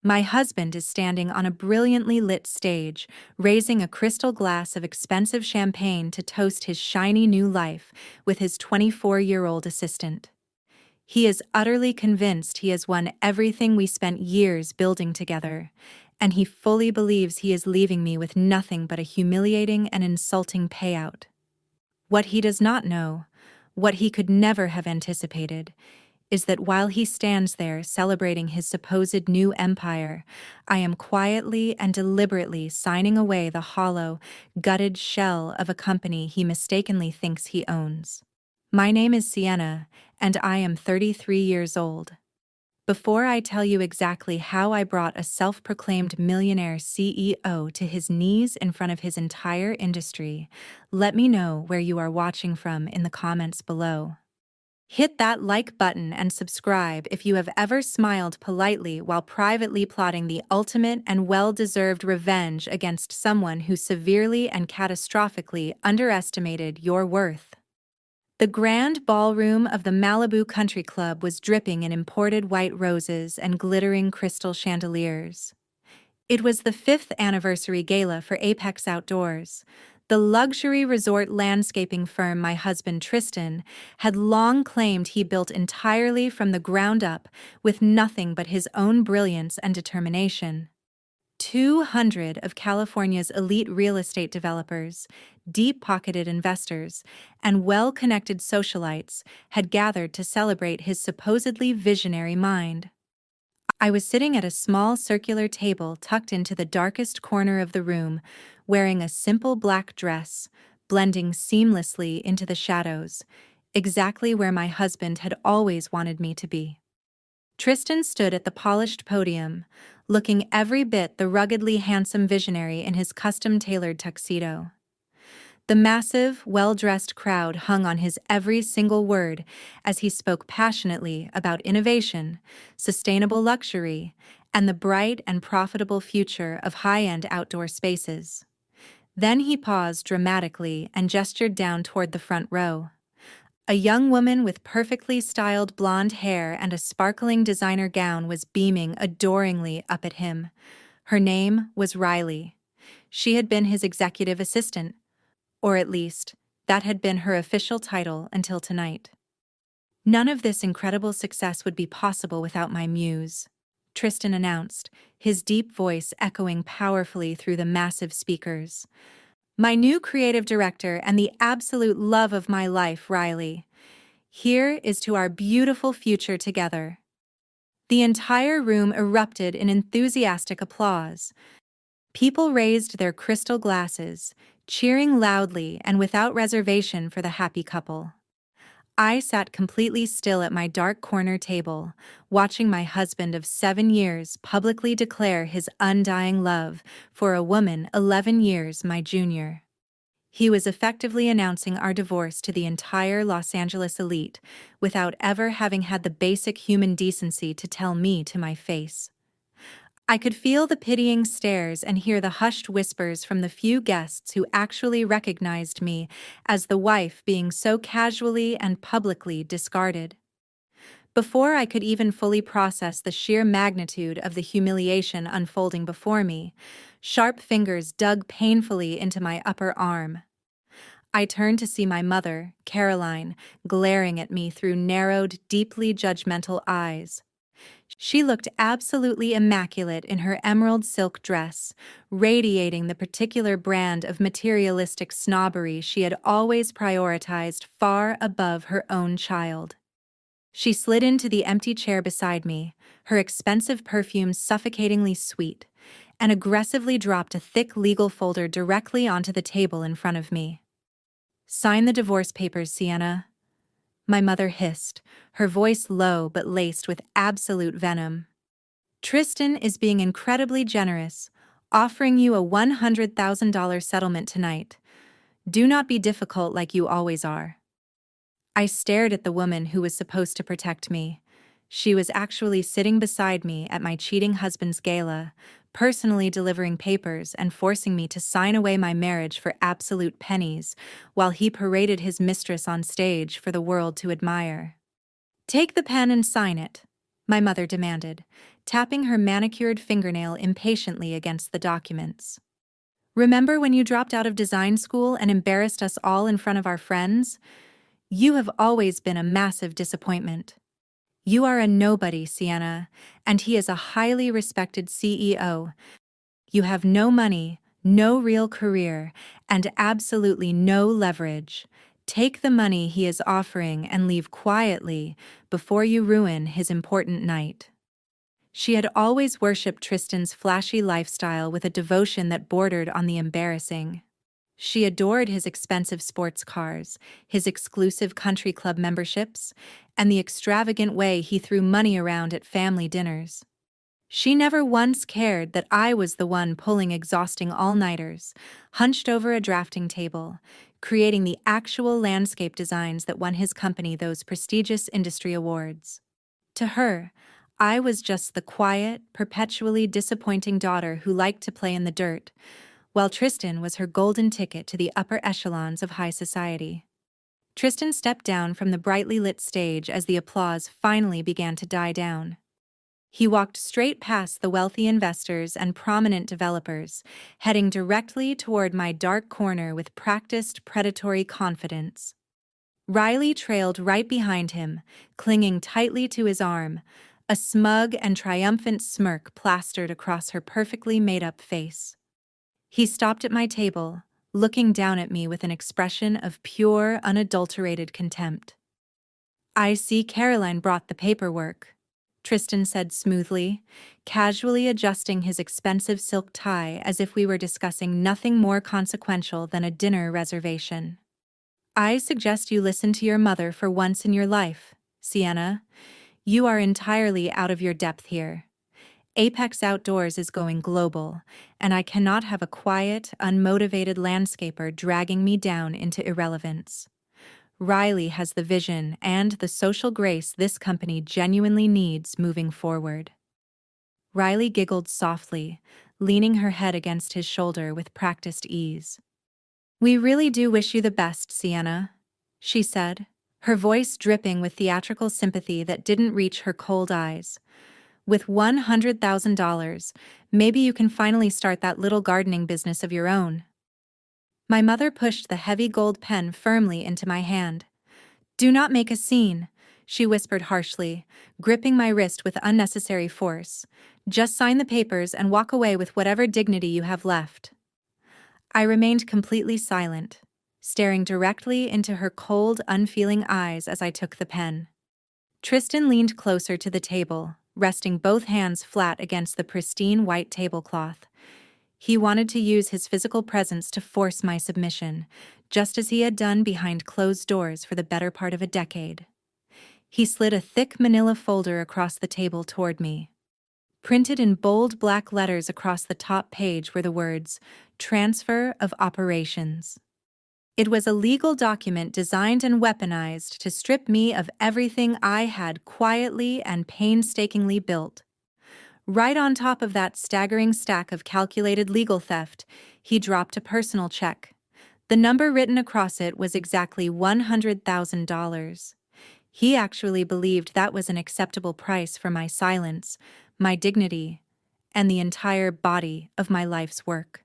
My husband is standing on a brilliantly lit stage, raising a crystal glass of expensive champagne to toast his shiny new life with his 24-year-old assistant. He is utterly convinced he has won everything we spent years building together, and he fully believes he is leaving me with nothing but a humiliating and insulting payout. What he does not know, what he could never have anticipated, is that while he stands there celebrating his supposed new empire, I am quietly and deliberately signing away the hollow, gutted shell of a company he mistakenly thinks he owns. My name is Sienna, and I am 33 years old. Before I tell you exactly how I brought a self-proclaimed millionaire CEO to his knees in front of his entire industry, let me know where you are watching from in the comments below. Hit that like button and subscribe if you have ever smiled politely while privately plotting the ultimate and well-deserved revenge against someone who severely and catastrophically underestimated your worth. The grand ballroom of the Malibu Country Club was dripping in imported white roses and glittering crystal chandeliers. It was the 5th anniversary gala for Apex Outdoors, the luxury resort landscaping firm my husband Tristan had long claimed he built entirely from the ground up with nothing but his own brilliance and determination. 200 of California's elite real estate developers, deep-pocketed investors, and well-connected socialites had gathered to celebrate his supposedly visionary mind. I was sitting at a small circular table tucked into the darkest corner of the room, wearing a simple black dress, blending seamlessly into the shadows, exactly where my husband had always wanted me to be. Tristan stood at the polished podium, looking every bit the ruggedly handsome visionary in his custom-tailored tuxedo. The massive, well-dressed crowd hung on his every single word as he spoke passionately about innovation, sustainable luxury, and the bright and profitable future of high-end outdoor spaces. Then he paused dramatically and gestured down toward the front row. A young woman with perfectly styled blonde hair and a sparkling designer gown was beaming adoringly up at him. Her name was Riley. She had been his executive assistant, or at least, that had been her official title until tonight. None of this incredible success would be possible without my muse, Tristan announced, his deep voice echoing powerfully through the massive speakers. My new creative director and the absolute love of my life, Riley. Here is to our beautiful future together. The entire room erupted in enthusiastic applause. People raised their crystal glasses, cheering loudly and without reservation for the happy couple. I sat completely still at my dark corner table, watching my husband of 7 years publicly declare his undying love for a woman 11 years my junior. He was effectively announcing our divorce to the entire Los Angeles elite without ever having had the basic human decency to tell me to my face. I could feel the pitying stares and hear the hushed whispers from the few guests who actually recognized me as the wife being so casually and publicly discarded. Before I could even fully process the sheer magnitude of the humiliation unfolding before me, sharp fingers dug painfully into my upper arm. I turned to see my mother, Caroline, glaring at me through narrowed, deeply judgmental eyes. She looked absolutely immaculate in her emerald silk dress, radiating the particular brand of materialistic snobbery she had always prioritized far above her own child. She slid into the empty chair beside me, her expensive perfume suffocatingly sweet, and aggressively dropped a thick legal folder directly onto the table in front of me. "Sign the divorce papers, Sienna," my mother hissed, her voice low but laced with absolute venom. "Tristan is being incredibly generous, offering you a $100,000 settlement tonight. Do not be difficult like you always are." I stared at the woman who was supposed to protect me. She was actually sitting beside me at my cheating husband's gala, personally delivering papers and forcing me to sign away my marriage for absolute pennies, while he paraded his mistress on stage for the world to admire. "Take the pen and sign it," my mother demanded, tapping her manicured fingernail impatiently against the documents. Remember when you dropped out of design school and embarrassed us all in front of our friends? You have always been a massive disappointment. You are a nobody, Sienna, and he is a highly respected CEO. You have no money, no real career, and absolutely no leverage. Take the money he is offering and leave quietly before you ruin his important night. She had always worshipped Tristan's flashy lifestyle with a devotion that bordered on the embarrassing. She adored his expensive sports cars, his exclusive country club memberships, and the extravagant way he threw money around at family dinners. She never once cared that I was the one pulling exhausting all-nighters, hunched over a drafting table, creating the actual landscape designs that won his company those prestigious industry awards. To her, I was just the quiet, perpetually disappointing daughter who liked to play in the dirt, while Tristan was her golden ticket to the upper echelons of high society. Tristan stepped down from the brightly lit stage as the applause finally began to die down. He walked straight past the wealthy investors and prominent developers, heading directly toward my dark corner with practiced predatory confidence. Riley trailed right behind him, clinging tightly to his arm, a smug and triumphant smirk plastered across her perfectly made-up face. He stopped at my table, looking down at me with an expression of pure, unadulterated contempt. "I see Caroline brought the paperwork," Tristan said smoothly, casually adjusting his expensive silk tie as if we were discussing nothing more consequential than a dinner reservation. "I suggest you listen to your mother for once in your life, Sienna. You are entirely out of your depth here. Apex Outdoors is going global, and I cannot have a quiet, unmotivated landscaper dragging me down into irrelevance. Riley has the vision and the social grace this company genuinely needs moving forward." Riley giggled softly, leaning her head against his shoulder with practiced ease. "We really do wish you the best, Sienna," she said, her voice dripping with theatrical sympathy that didn't reach her cold eyes. "With $100,000, maybe you can finally start that little gardening business of your own." My mother pushed the heavy gold pen firmly into my hand. "Do not make a scene," she whispered harshly, gripping my wrist with unnecessary force. "Just sign the papers and walk away with whatever dignity you have left." I remained completely silent, staring directly into her cold, unfeeling eyes as I took the pen. Tristan leaned closer to the table, resting both hands flat against the pristine white tablecloth. He wanted to use his physical presence to force my submission, just as he had done behind closed doors for the better part of a decade. He slid a thick manila folder across the table toward me. Printed in bold black letters across the top page were the words, "Transfer of Operations." It was a legal document designed and weaponized to strip me of everything I had quietly and painstakingly built. Right on top of that staggering stack of calculated legal theft, he dropped a personal check. The number written across it was exactly $100,000. He actually believed that was an acceptable price for my silence, my dignity, and the entire body of my life's work.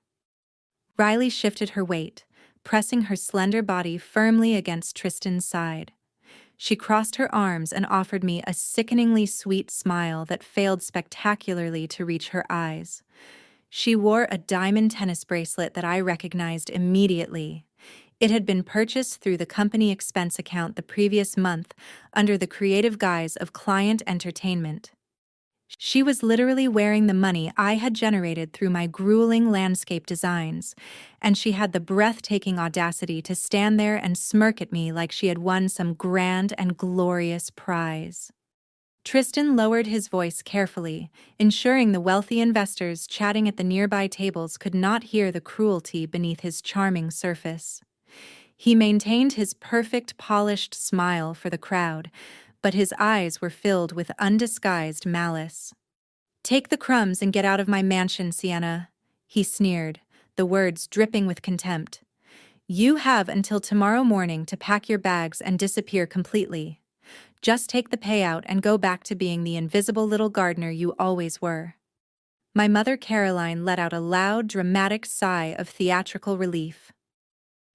Riley shifted her weight, pressing her slender body firmly against Tristan's side. She crossed her arms and offered me a sickeningly sweet smile that failed spectacularly to reach her eyes. She wore a diamond tennis bracelet that I recognized immediately. It had been purchased through the company expense account the previous month under the creative guise of client entertainment. She was literally wearing the money I had generated through my grueling landscape designs, and she had the breathtaking audacity to stand there and smirk at me like she had won some grand and glorious prize. Tristan lowered his voice carefully, ensuring the wealthy investors chatting at the nearby tables could not hear the cruelty beneath his charming surface. He maintained his perfect, polished smile for the crowd, but his eyes were filled with undisguised malice. "Take the crumbs and get out of my mansion, Sienna," he sneered, the words dripping with contempt. "You have until tomorrow morning to pack your bags and disappear completely. Just take the payout and go back to being the invisible little gardener you always were." My mother Caroline let out a loud, dramatic sigh of theatrical relief.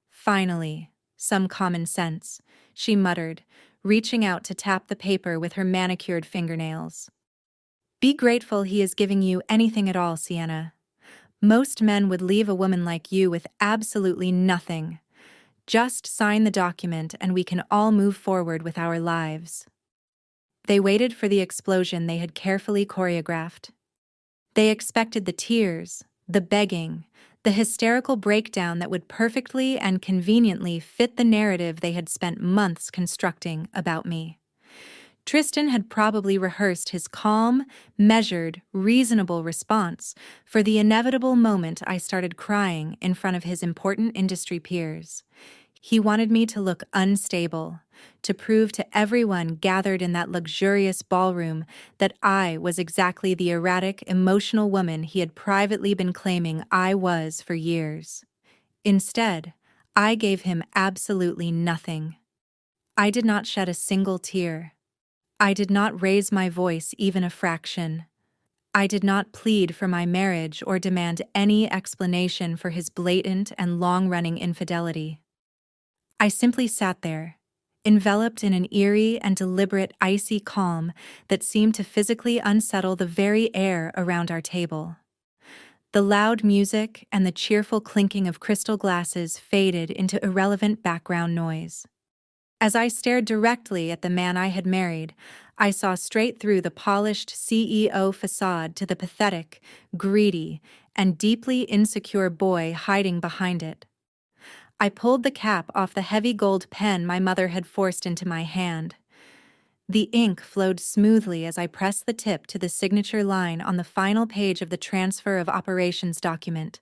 "Finally, some common sense," she muttered, reaching out to tap the paper with her manicured fingernails. "Be grateful he is giving you anything at all, Sienna. Most men would leave a woman like you with absolutely nothing. Just sign the document and we can all move forward with our lives." They waited for the explosion they had carefully choreographed. They expected the tears, the begging, the hysterical breakdown that would perfectly and conveniently fit the narrative they had spent months constructing about me. Tristan had probably rehearsed his calm, measured, reasonable response for the inevitable moment I started crying in front of his important industry peers. He wanted me to look unstable, to prove to everyone gathered in that luxurious ballroom that I was exactly the erratic, emotional woman he had privately been claiming I was for years. Instead, I gave him absolutely nothing. I did not shed a single tear. I did not raise my voice even a fraction. I did not plead for my marriage or demand any explanation for his blatant and long-running infidelity. I simply sat there, enveloped in an eerie and deliberate icy calm that seemed to physically unsettle the very air around our table. The loud music and the cheerful clinking of crystal glasses faded into irrelevant background noise. As I stared directly at the man I had married, I saw straight through the polished CEO facade to the pathetic, greedy, and deeply insecure boy hiding behind it. I pulled the cap off the heavy gold pen my mother had forced into my hand. The ink flowed smoothly as I pressed the tip to the signature line on the final page of the transfer of operations document.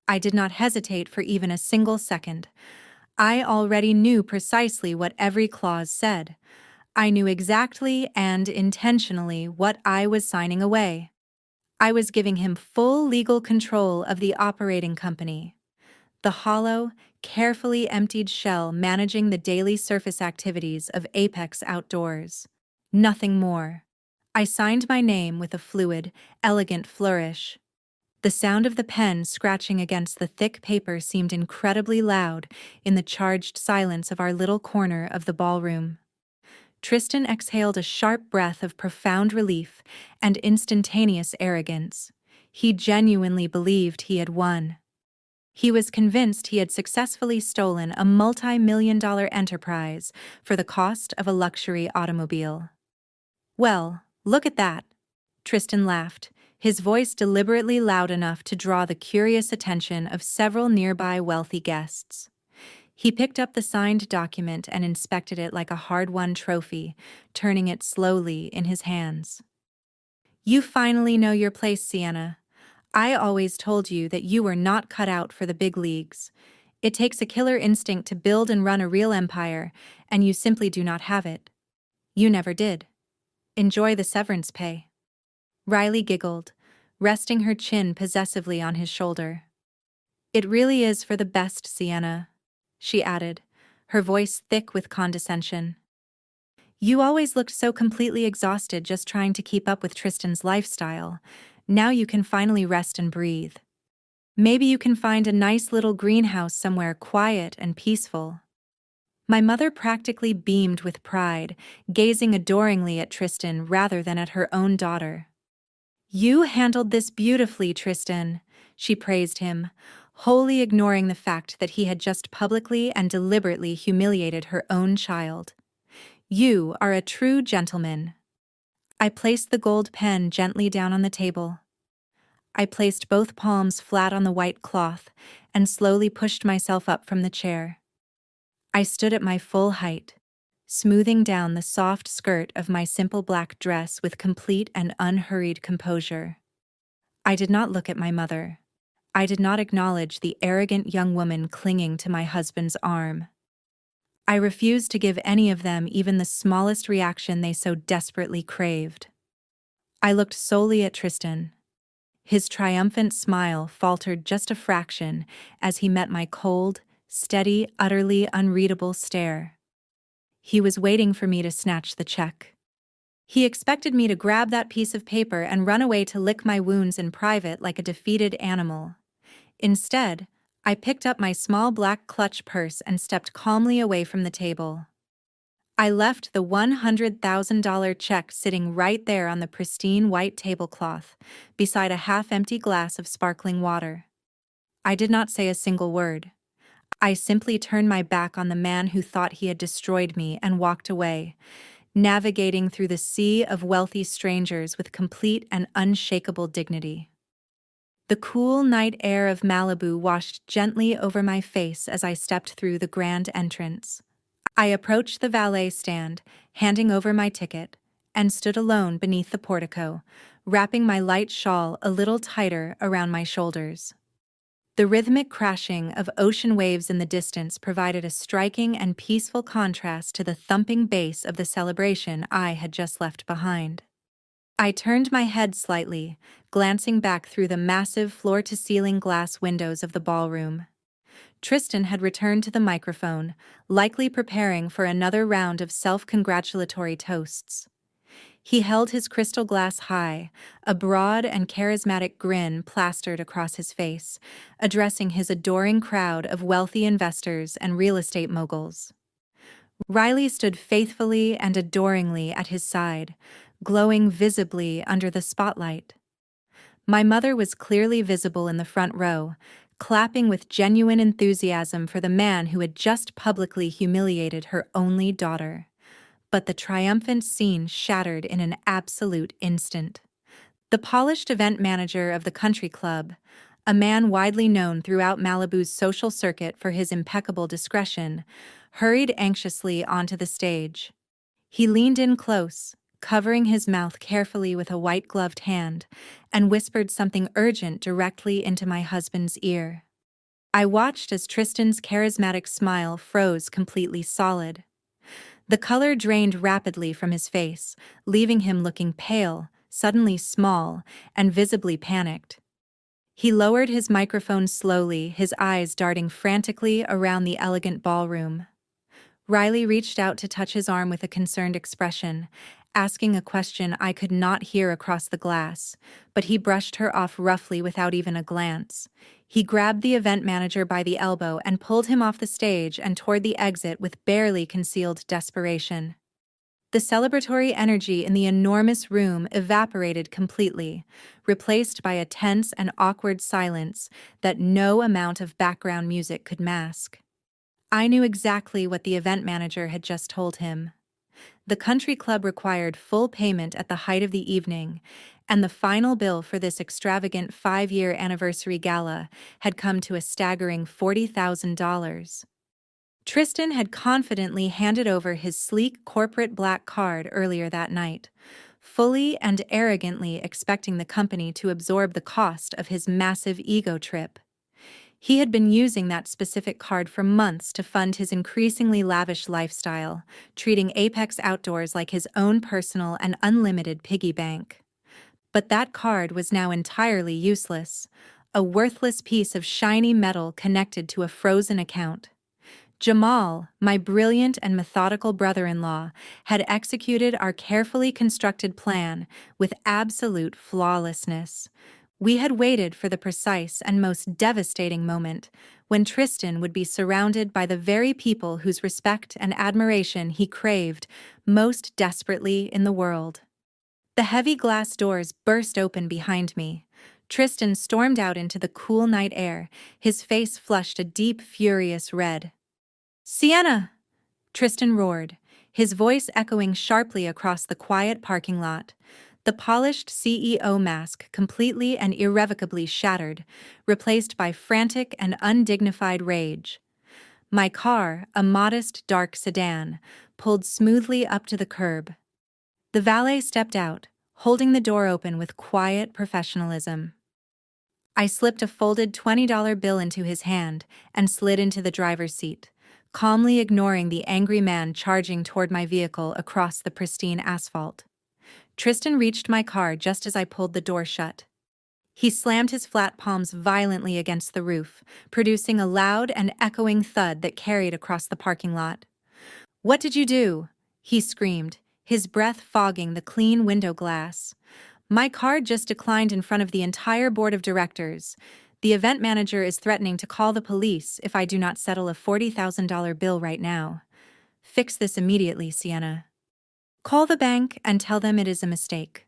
I did not hesitate for even a single second. I already knew precisely what every clause said. I knew exactly and intentionally what I was signing away. I was giving him full legal control of the operating company. The hollow, carefully emptied shell managing the daily surface activities of Apex Outdoors. Nothing more. I signed my name with a fluid, elegant flourish. The sound of the pen scratching against the thick paper seemed incredibly loud in the charged silence of our little corner of the ballroom. Tristan exhaled a sharp breath of profound relief and instantaneous arrogance. He genuinely believed he had won. He was convinced he had successfully stolen a multi-million-dollar enterprise for the cost of a luxury automobile. "Well, look at that," Tristan laughed, his voice deliberately loud enough to draw the curious attention of several nearby wealthy guests. He picked up the signed document and inspected it like a hard-won trophy, turning it slowly in his hands. "You finally know your place, Sienna. I always told you that you were not cut out for the big leagues. It takes a killer instinct to build and run a real empire, and you simply do not have it. You never did. Enjoy the severance pay." Riley giggled, resting her chin possessively on his shoulder. "It really is for the best, Sienna," she added, her voice thick with condescension. "You always looked so completely exhausted just trying to keep up with Tristan's lifestyle. Now you can finally rest and breathe. Maybe you can find a nice little greenhouse somewhere quiet and peaceful." My mother practically beamed with pride, gazing adoringly at Tristan rather than at her own daughter. "You handled this beautifully, Tristan," she praised him, wholly ignoring the fact that he had just publicly and deliberately humiliated her own child. "You are a true gentleman." I placed the gold pen gently down on the table. I placed both palms flat on the white cloth and slowly pushed myself up from the chair. I stood at my full height, smoothing down the soft skirt of my simple black dress with complete and unhurried composure. I did not look at my mother. I did not acknowledge the arrogant young woman clinging to my husband's arm. I refused to give any of them even the smallest reaction they so desperately craved. I looked solely at Tristan. His triumphant smile faltered just a fraction as he met my cold, steady, utterly unreadable stare. He was waiting for me to snatch the check. He expected me to grab that piece of paper and run away to lick my wounds in private like a defeated animal. Instead, I picked up my small black clutch purse and stepped calmly away from the table. I left the $100,000 check sitting right there on the pristine white tablecloth, beside a half-empty glass of sparkling water. I did not say a single word. I simply turned my back on the man who thought he had destroyed me and walked away, navigating through the sea of wealthy strangers with complete and unshakable dignity. The cool night air of Malibu washed gently over my face as I stepped through the grand entrance. I approached the valet stand, handing over my ticket, and stood alone beneath the portico, wrapping my light shawl a little tighter around my shoulders. The rhythmic crashing of ocean waves in the distance provided a striking and peaceful contrast to the thumping bass of the celebration I had just left behind. I turned my head slightly, glancing back through the massive floor-to-ceiling glass windows of the ballroom. Tristan had returned to the microphone, likely preparing for another round of self-congratulatory toasts. He held his crystal glass high, a broad and charismatic grin plastered across his face, addressing his adoring crowd of wealthy investors and real estate moguls. Riley stood faithfully and adoringly at his side, glowing visibly under the spotlight. My mother was clearly visible in the front row, clapping with genuine enthusiasm for the man who had just publicly humiliated her only daughter. But the triumphant scene shattered in an absolute instant. The polished event manager of the country club, a man widely known throughout Malibu's social circuit for his impeccable discretion, hurried anxiously onto the stage. He leaned in close, covering his mouth carefully with a white-gloved hand, and whispered something urgent directly into my husband's ear. I watched as Tristan's charismatic smile froze completely solid. The color drained rapidly from his face, leaving him looking pale, suddenly small, and visibly panicked. He lowered his microphone slowly, his eyes darting frantically around the elegant ballroom. Riley reached out to touch his arm with a concerned expression, asking a question I could not hear across the glass, but he brushed her off roughly without even a glance. He grabbed the event manager by the elbow and pulled him off the stage and toward the exit with barely concealed desperation. The celebratory energy in the enormous room evaporated completely, replaced by a tense and awkward silence that no amount of background music could mask. I knew exactly what the event manager had just told him. The country club required full payment at the height of the evening, and the final bill for this extravagant 5-year anniversary gala had come to a staggering $40,000. Tristan had confidently handed over his sleek corporate black card earlier that night, fully and arrogantly expecting the company to absorb the cost of his massive ego trip. He had been using that specific card for months to fund his increasingly lavish lifestyle, treating Apex Outdoors like his own personal and unlimited piggy bank. But that card was now entirely useless, a worthless piece of shiny metal connected to a frozen account. Jamal, my brilliant and methodical brother-in-law, had executed our carefully constructed plan with absolute flawlessness. We had waited for the precise and most devastating moment, when Tristan would be surrounded by the very people whose respect and admiration he craved most desperately in the world. The heavy glass doors burst open behind me. Tristan stormed out into the cool night air, his face flushed a deep, furious red. "Sienna!" Tristan roared, his voice echoing sharply across the quiet parking lot. The polished CEO mask completely and irrevocably shattered, replaced by frantic and undignified rage. My car, a modest dark sedan, pulled smoothly up to the curb. The valet stepped out, holding the door open with quiet professionalism. I slipped a folded $20 bill into his hand and slid into the driver's seat, calmly ignoring the angry man charging toward my vehicle across the pristine asphalt. Tristan reached my car just as I pulled the door shut. He slammed his flat palms violently against the roof, producing a loud and echoing thud that carried across the parking lot. "What did you do?" he screamed, his breath fogging the clean window glass. "My card just declined in front of the entire board of directors. The event manager is threatening to call the police if I do not settle a $40,000 bill right now. Fix this immediately, Sienna. Call the bank and tell them it is a mistake."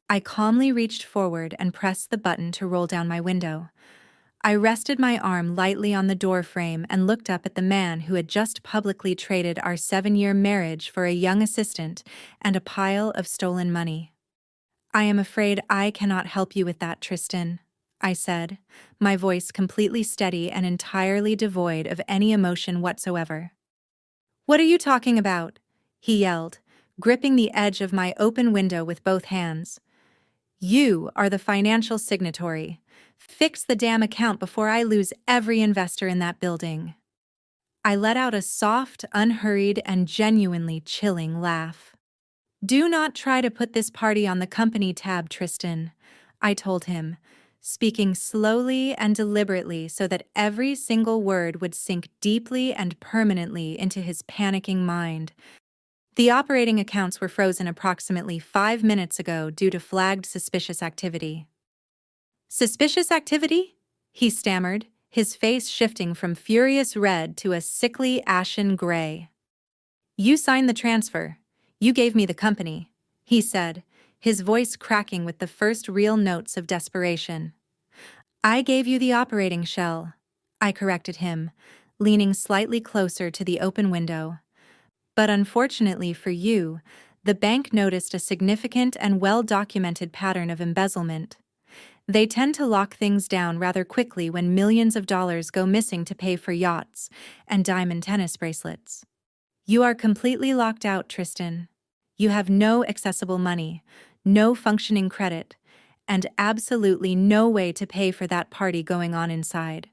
I calmly reached forward and pressed the button to roll down my window. I rested my arm lightly on the door frame and looked up at the man who had just publicly traded our 7-year marriage for a young assistant and a pile of stolen money. "I am afraid I cannot help you with that, Tristan," I said, my voice completely steady and entirely devoid of any emotion whatsoever. "What are you talking about?" he yelled, gripping the edge of my open window with both hands. "You are the financial signatory. Fix the damn account before I lose every investor in that building." I let out a soft, unhurried, and genuinely chilling laugh. "Do not try to put this party on the company tab, Tristan," I told him, speaking slowly and deliberately so that every single word would sink deeply and permanently into his panicking mind. "The operating accounts were frozen approximately 5 minutes ago due to flagged suspicious activity." "Suspicious activity?" he stammered, his face shifting from furious red to a sickly ashen gray. "You signed the transfer. You gave me the company," he said, his voice cracking with the first real notes of desperation. "I gave you the operating shell," I corrected him, leaning slightly closer to the open window. "But unfortunately for you, the bank noticed a significant and well-documented pattern of embezzlement. They tend to lock things down rather quickly when millions of dollars go missing to pay for yachts and diamond tennis bracelets. You are completely locked out, Tristan. You have no accessible money, no functioning credit, and absolutely no way to pay for that party going on inside."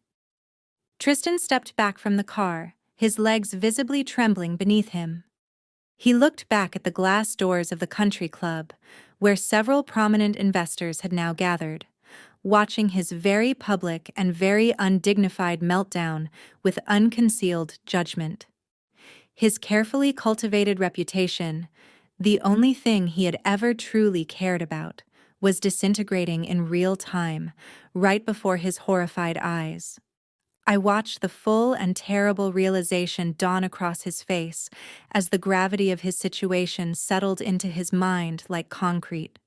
Tristan stepped back from the car, his legs visibly trembling beneath him. He looked back at the glass doors of the country club, where several prominent investors had now gathered, watching his very public and very undignified meltdown with unconcealed judgment. His carefully cultivated reputation, the only thing he had ever truly cared about, was disintegrating in real time, right before his horrified eyes. I watched the full and terrible realization dawn across his face as the gravity of his situation settled into his mind like concrete.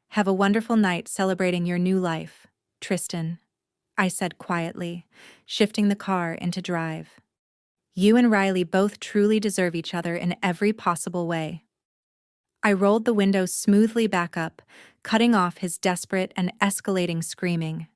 "Have a wonderful night celebrating your new life, Tristan," I said quietly, shifting the car into drive. "You and Riley both truly deserve each other in every possible way." I rolled the window smoothly back up, cutting off his desperate and escalating screaming.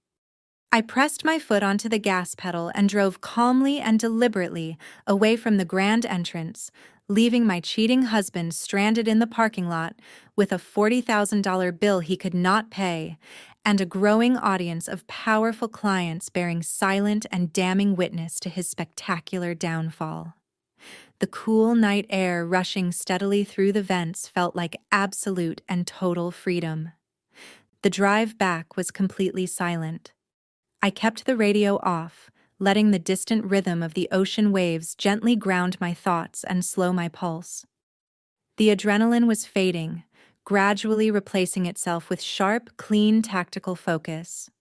I pressed my foot onto the gas pedal and drove calmly and deliberately away from the grand entrance, leaving my cheating husband stranded in the parking lot with a $40,000 bill he could not pay and a growing audience of powerful clients bearing silent and damning witness to his spectacular downfall. The cool night air rushing steadily through the vents felt like absolute and total freedom. The drive back was completely silent. I kept the radio off, letting the distant rhythm of the ocean waves gently ground my thoughts and slow my pulse. The adrenaline was fading, gradually replacing itself with sharp, clean, tactical focus.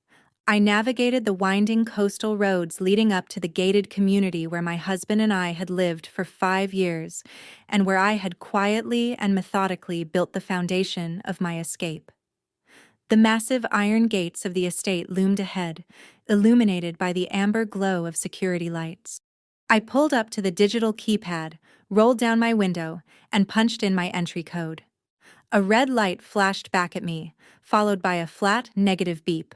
I navigated the winding coastal roads leading up to the gated community where my husband and I had lived for 5 years, and where I had quietly and methodically built the foundation of my escape. The massive iron gates of the estate loomed ahead, illuminated by the amber glow of security lights. I pulled up to the digital keypad, rolled down my window, and punched in my entry code. A red light flashed back at me, followed by a flat, negative beep.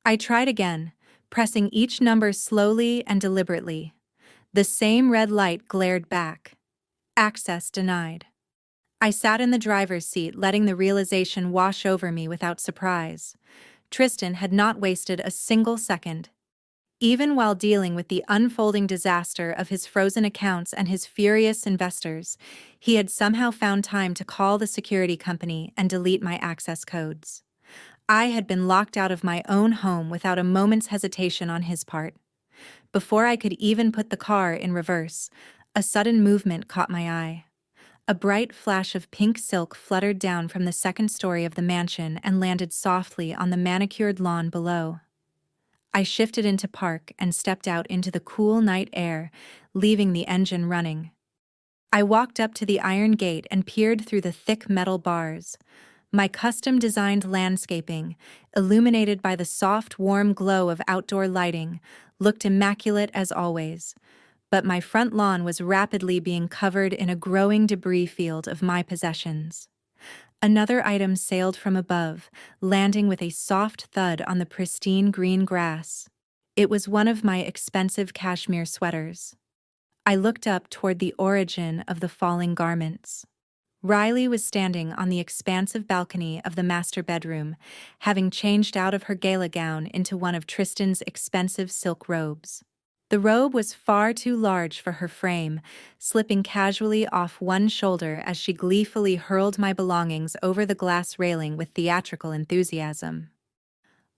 I tried again, pressing each number slowly and deliberately. The same red light glared back. Access denied. I sat in the driver's seat, letting the realization wash over me without surprise. Tristan had not wasted a single second. Even while dealing with the unfolding disaster of his frozen accounts and his furious investors, he had somehow found time to call the security company and delete my access codes. I had been locked out of my own home without a moment's hesitation on his part. Before I could even put the car in reverse, A sudden movement caught my eye. A bright flash of pink silk fluttered down from the second story of the mansion and landed softly on the manicured lawn below. I shifted into park and stepped out into the cool night air, leaving the engine running. I walked up to the iron gate and peered through the thick metal bars. My custom-designed landscaping, illuminated by the soft, warm glow of outdoor lighting, looked immaculate as always. But my front lawn was rapidly being covered in a growing debris field of my possessions. Another item sailed from above, landing with a soft thud on the pristine green grass. It was one of my expensive cashmere sweaters. I looked up toward the origin of the falling garments. Riley was standing on the expansive balcony of the master bedroom, having changed out of her gala gown into one of Tristan's expensive silk robes. The robe was far too large for her frame, slipping casually off one shoulder as she gleefully hurled my belongings over the glass railing with theatrical enthusiasm.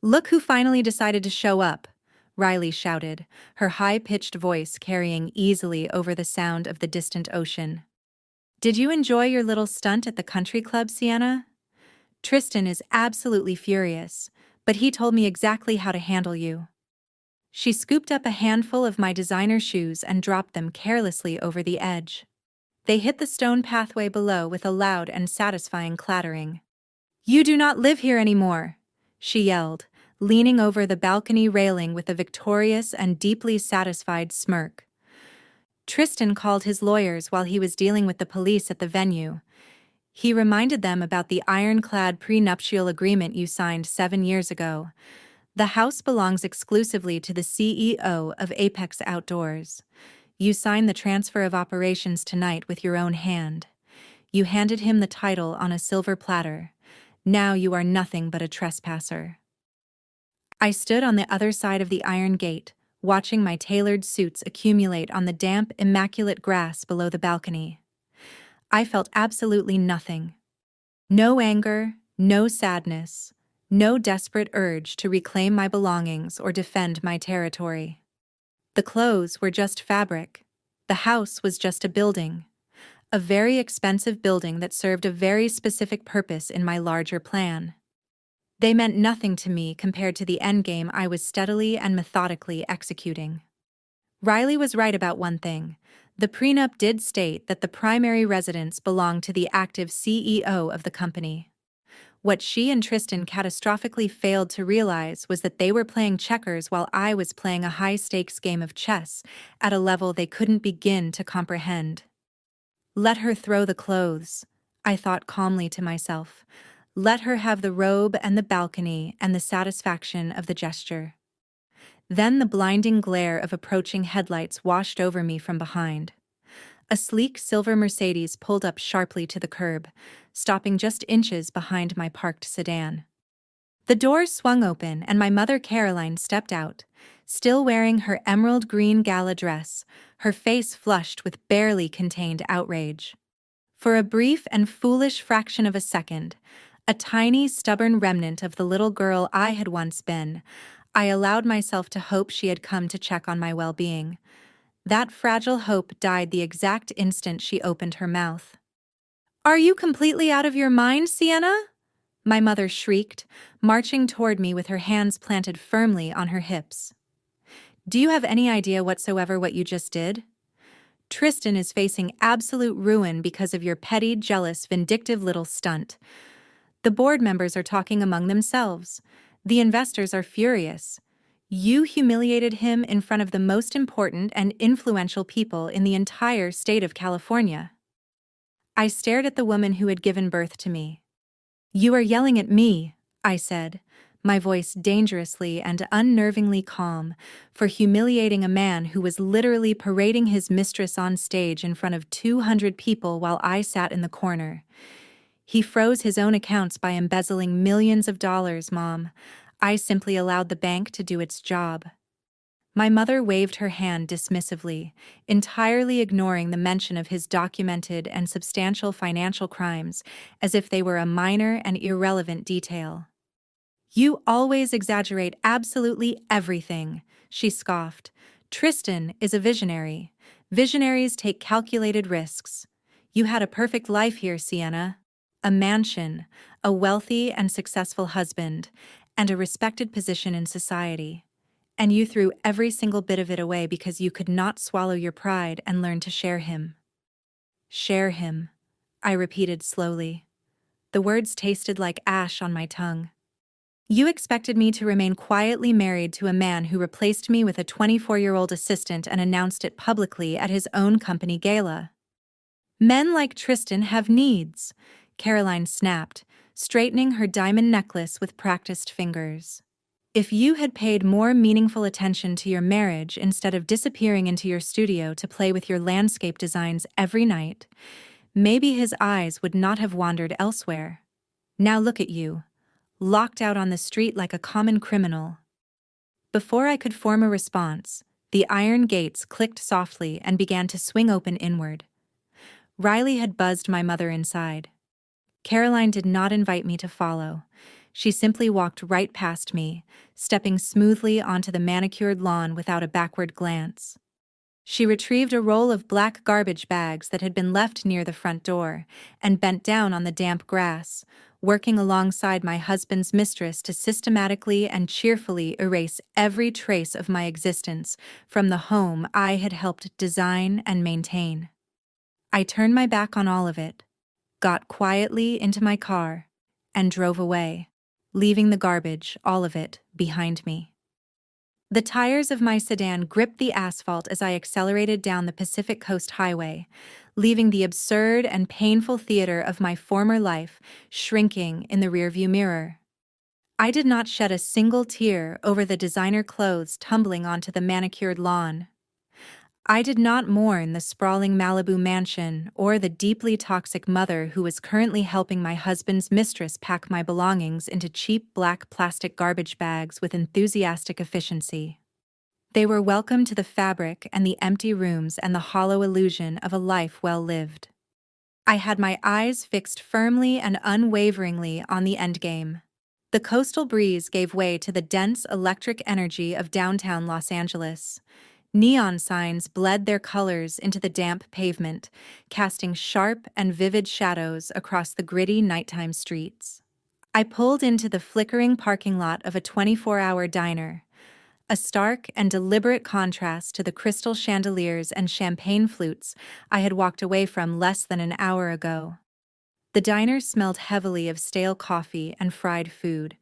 "Look who finally decided to show up," Riley shouted, her high-pitched voice carrying easily over the sound of the distant ocean. "Did you enjoy your little stunt at the country club, Sienna? Tristan is absolutely furious, but he told me exactly how to handle you." She scooped up a handful of my designer shoes and dropped them carelessly over the edge. They hit the stone pathway below with a loud and satisfying clattering. "You do not live here anymore," she yelled, leaning over the balcony railing with a victorious and deeply satisfied smirk. Tristan called his lawyers while he was dealing with the police at the venue. He reminded them about the ironclad prenuptial agreement you signed 7 years ago. The house belongs exclusively to the CEO of Apex Outdoors. You signed the transfer of operations tonight with your own hand. You handed him the title on a silver platter. Now you are nothing but a trespasser. I stood on the other side of the iron gate, watching my tailored suits accumulate on the damp, immaculate grass below the balcony. I felt absolutely nothing. No anger, no sadness, no desperate urge to reclaim my belongings or defend my territory. The clothes were just fabric. The house was just a building. A very expensive building that served a very specific purpose in my larger plan. They meant nothing to me compared to the endgame I was steadily and methodically executing. Riley was right about one thing. The prenup did state that the primary residence belonged to the active CEO of the company. What she and Tristan catastrophically failed to realize was that they were playing checkers while I was playing a high-stakes game of chess at a level they couldn't begin to comprehend. Let her throw the clothes, I thought calmly to myself. Let her have the robe and the balcony and the satisfaction of the gesture. Then the blinding glare of approaching headlights washed over me from behind. A sleek silver Mercedes pulled up sharply to the curb, stopping just inches behind my parked sedan. The doors swung open and my mother Caroline stepped out, still wearing her emerald green gala dress, her face flushed with barely contained outrage. For a brief and foolish fraction of a second, a tiny, stubborn remnant of the little girl I had once been, I allowed myself to hope she had come to check on my well-being. That fragile hope died the exact instant she opened her mouth. "Are you completely out of your mind, Sienna?" my mother shrieked, marching toward me with her hands planted firmly on her hips. "Do you have any idea whatsoever what you just did? Tristan is facing absolute ruin because of your petty, jealous, vindictive little stunt. The board members are talking among themselves. The investors are furious. You humiliated him in front of the most important and influential people in the entire state of California." I stared at the woman who had given birth to me. "You are yelling at me," I said, my voice dangerously and unnervingly calm, for humiliating a man who was literally parading his mistress on stage in front of 200 people while I sat in the corner. "He froze his own accounts by embezzling millions of dollars, Mom. I simply allowed the bank to do its job." My mother waved her hand dismissively, entirely ignoring the mention of his documented and substantial financial crimes, as if they were a minor and irrelevant detail. "You always exaggerate absolutely everything," she scoffed. "Tristan is a visionary. Visionaries take calculated risks. You had a perfect life here, Sienna. A mansion, a wealthy and successful husband, and a respected position in society. And you threw every single bit of it away because you could not swallow your pride and learn to share him. Share him, I repeated slowly. The words tasted like ash on my tongue. You expected me to remain quietly married to a man who replaced me with a 24-year-old assistant and announced it publicly at his own company gala. Men like Tristan have needs, Caroline snapped, straightening her diamond necklace with practiced fingers. If you had paid more meaningful attention to your marriage instead of disappearing into your studio to play with your landscape designs every night, maybe his eyes would not have wandered elsewhere. Now look at you, locked out on the street like a common criminal. Before I could form a response, the iron gates clicked softly and began to swing open inward. Riley had buzzed my mother inside. Caroline did not invite me to follow. She simply walked right past me, stepping smoothly onto the manicured lawn without a backward glance. She retrieved a roll of black garbage bags that had been left near the front door and bent down on the damp grass, working alongside my husband's mistress to systematically and cheerfully erase every trace of my existence from the home I had helped design and maintain. I turned my back on all of it, got quietly into my car, and drove away, leaving the garbage, all of it, behind me. The tires of my sedan gripped the asphalt as I accelerated down the Pacific Coast Highway, leaving the absurd and painful theater of my former life shrinking in the rearview mirror. I did not shed a single tear over the designer clothes tumbling onto the manicured lawn. I did not mourn the sprawling Malibu mansion or the deeply toxic mother who was currently helping my husband's mistress pack my belongings into cheap black plastic garbage bags with enthusiastic efficiency. They were welcome to the fabric and the empty rooms and the hollow illusion of a life well lived. I had my eyes fixed firmly and unwaveringly on the endgame. The coastal breeze gave way to the dense electric energy of downtown Los Angeles. Neon signs bled their colors into the damp pavement, casting sharp and vivid shadows across the gritty nighttime streets. I pulled into the flickering parking lot of a 24-hour diner, a stark and deliberate contrast to the crystal chandeliers and champagne flutes I had walked away from less than an hour ago. The diner smelled heavily of stale coffee and fried food,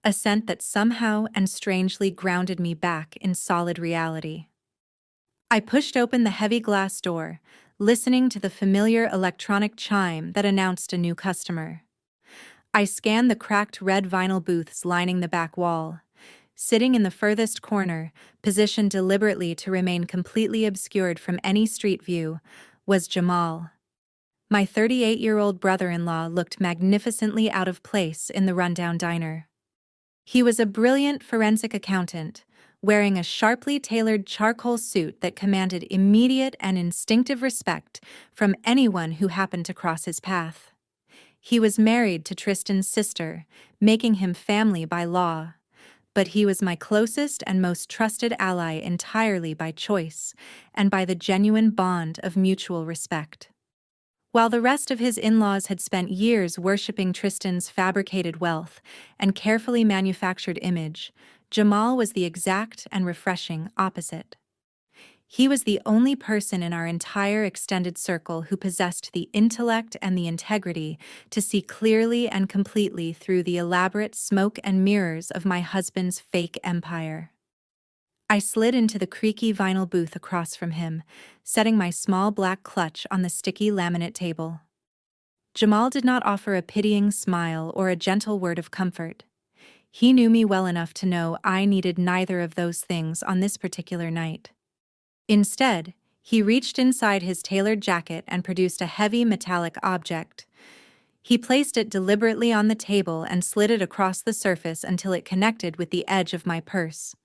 a scent that somehow and strangely grounded me back in solid reality. I pushed open the heavy glass door, listening to the familiar electronic chime that announced a new customer. I scanned the cracked red vinyl booths lining the back wall. Sitting in the furthest corner, positioned deliberately to remain completely obscured from any street view, was Jamal. My 38-year-old brother-in-law looked magnificently out of place in the rundown diner. He was a brilliant forensic accountant, wearing a sharply tailored charcoal suit that commanded immediate and instinctive respect from anyone who happened to cross his path. He was married to Tristan's sister, making him family by law, but he was my closest and most trusted ally entirely by choice and by the genuine bond of mutual respect. While the rest of his in-laws had spent years worshipping Tristan's fabricated wealth and carefully manufactured image, Jamal was the exact and refreshing opposite. He was the only person in our entire extended circle who possessed the intellect and the integrity to see clearly and completely through the elaborate smoke and mirrors of my husband's fake empire. I slid into the creaky vinyl booth across from him, setting my small black clutch on the sticky laminate table. Jamal did not offer a pitying smile or a gentle word of comfort. He knew me well enough to know I needed neither of those things on this particular night. Instead, he reached inside his tailored jacket and produced a heavy metallic object. He placed it deliberately on the table and slid it across the surface until it connected with the edge of my purse.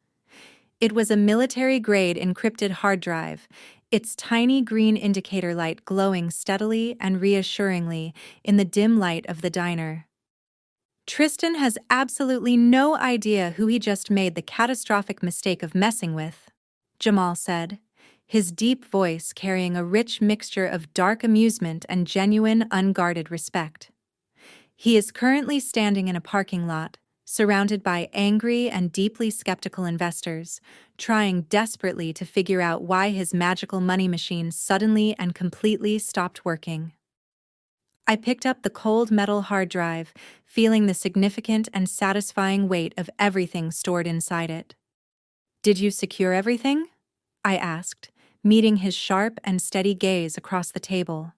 It was a military-grade encrypted hard drive, its tiny green indicator light glowing steadily and reassuringly in the dim light of the diner. Tristan has absolutely no idea who he just made the catastrophic mistake of messing with, Jamal said, his deep voice carrying a rich mixture of dark amusement and genuine, unguarded respect. He is currently standing in a parking lot, surrounded by angry and deeply skeptical investors, trying desperately to figure out why his magical money machine suddenly and completely stopped working. I picked up the cold metal hard drive, feeling the significant and satisfying weight of everything stored inside it. "Did you secure everything?" I asked, meeting his sharp and steady gaze across the table.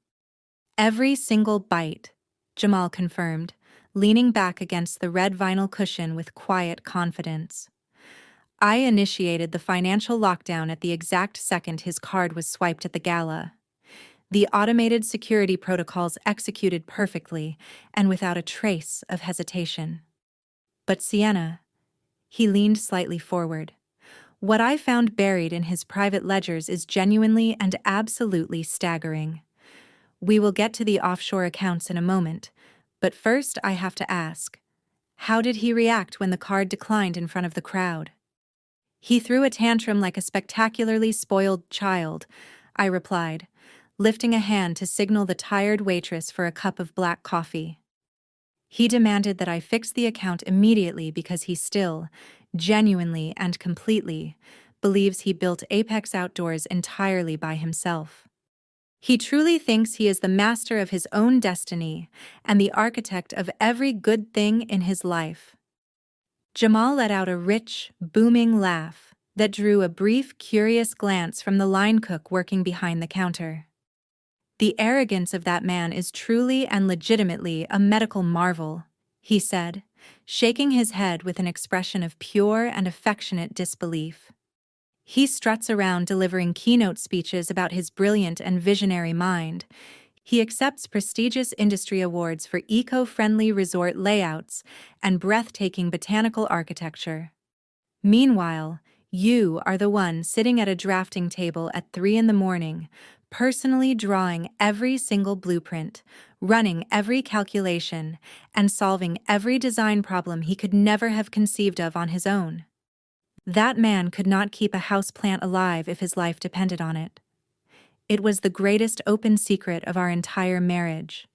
"Every single bite," Jamal confirmed, leaning back against the red vinyl cushion with quiet confidence. "I initiated the financial lockdown at the exact second his card was swiped at the gala. The automated security protocols executed perfectly and without a trace of hesitation. But Sienna," he leaned slightly forward, "what I found buried in his private ledgers is genuinely and absolutely staggering. We will get to the offshore accounts in a moment, but first I have to ask, how did he react when the card declined in front of the crowd?" "He threw a tantrum like a spectacularly spoiled child," I replied, lifting a hand to signal the tired waitress for a cup of black coffee. "He demanded that I fix the account immediately because he still, genuinely and completely, believes he built Apex Outdoors entirely by himself. He truly thinks he is the master of his own destiny and the architect of every good thing in his life." Jamal let out a rich, booming laugh that drew a brief, curious glance from the line cook working behind the counter. "The arrogance of that man is truly and legitimately a medical marvel," he said, shaking his head with an expression of pure and affectionate disbelief. "He struts around delivering keynote speeches about his brilliant and visionary mind. He accepts prestigious industry awards for eco-friendly resort layouts and breathtaking botanical architecture. Meanwhile, you are the one sitting at a drafting table at 3 in the morning, personally drawing every single blueprint, running every calculation, and solving every design problem he could never have conceived of on his own. That man could not keep a houseplant alive if his life depended on it. It was the greatest open secret of our entire marriage.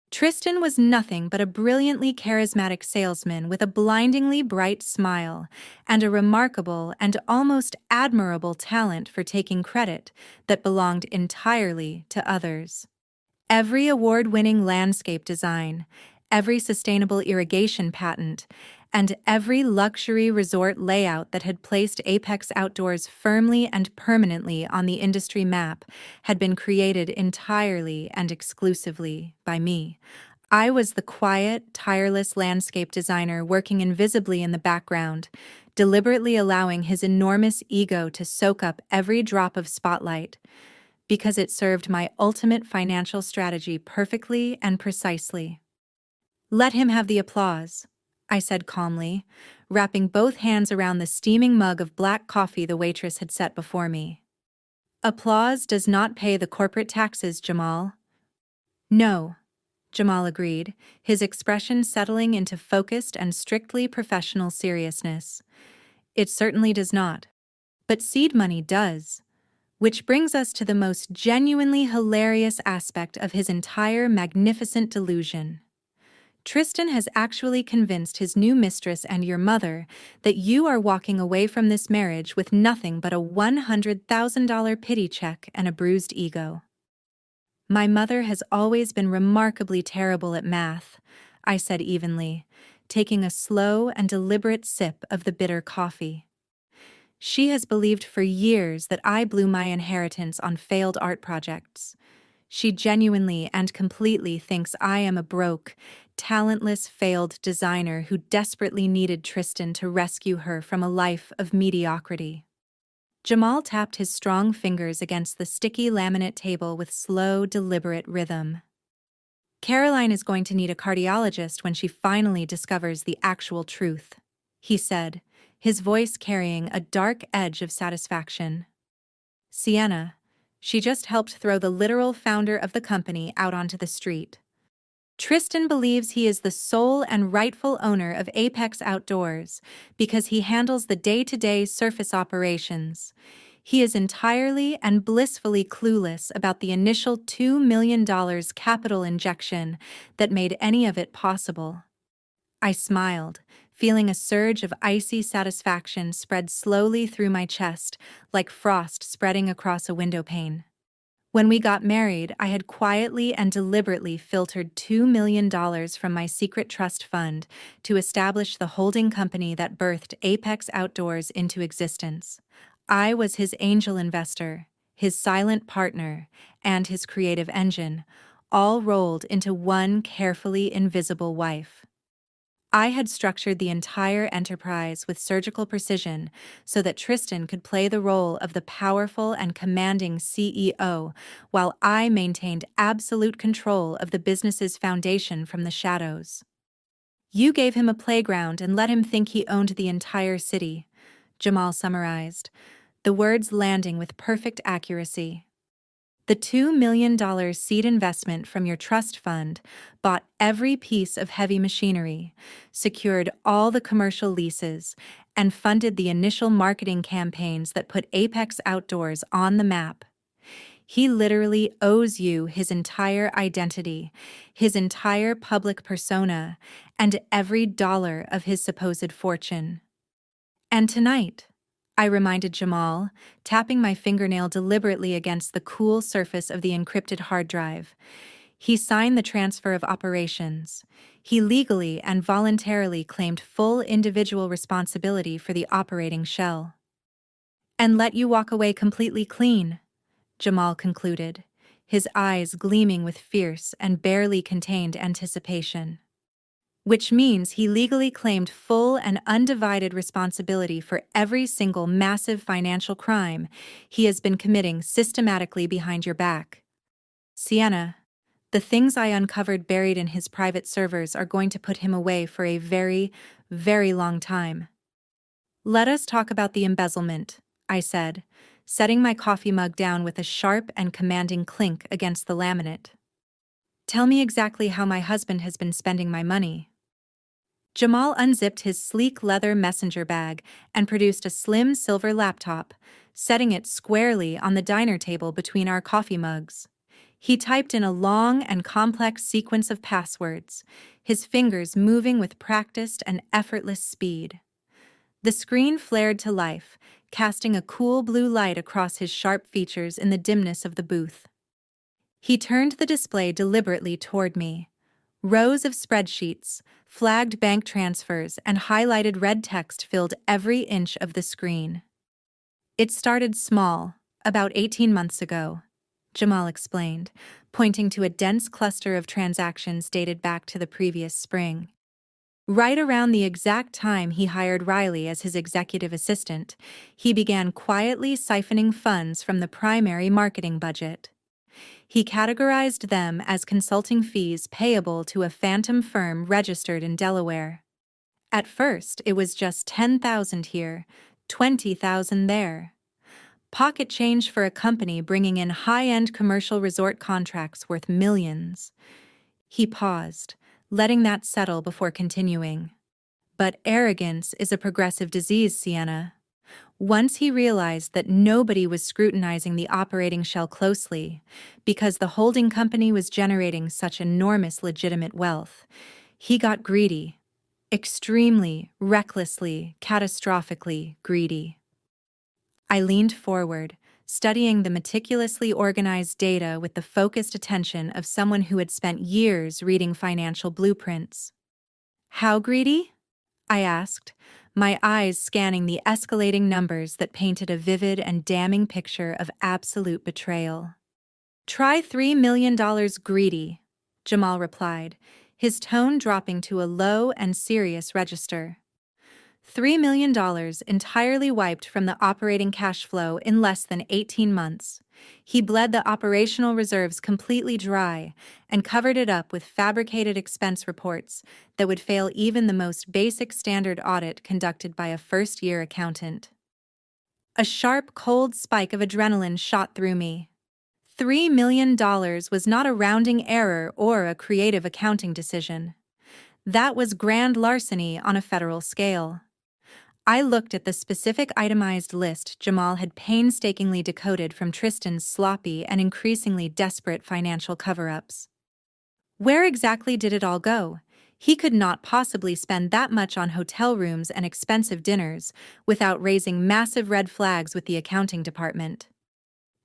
Tristan was nothing but a brilliantly charismatic salesman with a blindingly bright smile and a remarkable and almost admirable talent for taking credit that belonged entirely to others. Every award-winning landscape design, every sustainable irrigation patent, and every luxury resort layout that had placed Apex Outdoors firmly and permanently on the industry map had been created entirely and exclusively by me. I was the quiet, tireless landscape designer working invisibly in the background, deliberately allowing his enormous ego to soak up every drop of spotlight, because it served my ultimate financial strategy perfectly and precisely. "Let him have the applause," I said calmly, wrapping both hands around the steaming mug of black coffee the waitress had set before me. "Applause does not pay the corporate taxes, Jamal." "No," Jamal agreed, his expression settling into focused and strictly professional seriousness. "It certainly does not. But seed money does. Which brings us to the most genuinely hilarious aspect of his entire magnificent delusion. Tristan has actually convinced his new mistress and your mother that you are walking away from this marriage with nothing but a $100,000 pity check and a bruised ego." "My mother has always been remarkably terrible at math," I said evenly, taking a slow and deliberate sip of the bitter coffee. "She has believed for years that I blew my inheritance on failed art projects. She genuinely and completely thinks I am a broke, talentless failed designer who desperately needed Tristan to rescue her from a life of mediocrity." Jamal tapped his strong fingers against the sticky laminate table with slow, deliberate rhythm. "Caroline is going to need a cardiologist when she finally discovers the actual truth," he said, his voice carrying a dark edge of satisfaction. "Sienna, she just helped throw the literal founder of the company out onto the street. Tristan believes he is the sole and rightful owner of Apex Outdoors because he handles the day-to-day surface operations. He is entirely and blissfully clueless about the initial $2 million capital injection that made any of it possible. I smiled, feeling a surge of icy satisfaction spread slowly through my chest, like frost spreading across a windowpane. When we got married, I had quietly and deliberately filtered $2 million from my secret trust fund to establish the holding company that birthed Apex Outdoors into existence. I was his angel investor, his silent partner, and his creative engine, all rolled into one carefully invisible wife. I had structured the entire enterprise with surgical precision so that Tristan could play the role of the powerful and commanding CEO, while I maintained absolute control of the business's foundation from the shadows. "You gave him a playground and let him think he owned the entire city," Jamal summarized, the words landing with perfect accuracy. "The $2 million seed investment from your trust fund bought every piece of heavy machinery, secured all the commercial leases, and funded the initial marketing campaigns that put Apex Outdoors on the map. He literally owes you his entire identity, his entire public persona, and every dollar of his supposed fortune." "And tonight," I reminded Jamal, tapping my fingernail deliberately against the cool surface of the encrypted hard drive, "he signed the transfer of operations. He legally and voluntarily claimed full individual responsibility for the operating shell." "And let you walk away completely clean," Jamal concluded, his eyes gleaming with fierce and barely contained anticipation. "Which means he legally claimed full and undivided responsibility for every single massive financial crime he has been committing systematically behind your back. Sienna, the things I uncovered buried in his private servers are going to put him away for a very, very long time." "Let us talk about the embezzlement," I said, setting my coffee mug down with a sharp and commanding clink against the laminate. "Tell me exactly how my husband has been spending my money." Jamal unzipped his sleek leather messenger bag and produced a slim silver laptop, setting it squarely on the diner table between our coffee mugs. He typed in a long and complex sequence of passwords, his fingers moving with practiced and effortless speed. The screen flared to life, casting a cool blue light across his sharp features in the dimness of the booth. He turned the display deliberately toward me. Rows of spreadsheets, flagged bank transfers, and highlighted red text filled every inch of the screen. "It started small, about 18 months ago," Jamal explained, pointing to a dense cluster of transactions dated back to the previous spring. "Right around the exact time he hired Riley as his executive assistant, he began quietly siphoning funds from the primary marketing budget. He categorized them as consulting fees payable to a phantom firm registered in Delaware. At first, it was just 10,000 here, 20,000 there. Pocket change for a company bringing in high-end commercial resort contracts worth millions." He paused, letting that settle before continuing. "But arrogance is a progressive disease, Sienna." Once he realized that nobody was scrutinizing the operating shell closely, because the holding company was generating such enormous legitimate wealth, he got greedy. Extremely, recklessly, catastrophically greedy. I leaned forward, studying the meticulously organized data with the focused attention of someone who had spent years reading financial blueprints. "How greedy?" I asked, my eyes scanning the escalating numbers that painted a vivid and damning picture of absolute betrayal. "Try $3 million greedy," Jamal replied, his tone dropping to a low and serious register. $3 million entirely wiped from the operating cash flow in less than 18 months. He bled the operational reserves completely dry and covered it up with fabricated expense reports that would fail even the most basic standard audit conducted by a first-year accountant. A sharp, cold spike of adrenaline shot through me. $3 million was not a rounding error or a creative accounting decision. That was grand larceny on a federal scale. I looked at the specific itemized list Jamal had painstakingly decoded from Tristan's sloppy and increasingly desperate financial cover-ups. Where exactly did it all go? He could not possibly spend that much on hotel rooms and expensive dinners without raising massive red flags with the accounting department.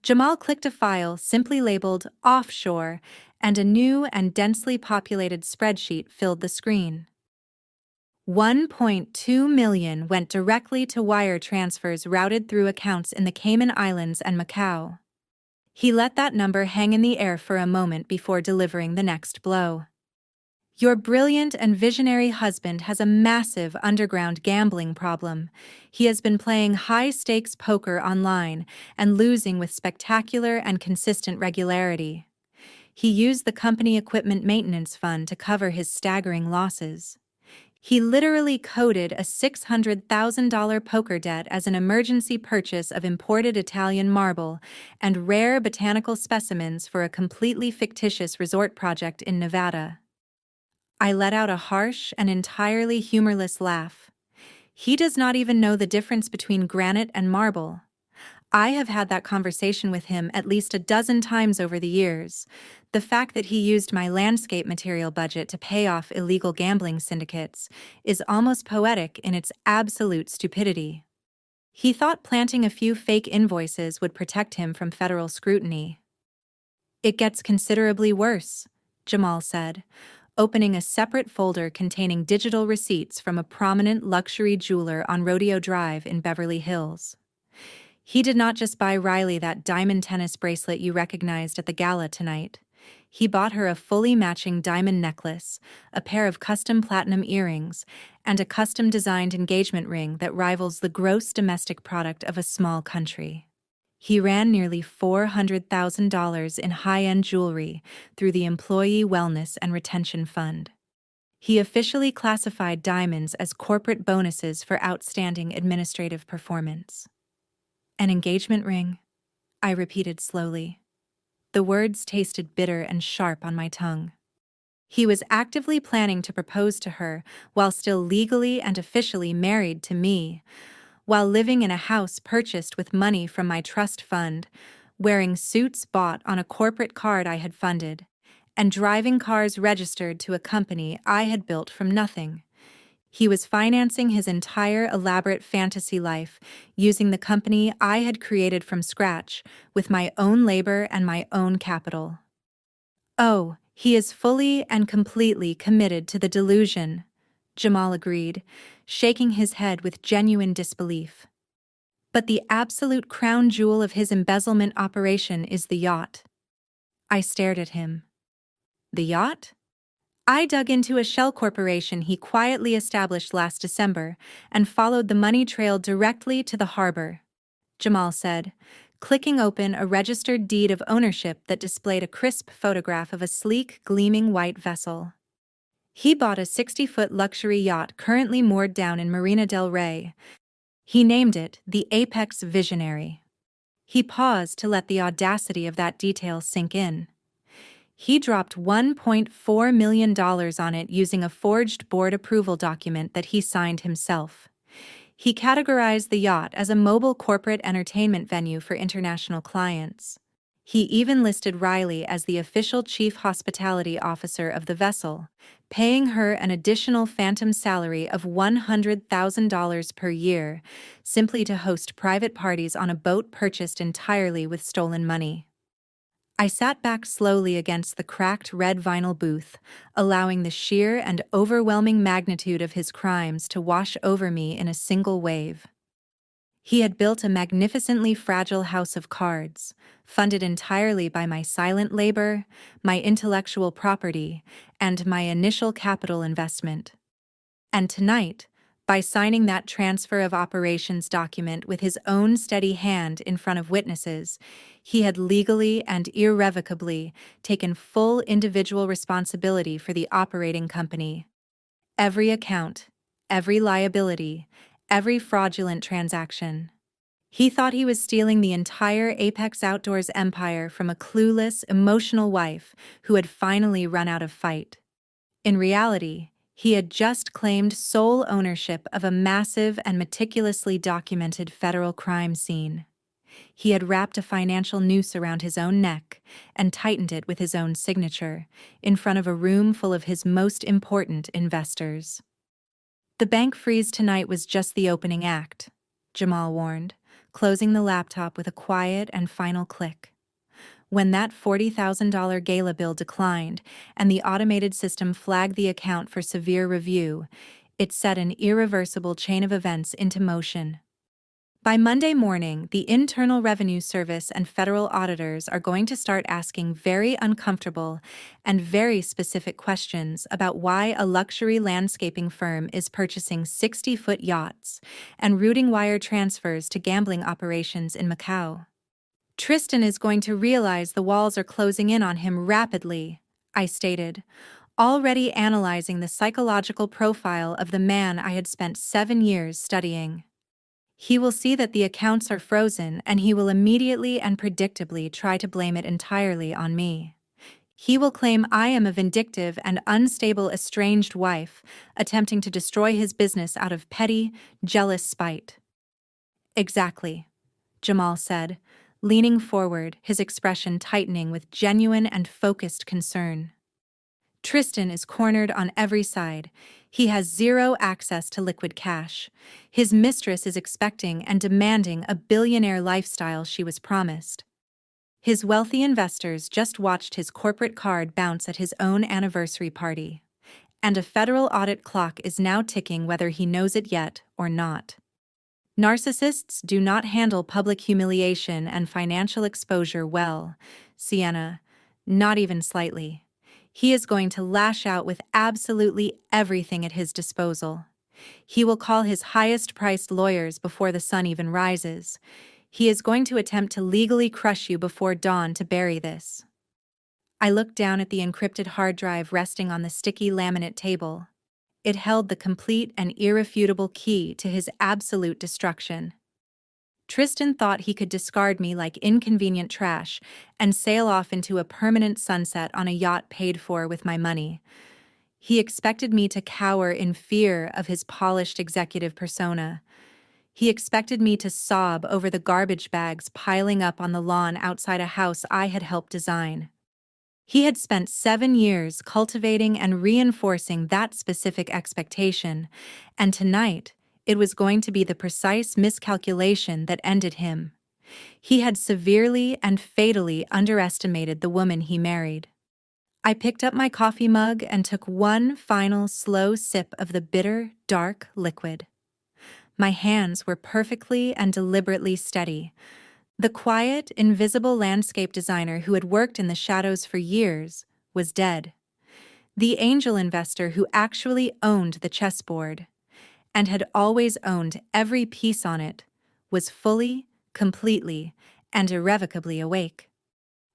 Jamal clicked a file simply labeled offshore, and a new and densely populated spreadsheet filled the screen. 1.2 million went directly to wire transfers routed through accounts in the Cayman Islands and Macau. He let that number hang in the air for a moment before delivering the next blow. Your brilliant and visionary husband has a massive underground gambling problem. He has been playing high-stakes poker online and losing with spectacular and consistent regularity. He used the company equipment maintenance fund to cover his staggering losses. He literally coded a $600,000 poker debt as an emergency purchase of imported Italian marble and rare botanical specimens for a completely fictitious resort project in Nevada. I let out a harsh and entirely humorless laugh. He does not even know the difference between granite and marble. I have had that conversation with him at least a dozen times over the years. The fact that he used my landscape material budget to pay off illegal gambling syndicates is almost poetic in its absolute stupidity. He thought planting a few fake invoices would protect him from federal scrutiny. It gets considerably worse, Jamal said, opening a separate folder containing digital receipts from a prominent luxury jeweler on Rodeo Drive in Beverly Hills. He did not just buy Riley that diamond tennis bracelet you recognized at the gala tonight. He bought her a fully matching diamond necklace, a pair of custom platinum earrings, and a custom-designed engagement ring that rivals the gross domestic product of a small country. He ran nearly $400,000 in high-end jewelry through the Employee Wellness and Retention Fund. He officially classified diamonds as corporate bonuses for outstanding administrative performance. An engagement ring, I repeated slowly. The words tasted bitter and sharp on my tongue. He was actively planning to propose to her while still legally and officially married to me, while living in a house purchased with money from my trust fund, wearing suits bought on a corporate card I had funded, and driving cars registered to a company I had built from nothing. He was financing his entire elaborate fantasy life using the company I had created from scratch with my own labor and my own capital. Oh, he is fully and completely committed to the delusion, Jamal agreed, shaking his head with genuine disbelief. But the absolute crown jewel of his embezzlement operation is the yacht. I stared at him. The yacht? I dug into a shell corporation he quietly established last December and followed the money trail directly to the harbor, Jamal said, clicking open a registered deed of ownership that displayed a crisp photograph of a sleek, gleaming white vessel. He bought a 60-foot luxury yacht currently moored down in Marina del Rey. He named it the Apex Visionary. He paused to let the audacity of that detail sink in. He dropped $1.4 million on it using a forged board approval document that he signed himself. He categorized the yacht as a mobile corporate entertainment venue for international clients. He even listed Riley as the official chief hospitality officer of the vessel, paying her an additional phantom salary of $100,000 per year, simply to host private parties on a boat purchased entirely with stolen money. I sat back slowly against the cracked red vinyl booth, allowing the sheer and overwhelming magnitude of his crimes to wash over me in a single wave. He had built a magnificently fragile house of cards, funded entirely by my silent labor, my intellectual property, and my initial capital investment. And tonight, by signing that transfer of operations document with his own steady hand in front of witnesses, he had legally and irrevocably taken full individual responsibility for the operating company. Every account, every liability, every fraudulent transaction. He thought he was stealing the entire Apex Outdoors empire from a clueless, emotional wife who had finally run out of fight. In reality, He had just claimed sole ownership of a massive and meticulously documented federal crime scene. He had wrapped a financial noose around his own neck and tightened it with his own signature, in front of a room full of his most important investors. The bank freeze tonight was just the opening act, Jamal warned, closing the laptop with a quiet and final click. When that $40,000 gala bill declined and the automated system flagged the account for severe review, it set an irreversible chain of events into motion. By Monday morning, the Internal Revenue Service and federal auditors are going to start asking very uncomfortable and very specific questions about why a luxury landscaping firm is purchasing 60-foot yachts and routing wire transfers to gambling operations in Macau. Tristan is going to realize the walls are closing in on him rapidly, I stated, already analyzing the psychological profile of the man I had spent 7 years studying. He will see that the accounts are frozen and he will immediately and predictably try to blame it entirely on me. He will claim I am a vindictive and unstable estranged wife, attempting to destroy his business out of petty, jealous spite. Exactly, Jamal said, leaning forward, his expression tightening with genuine and focused concern. Tristan is cornered on every side. He has zero access to liquid cash. His mistress is expecting and demanding a billionaire lifestyle she was promised. His wealthy investors just watched his corporate card bounce at his own anniversary party. And a federal audit clock is now ticking whether he knows it yet or not. Narcissists do not handle public humiliation and financial exposure well, Sienna, not even slightly. He is going to lash out with absolutely everything at his disposal. He will call his highest-priced lawyers before the sun even rises. He is going to attempt to legally crush you before dawn to bury this. I looked down at the encrypted hard drive resting on the sticky laminate table. It held the complete and irrefutable key to his absolute destruction. Tristan thought he could discard me like inconvenient trash and sail off into a permanent sunset on a yacht paid for with my money. He expected me to cower in fear of his polished executive persona. He expected me to sob over the garbage bags piling up on the lawn outside a house I had helped design. He had spent 7 years cultivating and reinforcing that specific expectation, and tonight, it was going to be the precise miscalculation that ended him. He had severely and fatally underestimated the woman he married. I picked up my coffee mug and took one final slow sip of the bitter, dark liquid. My hands were perfectly and deliberately steady. The quiet, invisible landscape designer who had worked in the shadows for years was dead. The angel investor who actually owned the chessboard and had always owned every piece on it was fully, completely, and irrevocably awake.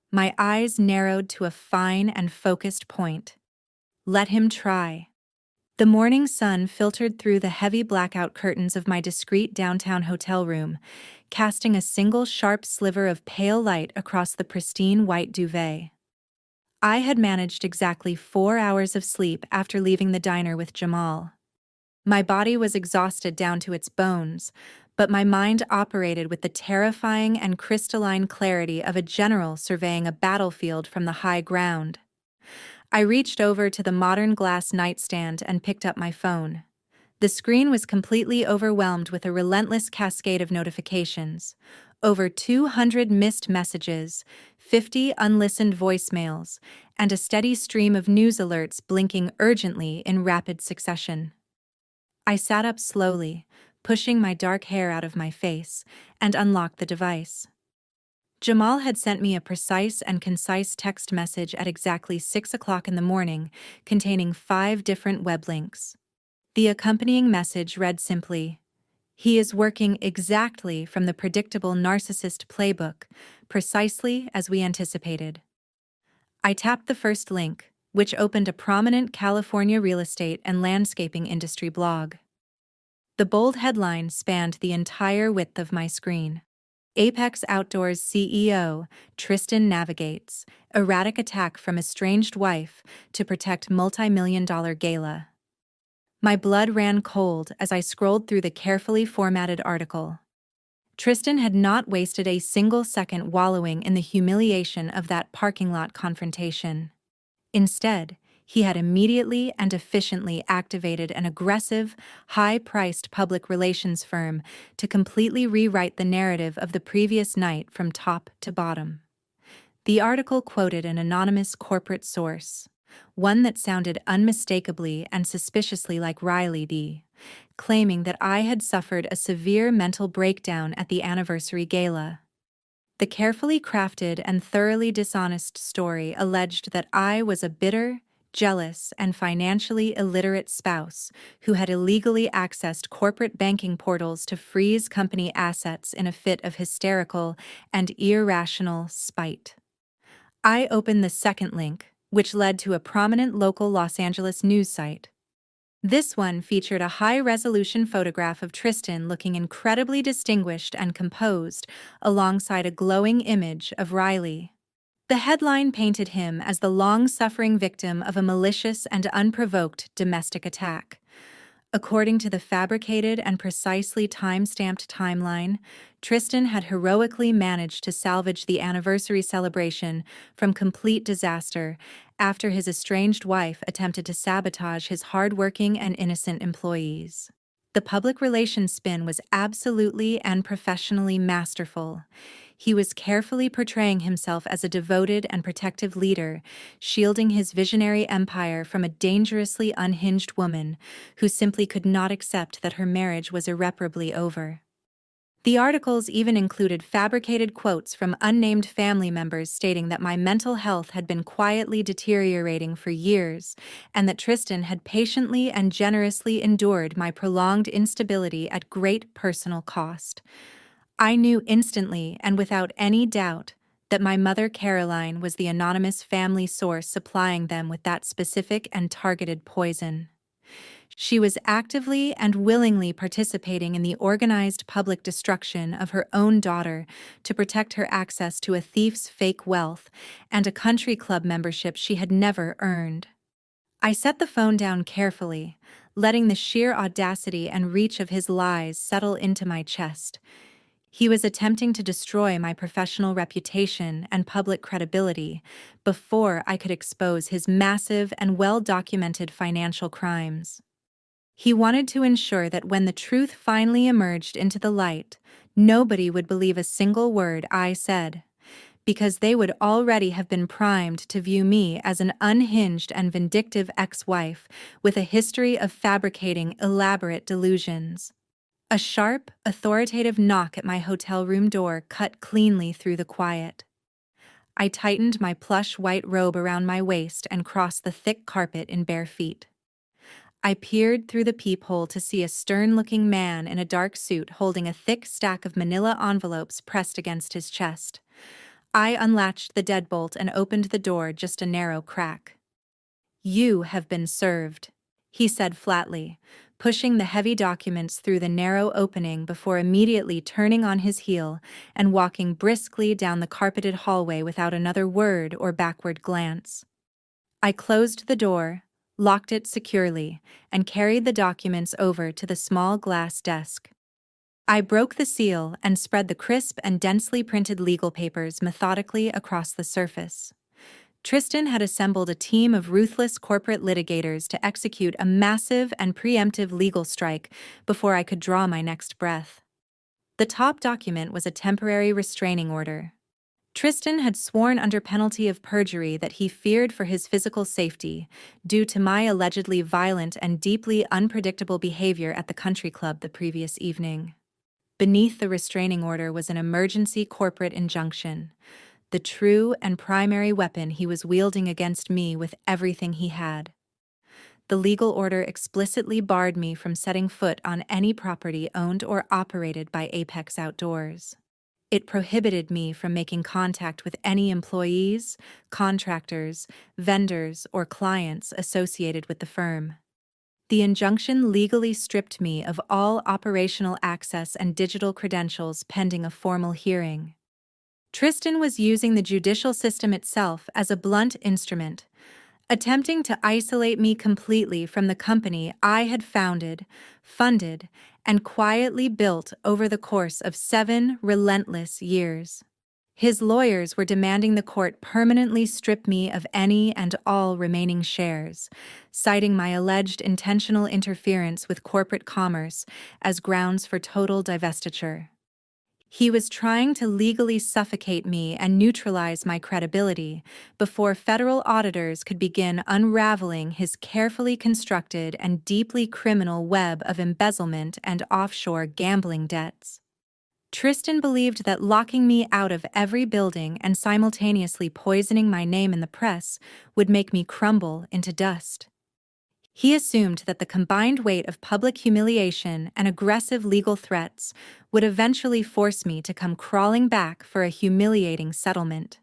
My eyes narrowed to a fine and focused point. Let him try. The morning sun filtered through the heavy blackout curtains of my discreet downtown hotel room, casting a single sharp sliver of pale light across the pristine white duvet. I had managed exactly 4 hours of sleep after leaving the diner with Jamal. My body was exhausted down to its bones, but my mind operated with the terrifying and crystalline clarity of a general surveying a battlefield from the high ground. I reached over to the modern glass nightstand and picked up my phone. The screen was completely overwhelmed with a relentless cascade of notifications. Over 200 missed messages, 50 unlistened voicemails, and a steady stream of news alerts blinking urgently in rapid succession. I sat up slowly, pushing my dark hair out of my face, and unlocked the device. Jamal had sent me a precise and concise text message at exactly 6 o'clock in the morning, containing 5 different web links. The accompanying message read simply, "He is working exactly from the predictable narcissist playbook, precisely as we anticipated." I tapped the first link, which opened a prominent California real estate and landscaping industry blog. The bold headline spanned the entire width of my screen. Apex Outdoors CEO, Tristan navigates, erratic attack from estranged wife to protect multi-million-dollar gala. My blood ran cold as I scrolled through the carefully formatted article. Tristan had not wasted a single second wallowing in the humiliation of that parking lot confrontation. Instead, he had immediately and efficiently activated an aggressive, high-priced public relations firm to completely rewrite the narrative of the previous night from top to bottom. The article quoted an anonymous corporate source, one that sounded unmistakably and suspiciously like Riley D., claiming that I had suffered a severe mental breakdown at the anniversary gala. The carefully crafted and thoroughly dishonest story alleged that I was a bitter, jealous, and financially illiterate spouse who had illegally accessed corporate banking portals to freeze company assets in a fit of hysterical and irrational spite. I opened the second link, which led to a prominent local Los Angeles news site. This one featured a high-resolution photograph of Tristan looking incredibly distinguished and composed, alongside a glowing image of Riley. The headline painted him as the long-suffering victim of a malicious and unprovoked domestic attack. According to the fabricated and precisely time-stamped timeline, Tristan had heroically managed to salvage the anniversary celebration from complete disaster after his estranged wife attempted to sabotage his hard-working and innocent employees. The public relations spin was absolutely and professionally masterful. He was carefully portraying himself as a devoted and protective leader, shielding his visionary empire from a dangerously unhinged woman who simply could not accept that her marriage was irreparably over. The articles even included fabricated quotes from unnamed family members stating that my mental health had been quietly deteriorating for years, and that Tristan had patiently and generously endured my prolonged instability at great personal cost. I knew instantly and without any doubt that my mother Caroline was the anonymous family source supplying them with that specific and targeted poison. She was actively and willingly participating in the organized public destruction of her own daughter to protect her access to a thief's fake wealth and a country club membership she had never earned. I set the phone down carefully, letting the sheer audacity and reach of his lies settle into my chest. He was attempting to destroy my professional reputation and public credibility before I could expose his massive and well-documented financial crimes. He wanted to ensure that when the truth finally emerged into the light, nobody would believe a single word I said, because they would already have been primed to view me as an unhinged and vindictive ex-wife with a history of fabricating elaborate delusions. A sharp, authoritative knock at my hotel room door cut cleanly through the quiet. I tightened my plush white robe around my waist and crossed the thick carpet in bare feet. I peered through the peephole to see a stern-looking man in a dark suit holding a thick stack of manila envelopes pressed against his chest. I unlatched the deadbolt and opened the door just a narrow crack. "You have been served," he said flatly, pushing the heavy documents through the narrow opening before immediately turning on his heel and walking briskly down the carpeted hallway without another word or backward glance. I closed the door, locked it securely, and carried the documents over to the small glass desk. I broke the seal and spread the crisp and densely printed legal papers methodically across the surface. Tristan had assembled a team of ruthless corporate litigators to execute a massive and preemptive legal strike before I could draw my next breath. The top document was a temporary restraining order. Tristan had sworn under penalty of perjury that he feared for his physical safety due to my allegedly violent and deeply unpredictable behavior at the country club the previous evening. Beneath the restraining order was an emergency corporate injunction, the true and primary weapon he was wielding against me with everything he had. The legal order explicitly barred me from setting foot on any property owned or operated by Apex Outdoors. It prohibited me from making contact with any employees, contractors, vendors, or clients associated with the firm. The injunction legally stripped me of all operational access and digital credentials pending a formal hearing. Tristan was using the judicial system itself as a blunt instrument, attempting to isolate me completely from the company I had founded, funded, and quietly built over the course of 7 relentless years. His lawyers were demanding the court permanently strip me of any and all remaining shares, citing my alleged intentional interference with corporate commerce as grounds for total divestiture. He was trying to legally suffocate me and neutralize my credibility before federal auditors could begin unraveling his carefully constructed and deeply criminal web of embezzlement and offshore gambling debts. Tristan believed that locking me out of every building and simultaneously poisoning my name in the press would make me crumble into dust. He assumed that the combined weight of public humiliation and aggressive legal threats would eventually force me to come crawling back for a humiliating settlement.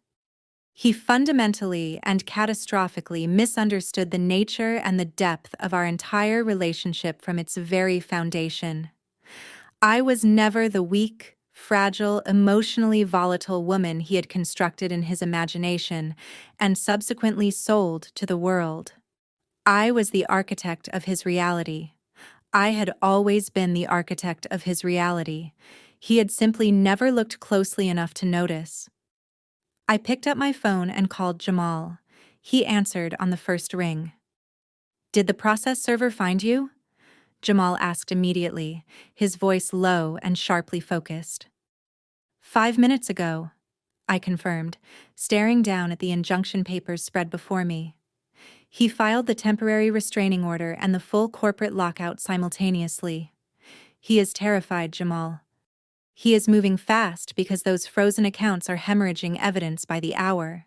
He fundamentally and catastrophically misunderstood the nature and the depth of our entire relationship from its very foundation. I was never the weak, fragile, emotionally volatile woman he had constructed in his imagination and subsequently sold to the world. I was the architect of his reality. I had always been the architect of his reality. He had simply never looked closely enough to notice. I picked up my phone and called Jamal. He answered on the first ring. "Did the process server find you?" Jamal asked immediately, his voice low and sharply focused. "5 minutes ago," I confirmed, staring down at the injunction papers spread before me. He filed the temporary restraining order and the full corporate lockout simultaneously. He is terrified, Jamal. He is moving fast because those frozen accounts are hemorrhaging evidence by the hour.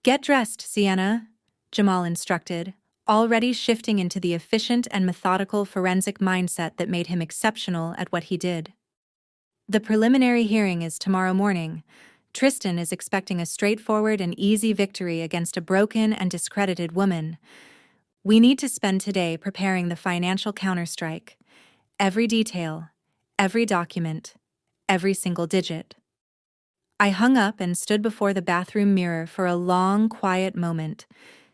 "Get dressed, Sienna," Jamal instructed, already shifting into the efficient and methodical forensic mindset that made him exceptional at what he did. "The preliminary hearing is tomorrow morning. Tristan is expecting a straightforward and easy victory against a broken and discredited woman. We need to spend today preparing the financial counterstrike. Every detail, every document, every single digit." I hung up and stood before the bathroom mirror for a long, quiet moment,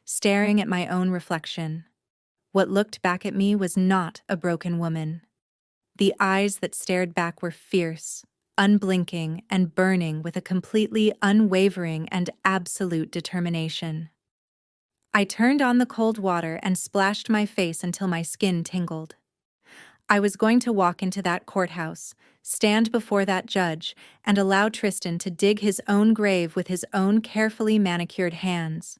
staring at my own reflection. What looked back at me was not a broken woman. The eyes that stared back were fierce, unblinking, and burning with a completely unwavering and absolute determination. I turned on the cold water and splashed my face until my skin tingled. I was going to walk into that courthouse, stand before that judge, and allow Tristan to dig his own grave with his own carefully manicured hands.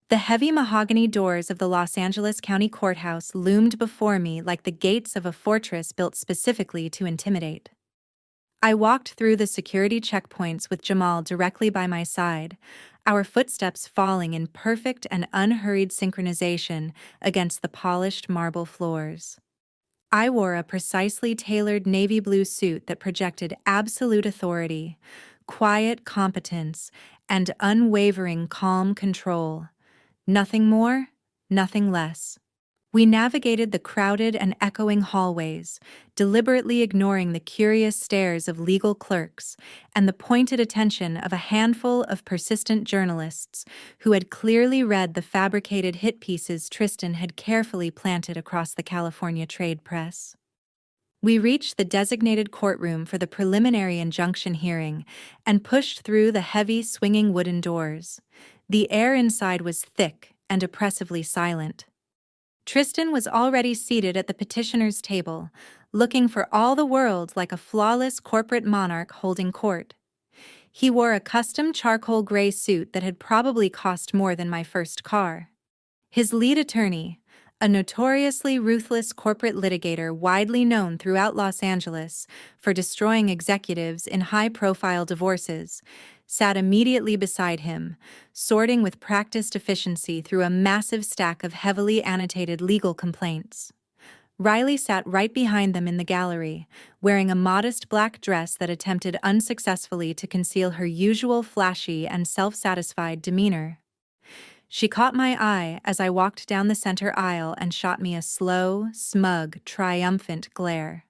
The heavy mahogany doors of the Los Angeles County Courthouse loomed before me like the gates of a fortress built specifically to intimidate. I walked through the security checkpoints with Jamal directly by my side, our footsteps falling in perfect and unhurried synchronization against the polished marble floors. I wore a precisely tailored navy blue suit that projected absolute authority, quiet competence, and unwavering calm control. Nothing more, nothing less. We navigated the crowded and echoing hallways, deliberately ignoring the curious stares of legal clerks and the pointed attention of a handful of persistent journalists who had clearly read the fabricated hit pieces Tristan had carefully planted across the California trade press. We reached the designated courtroom for the preliminary injunction hearing and pushed through the heavy, swinging wooden doors. The air inside was thick and oppressively silent. Tristan was already seated at the petitioner's table, looking for all the world like a flawless corporate monarch holding court. He wore a custom charcoal gray suit that had probably cost more than my first car. His lead attorney, a notoriously ruthless corporate litigator widely known throughout Los Angeles for destroying executives in high-profile divorces, sat immediately beside him, sorting with practiced efficiency through a massive stack of heavily annotated legal complaints. Riley sat right behind them in the gallery, wearing a modest black dress that attempted unsuccessfully to conceal her usual flashy and self-satisfied demeanor. She caught my eye as I walked down the center aisle and shot me a slow, smug, triumphant glare.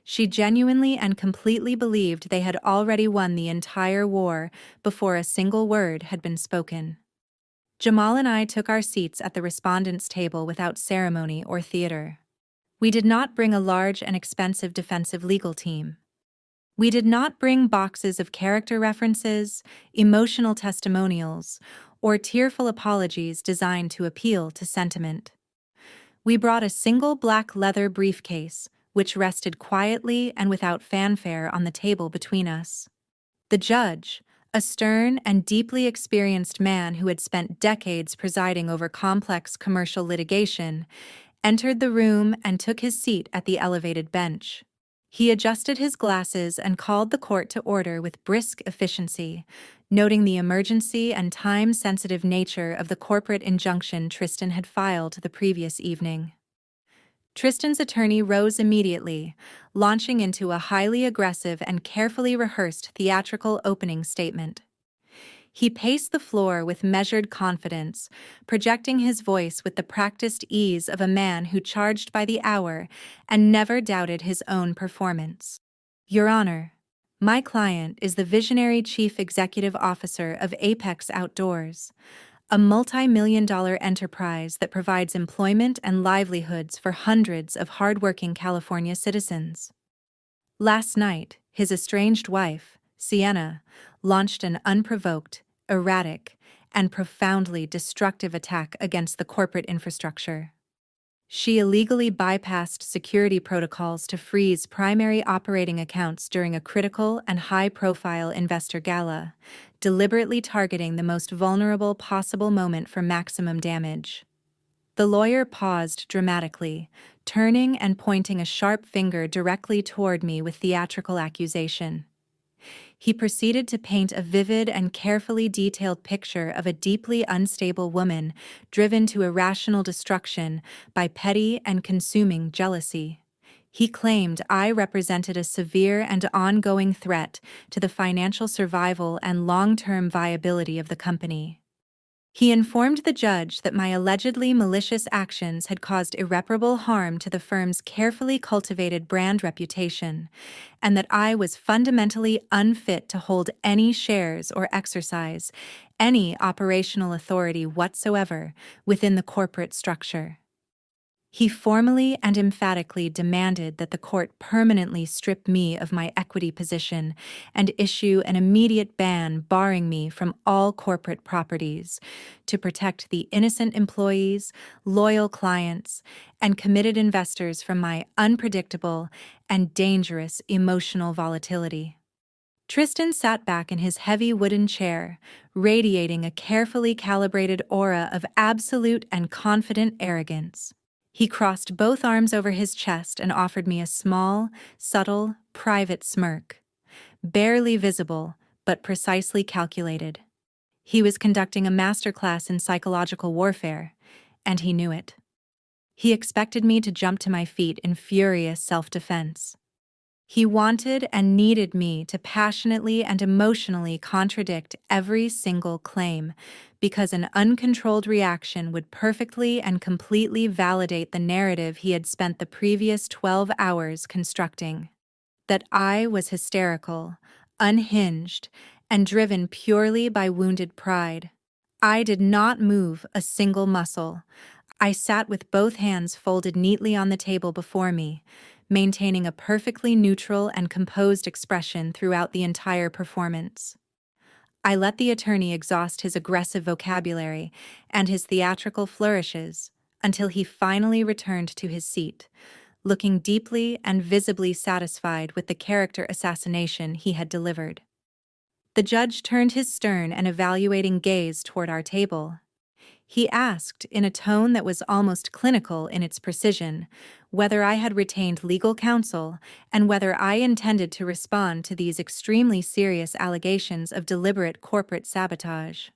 She genuinely and completely believed they had already won the entire war before a single word had been spoken. Jamal and I took our seats at the respondents' table without ceremony or theater. We did not bring a large and expensive defensive legal team. We did not bring boxes of character references, emotional testimonials, or tearful apologies designed to appeal to sentiment. We brought a single black leather briefcase, which rested quietly and without fanfare on the table between us. The judge, a stern and deeply experienced man who had spent decades presiding over complex commercial litigation, entered the room and took his seat at the elevated bench. He adjusted his glasses and called the court to order with brisk efficiency, noting the emergency and time-sensitive nature of the corporate injunction Tristan had filed the previous evening. Tristan's attorney rose immediately, launching into a highly aggressive and carefully rehearsed theatrical opening statement. He paced the floor with measured confidence, projecting his voice with the practiced ease of a man who charged by the hour and never doubted his own performance. Your Honor, my client is the visionary chief executive officer of Apex Outdoors, a multi-million-dollar enterprise that provides employment and livelihoods for hundreds of hardworking California citizens. Last night, his estranged wife, Sienna, launched an unprovoked, erratic, and profoundly destructive attack against the corporate infrastructure. She illegally bypassed security protocols to freeze primary operating accounts during a critical and high-profile investor gala, deliberately targeting the most vulnerable possible moment for maximum damage. The lawyer paused dramatically, turning and pointing a sharp finger directly toward me with theatrical accusation. He proceeded to paint a vivid and carefully detailed picture of a deeply unstable woman driven to irrational destruction by petty and consuming jealousy. He claimed I represented a severe and ongoing threat to the financial survival and long-term viability of the company. He informed the judge that my allegedly malicious actions had caused irreparable harm to the firm's carefully cultivated brand reputation, and that I was fundamentally unfit to hold any shares or exercise any operational authority whatsoever within the corporate structure. He formally and emphatically demanded that the court permanently strip me of my equity position and issue an immediate ban barring me from all corporate properties to protect the innocent employees, loyal clients, and committed investors from my unpredictable and dangerous emotional volatility. Tristan sat back in his heavy wooden chair, radiating a carefully calibrated aura of absolute and confident arrogance. He crossed both arms over his chest and offered me a small, subtle, private smirk. Barely visible, but precisely calculated. He was conducting a masterclass in psychological warfare, and he knew it. He expected me to jump to my feet in furious self-defense. He wanted and needed me to passionately and emotionally contradict every single claim, because an uncontrolled reaction would perfectly and completely validate the narrative he had spent the previous 12 hours constructing. That I was hysterical, unhinged, and driven purely by wounded pride. I did not move a single muscle. I sat with both hands folded neatly on the table before me, maintaining a perfectly neutral and composed expression throughout the entire performance. I let the attorney exhaust his aggressive vocabulary and his theatrical flourishes until he finally returned to his seat, looking deeply and visibly satisfied with the character assassination he had delivered. The judge turned his stern and evaluating gaze toward our table. He asked, in a tone that was almost clinical in its precision, whether I had retained legal counsel and whether I intended to respond to these extremely serious allegations of deliberate corporate sabotage.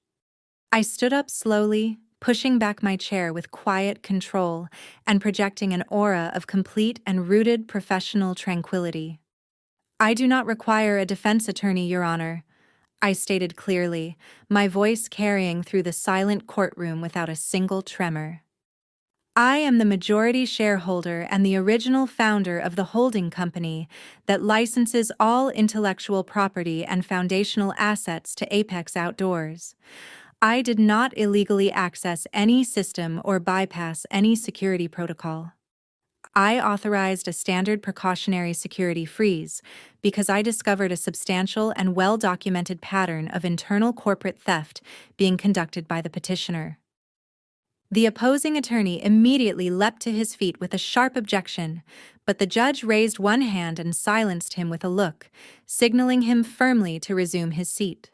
I stood up slowly, pushing back my chair with quiet control and projecting an aura of complete and rooted professional tranquility. I do not require a defense attorney, Your Honor, I stated clearly, my voice carrying through the silent courtroom without a single tremor. I am the majority shareholder and the original founder of the holding company that licenses all intellectual property and foundational assets to Apex Outdoors. I did not illegally access any system or bypass any security protocol. I authorized a standard precautionary security freeze because I discovered a substantial and well-documented pattern of internal corporate theft being conducted by the petitioner. The opposing attorney immediately leapt to his feet with a sharp objection, but the judge raised one hand and silenced him with a look, signaling him firmly to resume his seat.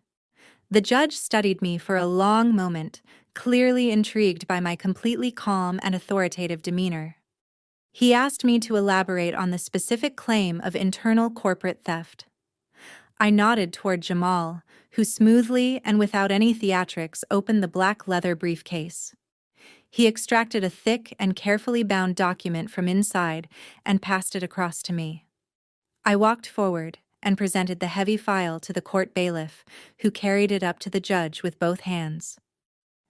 The judge studied me for a long moment, clearly intrigued by my completely calm and authoritative demeanor. He asked me to elaborate on the specific claim of internal corporate theft. I nodded toward Jamal, who smoothly and without any theatrics opened the black leather briefcase. He extracted a thick and carefully bound document from inside and passed it across to me. I walked forward and presented the heavy file to the court bailiff, who carried it up to the judge with both hands.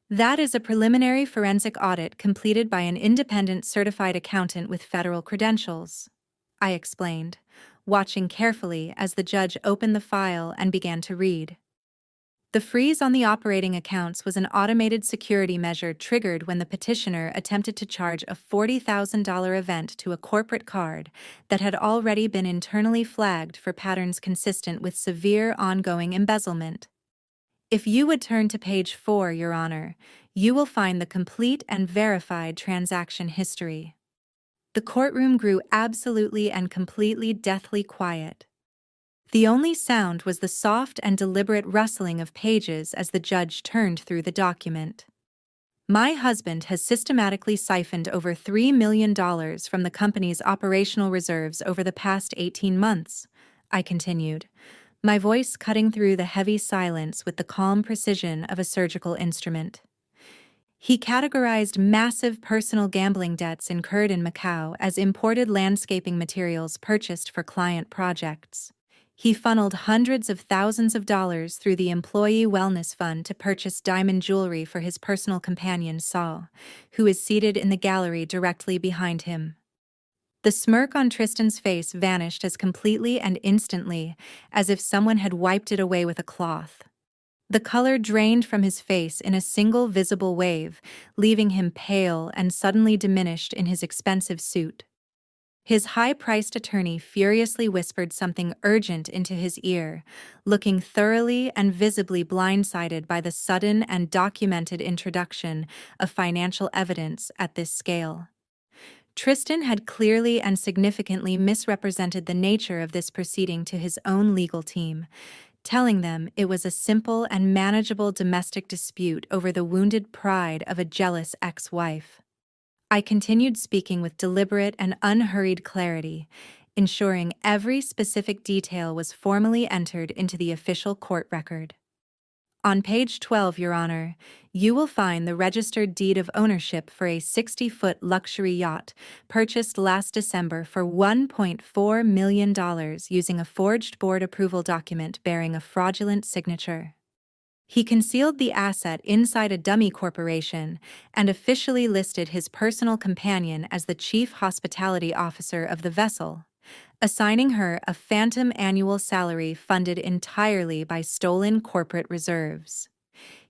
That is a preliminary forensic audit completed by an independent certified accountant with federal credentials, I explained, watching carefully as the judge opened the file and began to read. The freeze on the operating accounts was an automated security measure triggered when the petitioner attempted to charge a $40,000 event to a corporate card that had already been internally flagged for patterns consistent with severe ongoing embezzlement. If you would turn to page 4, Your Honor, you will find the complete and verified transaction history. The courtroom grew absolutely and completely deathly quiet. The only sound was the soft and deliberate rustling of pages as the judge turned through the document. My husband has systematically siphoned over $3 million from the company's operational reserves over the past 18 months, I continued, my voice cutting through the heavy silence with the calm precision of a surgical instrument. He categorized massive personal gambling debts incurred in Macau as imported landscaping materials purchased for client projects. He funneled hundreds of thousands of dollars through the Employee Wellness Fund to purchase diamond jewelry for his personal companion Saul, who is seated in the gallery directly behind him. The smirk on Tristan's face vanished as completely and instantly as if someone had wiped it away with a cloth. The color drained from his face in a single visible wave, leaving him pale and suddenly diminished in his expensive suit. His high-priced attorney furiously whispered something urgent into his ear, looking thoroughly and visibly blindsided by the sudden and documented introduction of financial evidence at this scale. Tristan had clearly and significantly misrepresented the nature of this proceeding to his own legal team, telling them it was a simple and manageable domestic dispute over the wounded pride of a jealous ex-wife. I continued speaking with deliberate and unhurried clarity, ensuring every specific detail was formally entered into the official court record. On page 12, Your Honor, you will find the registered deed of ownership for a 60-foot luxury yacht purchased last December for $1.4 million using a forged board approval document bearing a fraudulent signature. He concealed the asset inside a dummy corporation and officially listed his personal companion as the chief hospitality officer of the vessel, assigning her a phantom annual salary funded entirely by stolen corporate reserves.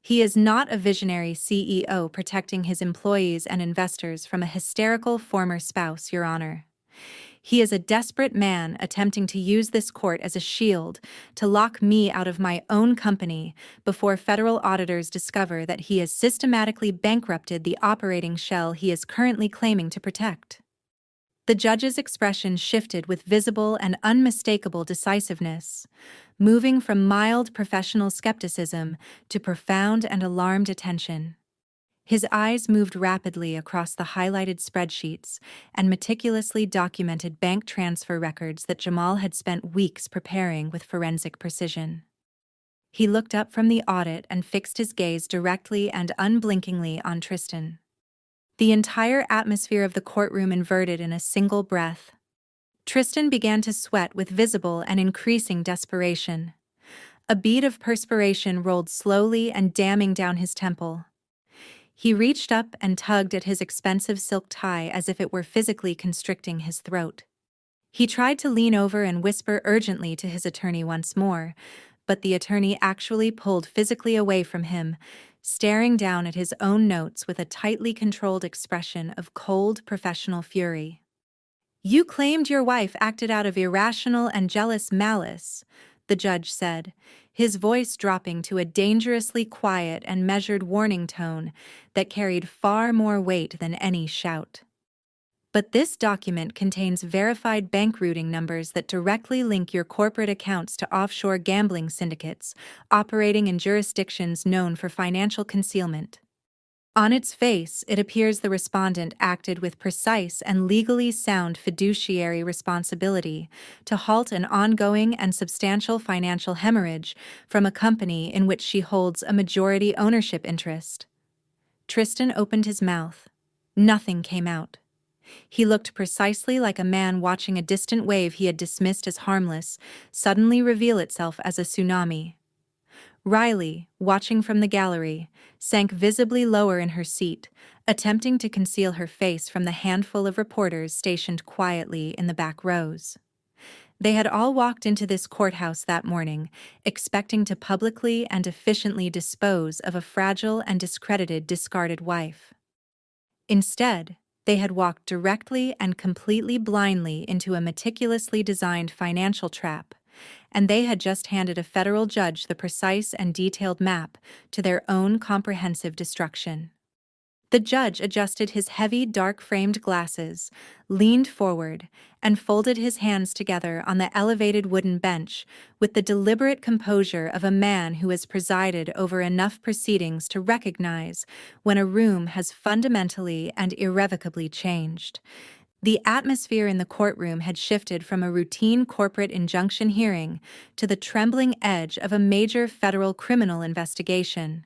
He is not a visionary CEO protecting his employees and investors from a hysterical former spouse, Your Honor. He is a desperate man attempting to use this court as a shield to lock me out of my own company before federal auditors discover that he has systematically bankrupted the operating shell he is currently claiming to protect. The judge's expression shifted with visible and unmistakable decisiveness, moving from mild professional skepticism to profound and alarmed attention. His eyes moved rapidly across the highlighted spreadsheets and meticulously documented bank transfer records that Jamal had spent weeks preparing with forensic precision. He looked up from the audit and fixed his gaze directly and unblinkingly on Tristan. The entire atmosphere of the courtroom inverted in a single breath. Tristan began to sweat with visible and increasing desperation. A bead of perspiration rolled slowly and damming down his temple. He reached up and tugged at his expensive silk tie as if it were physically constricting his throat. He tried to lean over and whisper urgently to his attorney once more, but the attorney actually pulled physically away from him, staring down at his own notes with a tightly controlled expression of cold professional fury. "You claimed your wife acted out of irrational and jealous malice," the judge said, his voice dropping to a dangerously quiet and measured warning tone that carried far more weight than any shout. "But this document contains verified bank routing numbers that directly link your corporate accounts to offshore gambling syndicates operating in jurisdictions known for financial concealment. On its face, it appears the respondent acted with precise and legally sound fiduciary responsibility to halt an ongoing and substantial financial hemorrhage from a company in which she holds a majority ownership interest." Tristan opened his mouth. Nothing came out. He looked precisely like a man watching a distant wave he had dismissed as harmless suddenly reveal itself as a tsunami. Riley, watching from the gallery, sank visibly lower in her seat, attempting to conceal her face from the handful of reporters stationed quietly in the back rows. They had all walked into this courthouse that morning, expecting to publicly and efficiently dispose of a fragile and discarded wife. Instead, they had walked directly and completely blindly into a meticulously designed financial trap, and they had just handed a federal judge the precise and detailed map to their own comprehensive destruction. The judge adjusted his heavy, dark-framed glasses, leaned forward, and folded his hands together on the elevated wooden bench with the deliberate composure of a man who has presided over enough proceedings to recognize when a room has fundamentally and irrevocably changed. The atmosphere in the courtroom had shifted from a routine corporate injunction hearing to the trembling edge of a major federal criminal investigation.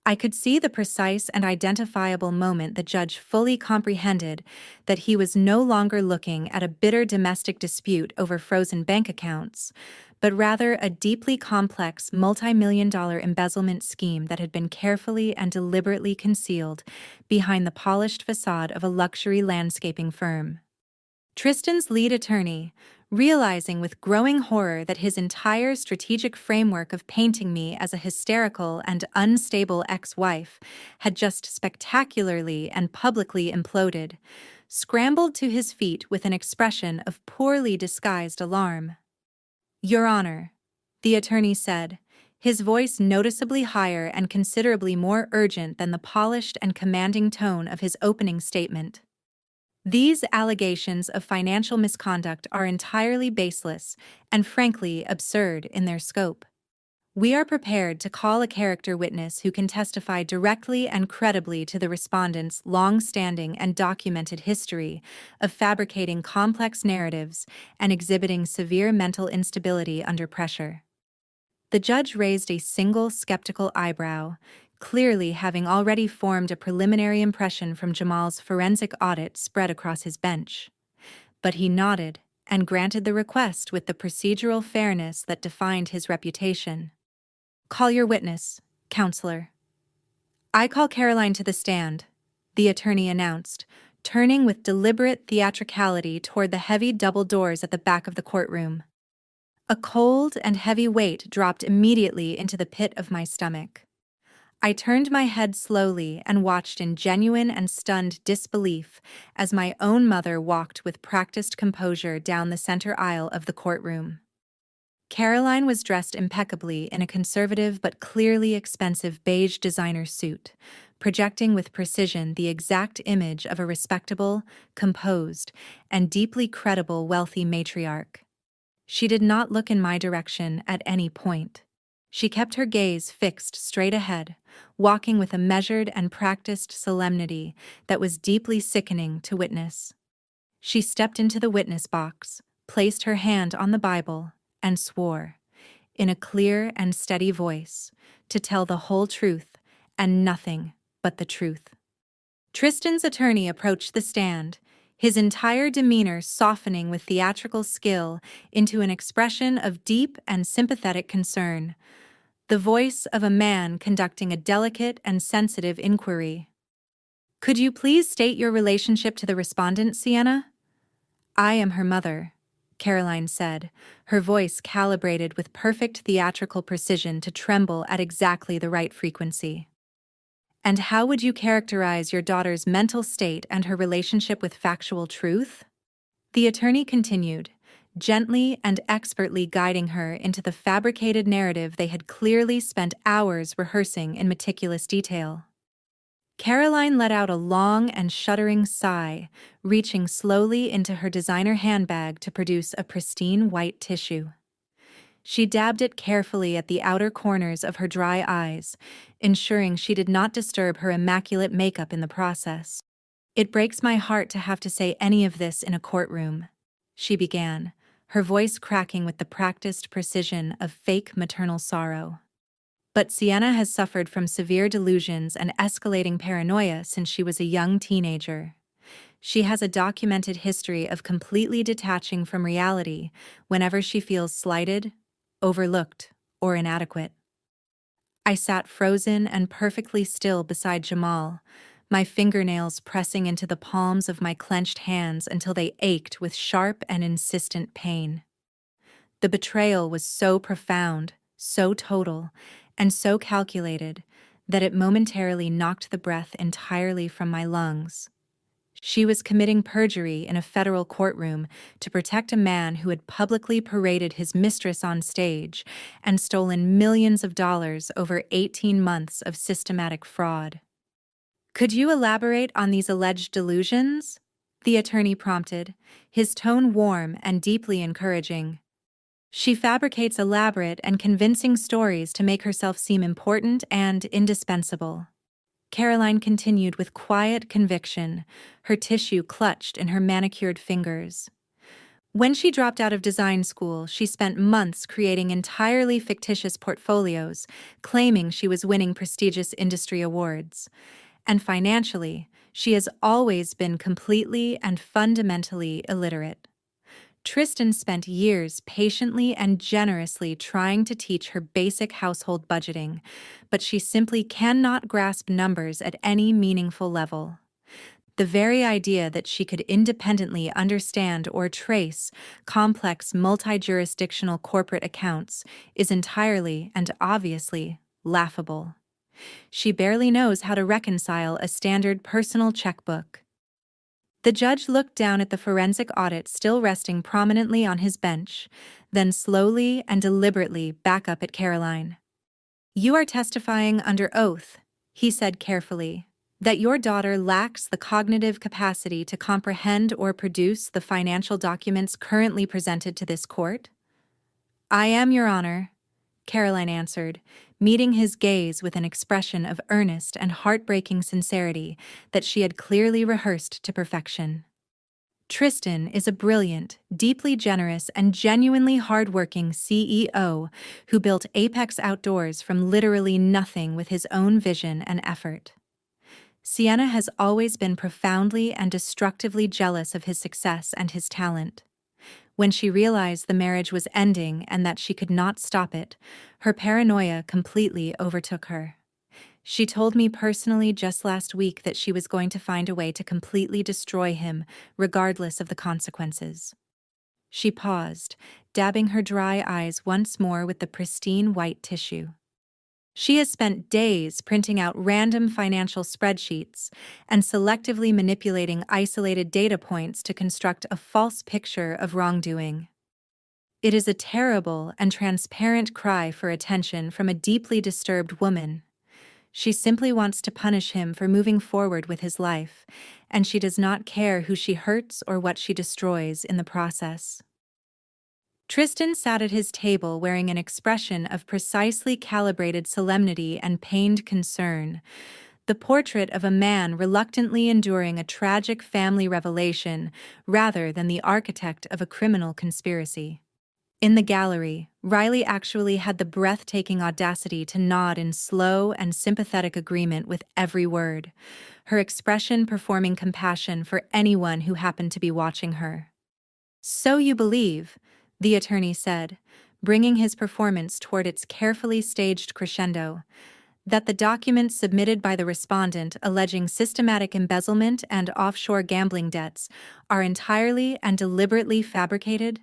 I could see the precise and identifiable moment the judge fully comprehended that he was no longer looking at a bitter domestic dispute over frozen bank accounts, but rather a deeply complex multi-million-dollar embezzlement scheme that had been carefully and deliberately concealed behind the polished facade of a luxury landscaping firm. Tristan's lead attorney, realizing with growing horror that his entire strategic framework of painting me as a hysterical and unstable ex-wife had just spectacularly and publicly imploded, scrambled to his feet with an expression of poorly disguised alarm. "Your Honor," the attorney said, his voice noticeably higher and considerably more urgent than the polished and commanding tone of his opening statement. "These allegations of financial misconduct are entirely baseless and frankly absurd in their scope. We are prepared to call a character witness who can testify directly and credibly to the respondent's long-standing and documented history of fabricating complex narratives and exhibiting severe mental instability under pressure." The judge raised a single skeptical eyebrow, clearly having already formed a preliminary impression from Jamal's forensic audit spread across his bench. But he nodded and granted the request with the procedural fairness that defined his reputation. "Call your witness, counselor." "I call Caroline to the stand," the attorney announced, turning with deliberate theatricality toward the heavy double doors at the back of the courtroom. A cold and heavy weight dropped immediately into the pit of my stomach. I turned my head slowly and watched in genuine and stunned disbelief as my own mother walked with practiced composure down the center aisle of the courtroom. Caroline was dressed impeccably in a conservative but clearly expensive beige designer suit, projecting with precision the exact image of a respectable, composed, and deeply credible wealthy matriarch. She did not look in my direction at any point. She kept her gaze fixed straight ahead, walking with a measured and practiced solemnity that was deeply sickening to witness. She stepped into the witness box, placed her hand on the Bible, and swore, in a clear and steady voice, to tell the whole truth and nothing but the truth. Tristan's attorney approached the stand, his entire demeanor softening with theatrical skill into an expression of deep and sympathetic concern, the voice of a man conducting a delicate and sensitive inquiry. "Could you please state your relationship to the respondent, Sienna?" "I am her mother," Caroline said, her voice calibrated with perfect theatrical precision to tremble at exactly the right frequency. And how would you characterize your daughter's mental state and her relationship with factual truth? The attorney continued, gently and expertly guiding her into the fabricated narrative they had clearly spent hours rehearsing in meticulous detail. Caroline let out a long and shuddering sigh, reaching slowly into her designer handbag to produce a pristine white tissue. She dabbed it carefully at the outer corners of her dry eyes, ensuring she did not disturb her immaculate makeup in the process. "It breaks my heart to have to say any of this in a courtroom," she began, her voice cracking with the practiced precision of fake maternal sorrow. "But Sienna has suffered from severe delusions and escalating paranoia since she was a young teenager. She has a documented history of completely detaching from reality whenever she feels slighted, overlooked, or inadequate." I sat frozen and perfectly still beside Jamal, my fingernails pressing into the palms of my clenched hands until they ached with sharp and insistent pain. The betrayal was so profound, so total, and so calculated that it momentarily knocked the breath entirely from my lungs. She was committing perjury in a federal courtroom to protect a man who had publicly paraded his mistress on stage and stolen millions of dollars over 18 months of systematic fraud. "Could you elaborate on these alleged delusions?" the attorney prompted, his tone warm and deeply encouraging. "She fabricates elaborate and convincing stories to make herself seem important and indispensable." Caroline continued with quiet conviction, her tissue clutched in her manicured fingers. "When she dropped out of design school, she spent months creating entirely fictitious portfolios, claiming she was winning prestigious industry awards. And financially, she has always been completely and fundamentally illiterate. Tristan spent years patiently and generously trying to teach her basic household budgeting, but she simply cannot grasp numbers at any meaningful level. The very idea that she could independently understand or trace complex multi-jurisdictional corporate accounts is entirely and obviously laughable. She barely knows how to reconcile a standard personal checkbook." The judge looked down at the forensic audit still resting prominently on his bench, then slowly and deliberately back up at Caroline. "You are testifying under oath," he said carefully, "that your daughter lacks the cognitive capacity to comprehend or produce the financial documents currently presented to this court?" "I am, Your Honor," Caroline answered, meeting his gaze with an expression of earnest and heartbreaking sincerity that she had clearly rehearsed to perfection. "Tristan is a brilliant, deeply generous, and genuinely hardworking CEO who built Apex Outdoors from literally nothing with his own vision and effort. Sienna has always been profoundly and destructively jealous of his success and his talent. When she realized the marriage was ending and that she could not stop it, her paranoia completely overtook her. She told me personally just last week that she was going to find a way to completely destroy him, regardless of the consequences." She paused, dabbing her dry eyes once more with the pristine white tissue. "She has spent days printing out random financial spreadsheets and selectively manipulating isolated data points to construct a false picture of wrongdoing. It is a terrible and transparent cry for attention from a deeply disturbed woman. She simply wants to punish him for moving forward with his life, and she does not care who she hurts or what she destroys in the process." Tristan sat at his table wearing an expression of precisely calibrated solemnity and pained concern, the portrait of a man reluctantly enduring a tragic family revelation rather than the architect of a criminal conspiracy. In the gallery, Riley actually had the breathtaking audacity to nod in slow and sympathetic agreement with every word, her expression performing compassion for anyone who happened to be watching her. "So you believe," the attorney said, bringing his performance toward its carefully staged crescendo, "that the documents submitted by the respondent alleging systematic embezzlement and offshore gambling debts are entirely and deliberately fabricated?"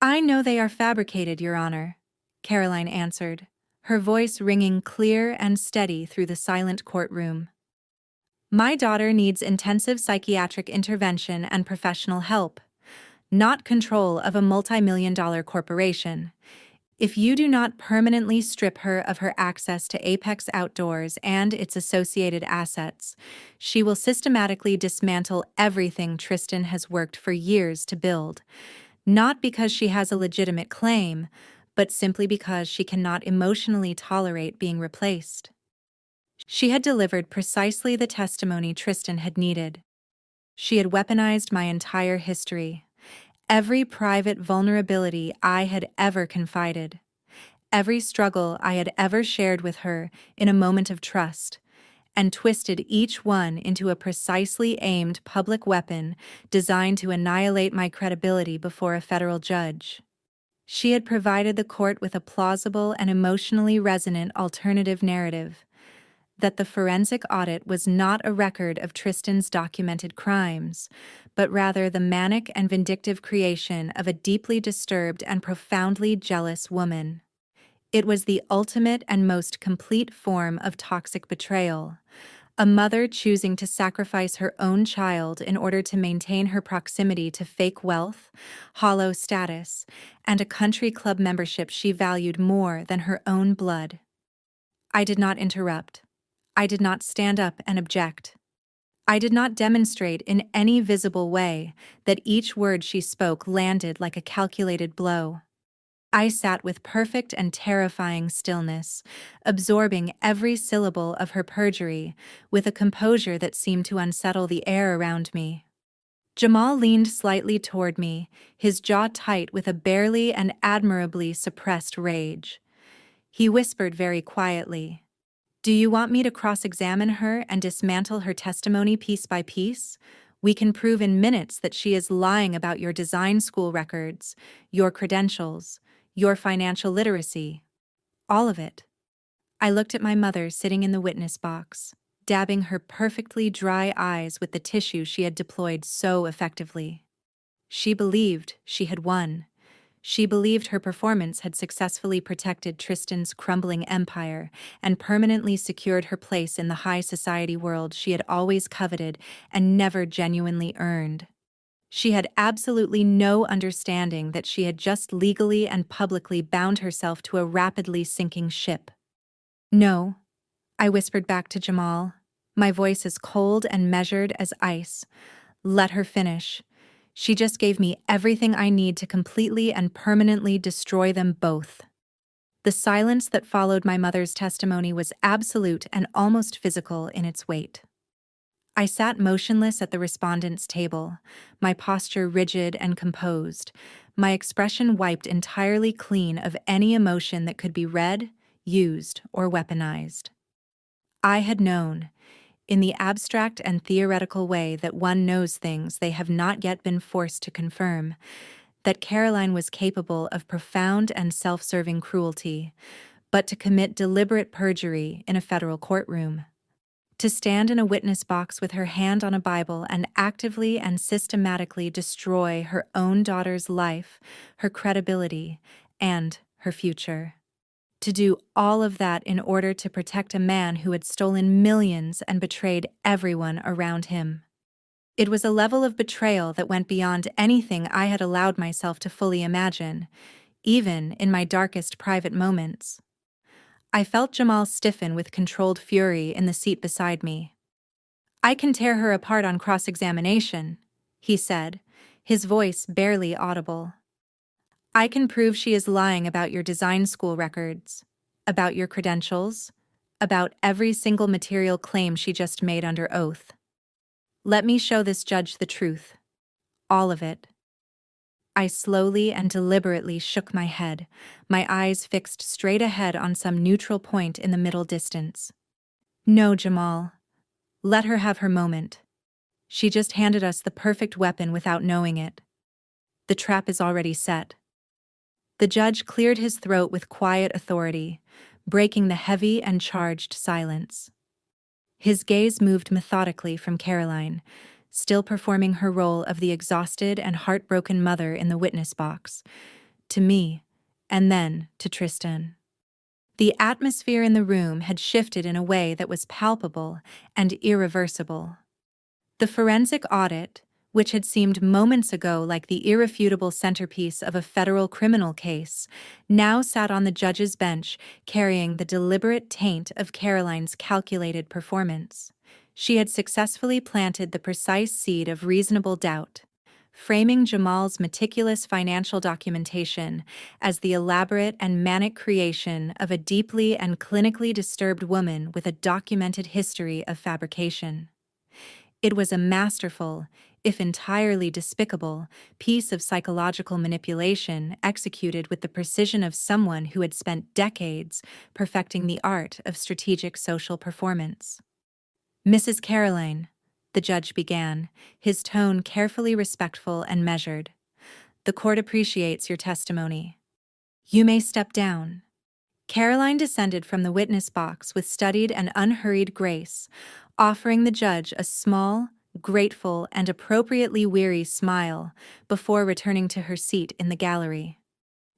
"I know they are fabricated, Your Honor," Caroline answered, her voice ringing clear and steady through the silent courtroom. My daughter needs intensive psychiatric intervention and professional help, not control of a multi-million-dollar corporation. If you do not permanently strip her of her access to Apex Outdoors and its associated assets, she will systematically dismantle everything Tristan has worked for years to build, not because she has a legitimate claim, but simply because she cannot emotionally tolerate being replaced. She had delivered precisely the testimony Tristan had needed. She had weaponized my entire history, every private vulnerability I had ever confided, every struggle I had ever shared with her in a moment of trust, and twisted each one into a precisely aimed public weapon designed to annihilate my credibility before a federal judge. She had provided the court with a plausible and emotionally resonant alternative narrative, that the forensic audit was not a record of Tristan's documented crimes, but rather the manic and vindictive creation of a deeply disturbed and profoundly jealous woman. It was the ultimate and most complete form of toxic betrayal, a mother choosing to sacrifice her own child in order to maintain her proximity to fake wealth, hollow status, and a country club membership she valued more than her own blood. I did not interrupt. I did not stand up and object. I did not demonstrate in any visible way that each word she spoke landed like a calculated blow. I sat with perfect and terrifying stillness, absorbing every syllable of her perjury with a composure that seemed to unsettle the air around me. Jamal leaned slightly toward me, his jaw tight with a barely and admirably suppressed rage. He whispered very quietly, "Do you want me to cross-examine her and dismantle her testimony piece by piece? We can prove in minutes that she is lying about your design school records, your credentials, your financial literacy. All of it." I looked at my mother sitting in the witness box, dabbing her perfectly dry eyes with the tissue she had deployed so effectively. She believed she had won. She believed her performance had successfully protected Tristan's crumbling empire and permanently secured her place in the high society world she had always coveted and never genuinely earned. She had absolutely no understanding that she had just legally and publicly bound herself to a rapidly sinking ship. "No," I whispered back to Jamal, my voice as cold and measured as ice. "Let her finish. She just gave me everything I need to completely and permanently destroy them both." The silence that followed my mother's testimony was absolute and almost physical in its weight. I sat motionless at the respondent's table, my posture rigid and composed, my expression wiped entirely clean of any emotion that could be read, used, or weaponized. I had known, in the abstract and theoretical way that one knows things they have not yet been forced to confirm, that Caroline was capable of profound and self-serving cruelty, but to commit deliberate perjury in a federal courtroom. To stand in a witness box with her hand on a Bible and actively and systematically destroy her own daughter's life, her credibility, and her future. To do all of that in order to protect a man who had stolen millions and betrayed everyone around him. It was a level of betrayal that went beyond anything I had allowed myself to fully imagine, even in my darkest private moments. I felt Jamal stiffen with controlled fury in the seat beside me. "I can tear her apart on cross-examination," he said, his voice barely audible. "I can prove she is lying about your design school records, about your credentials, about every single material claim she just made under oath. Let me show this judge the truth. All of it." I slowly and deliberately shook my head, my eyes fixed straight ahead on some neutral point in the middle distance. "No, Jamal. Let her have her moment. She just handed us the perfect weapon without knowing it. The trap is already set." The judge cleared his throat with quiet authority, breaking the heavy and charged silence. His gaze moved methodically from Caroline, still performing her role of the exhausted and heartbroken mother in the witness box, to me, and then to Tristan. The atmosphere in the room had shifted in a way that was palpable and irreversible. The forensic audit, which had seemed moments ago like the irrefutable centerpiece of a federal criminal case, now sat on the judge's bench carrying the deliberate taint of Caroline's calculated performance. She had successfully planted the precise seed of reasonable doubt, framing Jamal's meticulous financial documentation as the elaborate and manic creation of a deeply and clinically disturbed woman with a documented history of fabrication. It was a masterful, if entirely despicable, piece of psychological manipulation executed with the precision of someone who had spent decades perfecting the art of strategic social performance. "Mrs. Caroline," the judge began, his tone carefully respectful and measured, "the court appreciates your testimony. You may step down." Caroline descended from the witness box with studied and unhurried grace, offering the judge a small, grateful, and appropriately weary smile before returning to her seat in the gallery.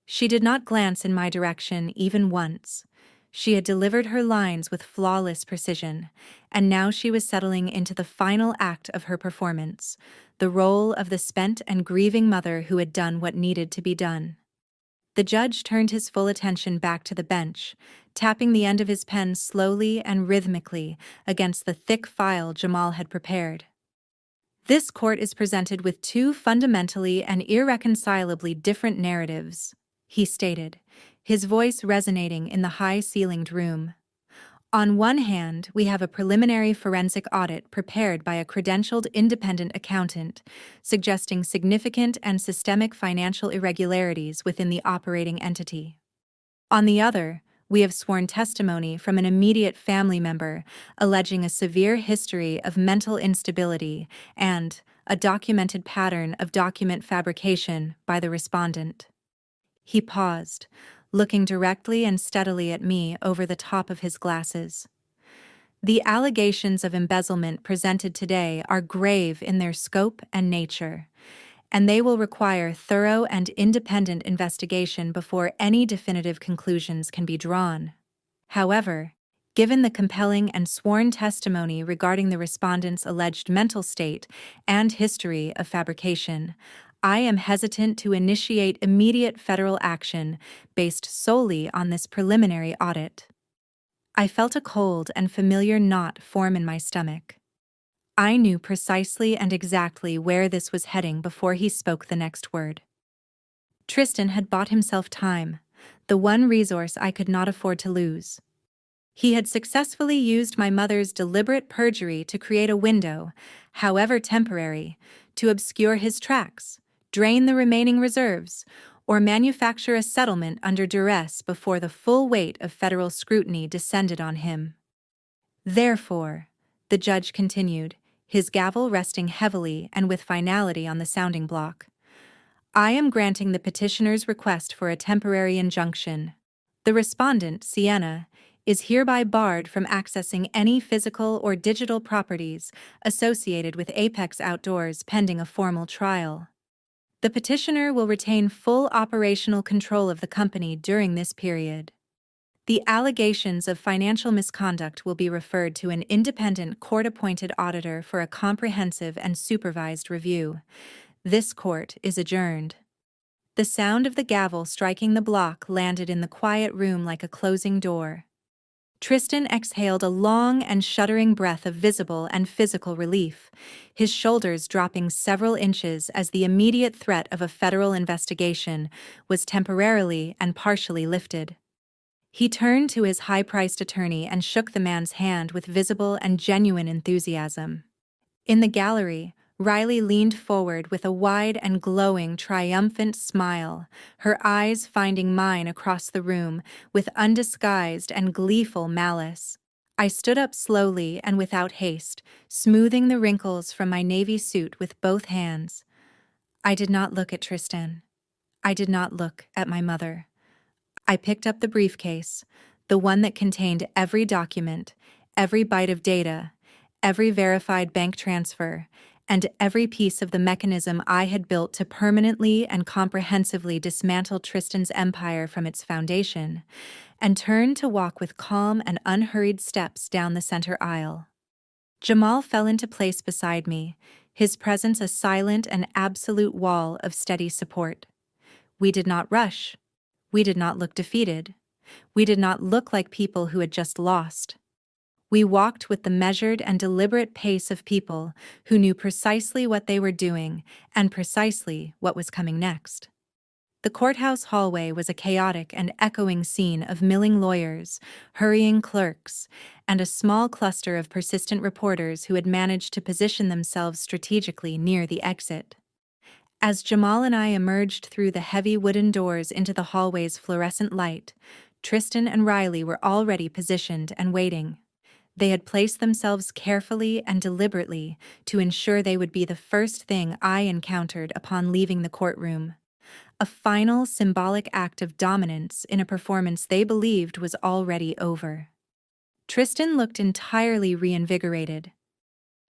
She did not glance in my direction even once. She had delivered her lines with flawless precision, and now she was settling into the final act of her performance, the role of the spent and grieving mother who had done what needed to be done. The judge turned his full attention back to the bench, tapping the end of his pen slowly and rhythmically against the thick file Jamal had prepared. "This court is presented with two fundamentally and irreconcilably different narratives," he stated, his voice resonating in the high-ceilinged room. "On one hand, we have a preliminary forensic audit prepared by a credentialed independent accountant, suggesting significant and systemic financial irregularities within the operating entity. On the other, we have sworn testimony from an immediate family member alleging a severe history of mental instability and a documented pattern of document fabrication by the respondent." He paused, looking directly and steadily at me over the top of his glasses. "The allegations of embezzlement presented today are grave in their scope and nature, and they will require thorough and independent investigation before any definitive conclusions can be drawn. However, given the compelling and sworn testimony regarding the respondent's alleged mental state and history of fabrication, I am hesitant to initiate immediate federal action based solely on this preliminary audit." I felt a cold and familiar knot form in my stomach. I knew precisely and exactly where this was heading before he spoke the next word. Tristan had bought himself time, the one resource I could not afford to lose. He had successfully used my mother's deliberate perjury to create a window, however temporary, to obscure his tracks, drain the remaining reserves, or manufacture a settlement under duress before the full weight of federal scrutiny descended on him. "Therefore," the judge continued, his gavel resting heavily and with finality on the sounding block, "I am granting the petitioner's request for a temporary injunction. The respondent, Sienna, is hereby barred from accessing any physical or digital properties associated with Apex Outdoors pending a formal trial. The petitioner will retain full operational control of the company during this period. The allegations of financial misconduct will be referred to an independent court-appointed auditor for a comprehensive and supervised review. This court is adjourned." The sound of the gavel striking the block landed in the quiet room like a closing door. Tristan exhaled a long and shuddering breath of visible and physical relief, his shoulders dropping several inches as the immediate threat of a federal investigation was temporarily and partially lifted. He turned to his high-priced attorney and shook the man's hand with visible and genuine enthusiasm. In the gallery, Riley leaned forward with a wide and glowing, triumphant smile, her eyes finding mine across the room with undisguised and gleeful malice. I stood up slowly and without haste, smoothing the wrinkles from my navy suit with both hands. I did not look at Tristan. I did not look at my mother. I picked up the briefcase, the one that contained every document, every byte of data, every verified bank transfer, and every piece of the mechanism I had built to permanently and comprehensively dismantle Tristan's empire from its foundation, and turned to walk with calm and unhurried steps down the center aisle. Jamal fell into place beside me, his presence a silent and absolute wall of steady support. We did not rush. We did not look defeated. We did not look like people who had just lost. We walked with the measured and deliberate pace of people who knew precisely what they were doing and precisely what was coming next. The courthouse hallway was a chaotic and echoing scene of milling lawyers, hurrying clerks, and a small cluster of persistent reporters who had managed to position themselves strategically near the exit. As Jamal and I emerged through the heavy wooden doors into the hallway's fluorescent light, Tristan and Riley were already positioned and waiting. They had placed themselves carefully and deliberately to ensure they would be the first thing I encountered upon leaving the courtroom. A final symbolic act of dominance in a performance they believed was already over. Tristan looked entirely reinvigorated.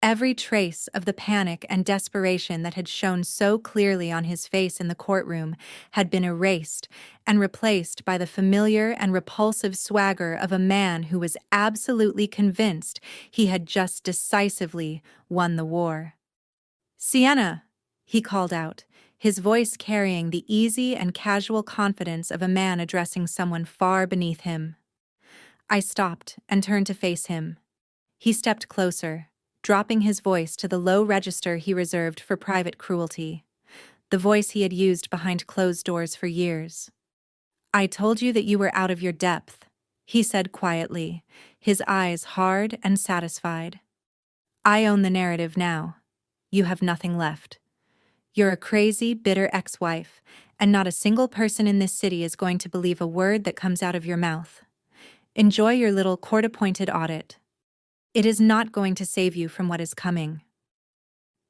Every trace of the panic and desperation that had shown so clearly on his face in the courtroom had been erased and replaced by the familiar and repulsive swagger of a man who was absolutely convinced he had just decisively won the war. "Sienna," he called out, his voice carrying the easy and casual confidence of a man addressing someone far beneath him. I stopped and turned to face him. He stepped closer, dropping his voice to the low register he reserved for private cruelty, the voice he had used behind closed doors for years. "I told you that you were out of your depth," he said quietly, his eyes hard and satisfied. "I own the narrative now. You have nothing left. You're a crazy, bitter ex-wife, and not a single person in this city is going to believe a word that comes out of your mouth. Enjoy your little court-appointed audit. It is not going to save you from what is coming."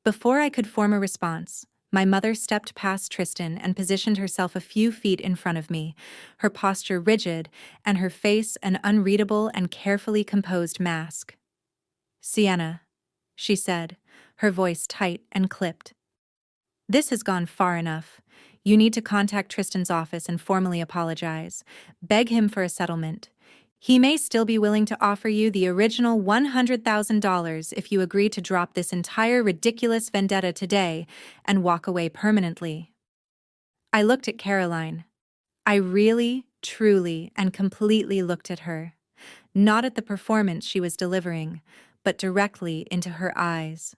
Before I could form a response, my mother stepped past Tristan and positioned herself a few feet in front of me, her posture rigid and her face an unreadable and carefully composed mask. "Sienna," she said, her voice tight and clipped. "This has gone far enough. You need to contact Tristan's office and formally apologize. Beg him for a settlement. He may still be willing to offer you the original $100,000 if you agree to drop this entire ridiculous vendetta today and walk away permanently." I looked at Caroline. I really, truly, and completely looked at her. Not at the performance she was delivering, but directly into her eyes.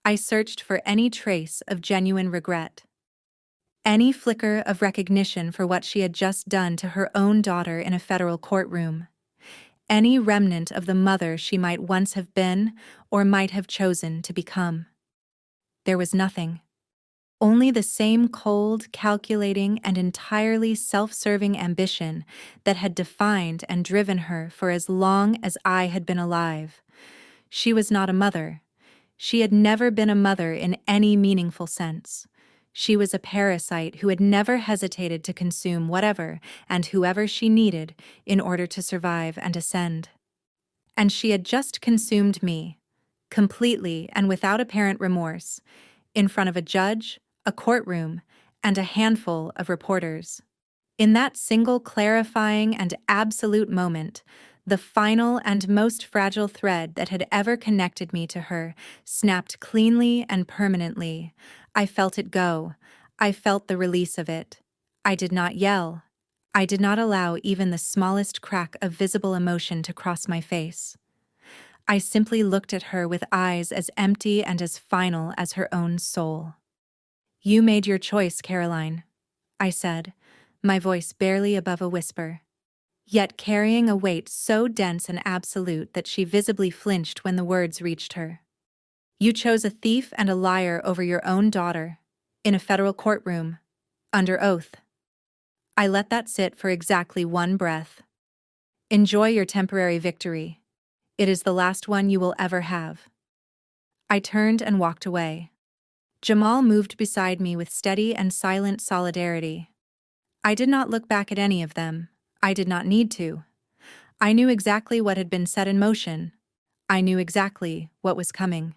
I searched for any trace of genuine regret. Any flicker of recognition for what she had just done to her own daughter in a federal courtroom. Any remnant of the mother she might once have been or might have chosen to become. There was nothing. Only the same cold, calculating, and entirely self-serving ambition that had defined and driven her for as long as I had been alive. She was not a mother. She had never been a mother in any meaningful sense. She was a parasite who had never hesitated to consume whatever and whoever she needed in order to survive and ascend. And she had just consumed me, completely and without apparent remorse, in front of a judge, a courtroom, and a handful of reporters. In that single clarifying and absolute moment, the final and most fragile thread that had ever connected me to her snapped cleanly and permanently. I felt it go. I felt the release of it. I did not yell. I did not allow even the smallest crack of visible emotion to cross my face. I simply looked at her with eyes as empty and as final as her own soul. "You made your choice, Caroline," I said, my voice barely above a whisper, yet carrying a weight so dense and absolute that she visibly flinched when the words reached her. "You chose a thief and a liar over your own daughter, in a federal courtroom, under oath." I let that sit for exactly one breath. "Enjoy your temporary victory. It is the last one you will ever have." I turned and walked away. Jamal moved beside me with steady and silent solidarity. I did not look back at any of them. I did not need to. I knew exactly what had been set in motion. I knew exactly what was coming.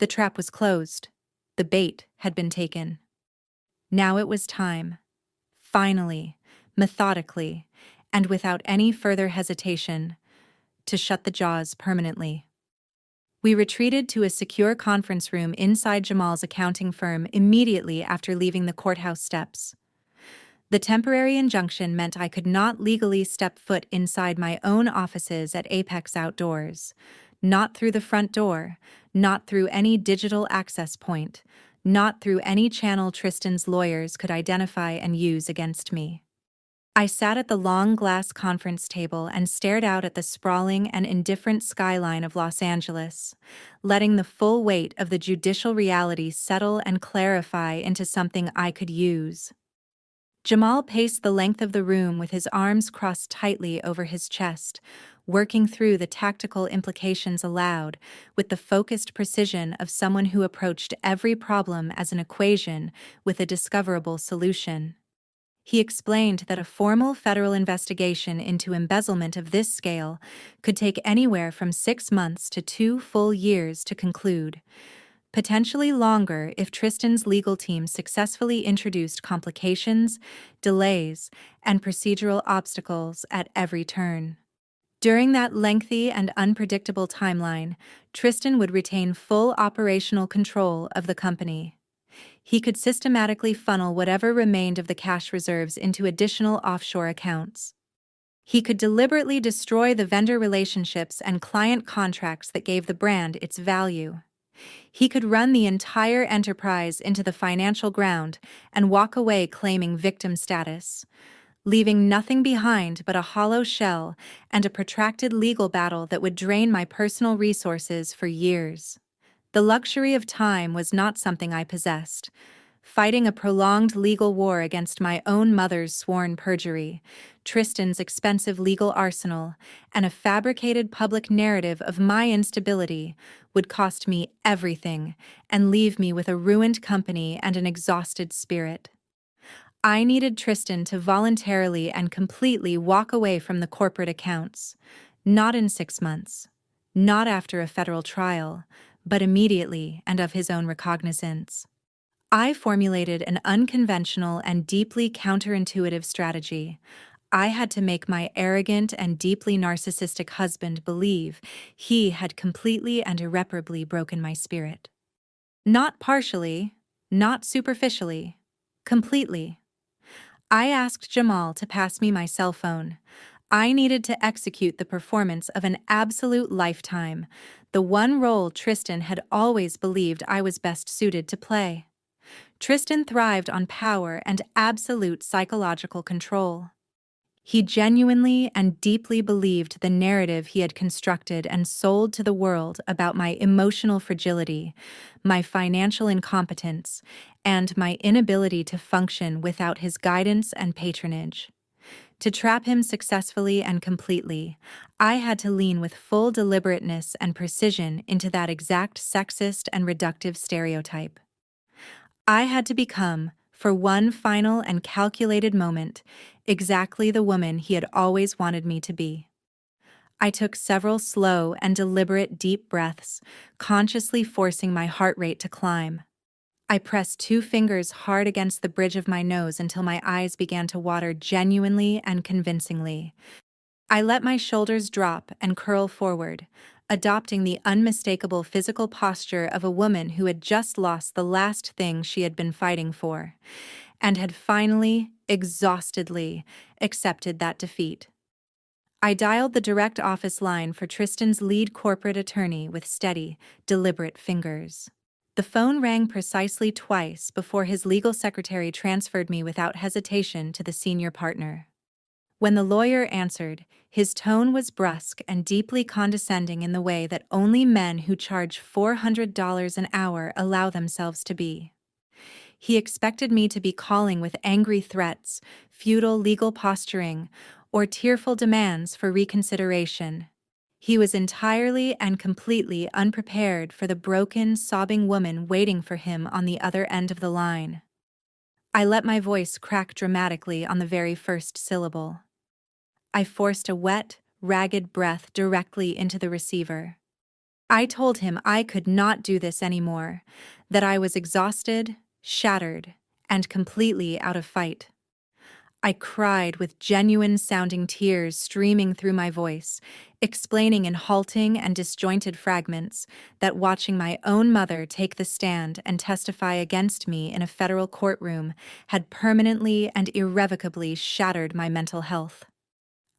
The trap was closed. The bait had been taken. Now it was time. Finally, methodically, and without any further hesitation, to shut the jaws permanently. We retreated to a secure conference room inside Jamal's accounting firm immediately after leaving the courthouse steps. The temporary injunction meant I could not legally step foot inside my own offices at Apex Outdoors, not through the front door, not through any digital access point, not through any channel Tristan's lawyers could identify and use against me. I sat at the long glass conference table and stared out at the sprawling and indifferent skyline of Los Angeles, letting the full weight of the judicial reality settle and clarify into something I could use. Jamal paced the length of the room with his arms crossed tightly over his chest, working through the tactical implications aloud with the focused precision of someone who approached every problem as an equation with a discoverable solution. He explained that a formal federal investigation into embezzlement of this scale could take anywhere from 6 months to 2 full years to conclude, potentially longer if Tristan's legal team successfully introduced complications, delays, and procedural obstacles at every turn. During that lengthy and unpredictable timeline, Tristan would retain full operational control of the company. He could systematically funnel whatever remained of the cash reserves into additional offshore accounts. He could deliberately destroy the vendor relationships and client contracts that gave the brand its value. He could run the entire enterprise into the financial ground and walk away claiming victim status, leaving nothing behind but a hollow shell and a protracted legal battle that would drain my personal resources for years. The luxury of time was not something I possessed. Fighting a prolonged legal war against my own mother's sworn perjury, Tristan's expensive legal arsenal, and a fabricated public narrative of my instability would cost me everything and leave me with a ruined company and an exhausted spirit. I needed Tristan to voluntarily and completely walk away from the corporate accounts, not in 6 months, not after a federal trial, but immediately and of his own recognizance. I formulated an unconventional and deeply counterintuitive strategy. I had to make my arrogant and deeply narcissistic husband believe he had completely and irreparably broken my spirit. Not partially, not superficially, completely. I asked Jamal to pass me my cell phone. I needed to execute the performance of an absolute lifetime, the one role Tristan had always believed I was best suited to play. Tristan thrived on power and absolute psychological control. He genuinely and deeply believed the narrative he had constructed and sold to the world about my emotional fragility, my financial incompetence, and my inability to function without his guidance and patronage. To trap him successfully and completely, I had to lean with full deliberateness and precision into that exact sexist and reductive stereotype. I had to become, for one final and calculated moment, exactly the woman he had always wanted me to be. I took several slow and deliberate deep breaths, consciously forcing my heart rate to climb. I pressed 2 fingers hard against the bridge of my nose until my eyes began to water genuinely and convincingly. I let my shoulders drop and curl forward, adopting the unmistakable physical posture of a woman who had just lost the last thing she had been fighting for, and had finally, exhaustedly, accepted that defeat. I dialed the direct office line for Tristan's lead corporate attorney with steady, deliberate fingers. The phone rang precisely twice before his legal secretary transferred me without hesitation to the senior partner. When the lawyer answered, his tone was brusque and deeply condescending in the way that only men who charge $400 an hour allow themselves to be. He expected me to be calling with angry threats, futile legal posturing, or tearful demands for reconsideration. He was entirely and completely unprepared for the broken, sobbing woman waiting for him on the other end of the line. I let my voice crack dramatically on the very first syllable. I forced a wet, ragged breath directly into the receiver. I told him I could not do this anymore, that I was exhausted, shattered, and completely out of fight. I cried with genuine-sounding tears streaming through my voice, explaining in halting and disjointed fragments that watching my own mother take the stand and testify against me in a federal courtroom had permanently and irrevocably shattered my mental health.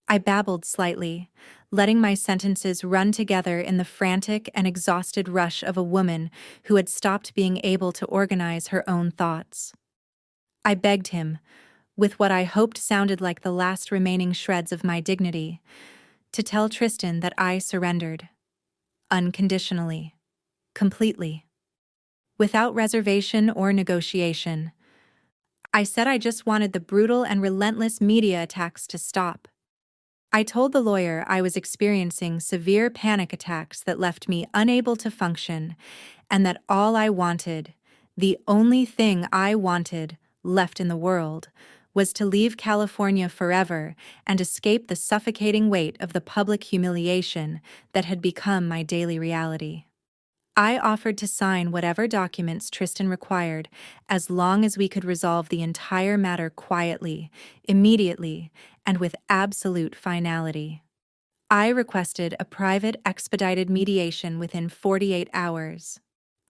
I babbled slightly, letting my sentences run together in the frantic and exhausted rush of a woman who had stopped being able to organize her own thoughts. I begged him, with what I hoped sounded like the last remaining shreds of my dignity, to tell Tristan that I surrendered. Unconditionally. Completely. Without reservation or negotiation. I said I just wanted the brutal and relentless media attacks to stop. I told the lawyer I was experiencing severe panic attacks that left me unable to function, and that all I wanted, the only thing I wanted left in the world, was to leave California forever and escape the suffocating weight of the public humiliation that had become my daily reality. I offered to sign whatever documents Tristan required as long as we could resolve the entire matter quietly, immediately, and with absolute finality. I requested a private expedited mediation within 48 hours.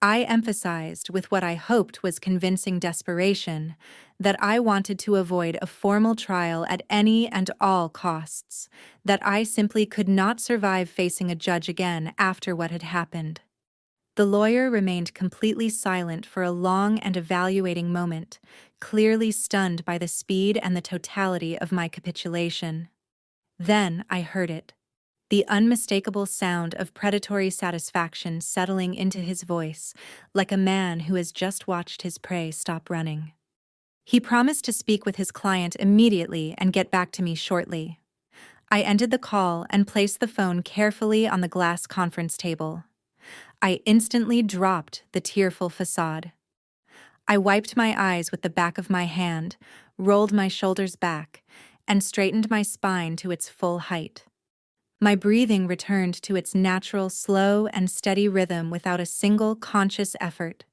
I emphasized, with what I hoped was convincing desperation, that I wanted to avoid a formal trial at any and all costs, that I simply could not survive facing a judge again after what had happened. The lawyer remained completely silent for a long and evaluating moment, clearly stunned by the speed and the totality of my capitulation. Then I heard it. The unmistakable sound of predatory satisfaction settling into his voice, like a man who has just watched his prey stop running. He promised to speak with his client immediately and get back to me shortly. I ended the call and placed the phone carefully on the glass conference table. I instantly dropped the tearful facade. I wiped my eyes with the back of my hand, rolled my shoulders back, and straightened my spine to its full height. My breathing returned to its natural, slow, and steady rhythm without a single conscious effort.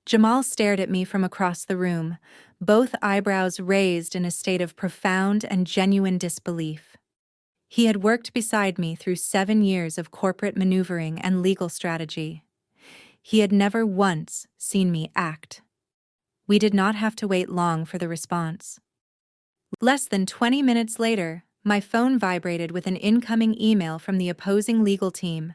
Jamal stared at me from across the room, both eyebrows raised in a state of profound and genuine disbelief. He had worked beside me through 7 years of corporate maneuvering and legal strategy. He had never once seen me act. We did not have to wait long for the response. Less than 20 minutes later, my phone vibrated with an incoming email from the opposing legal team.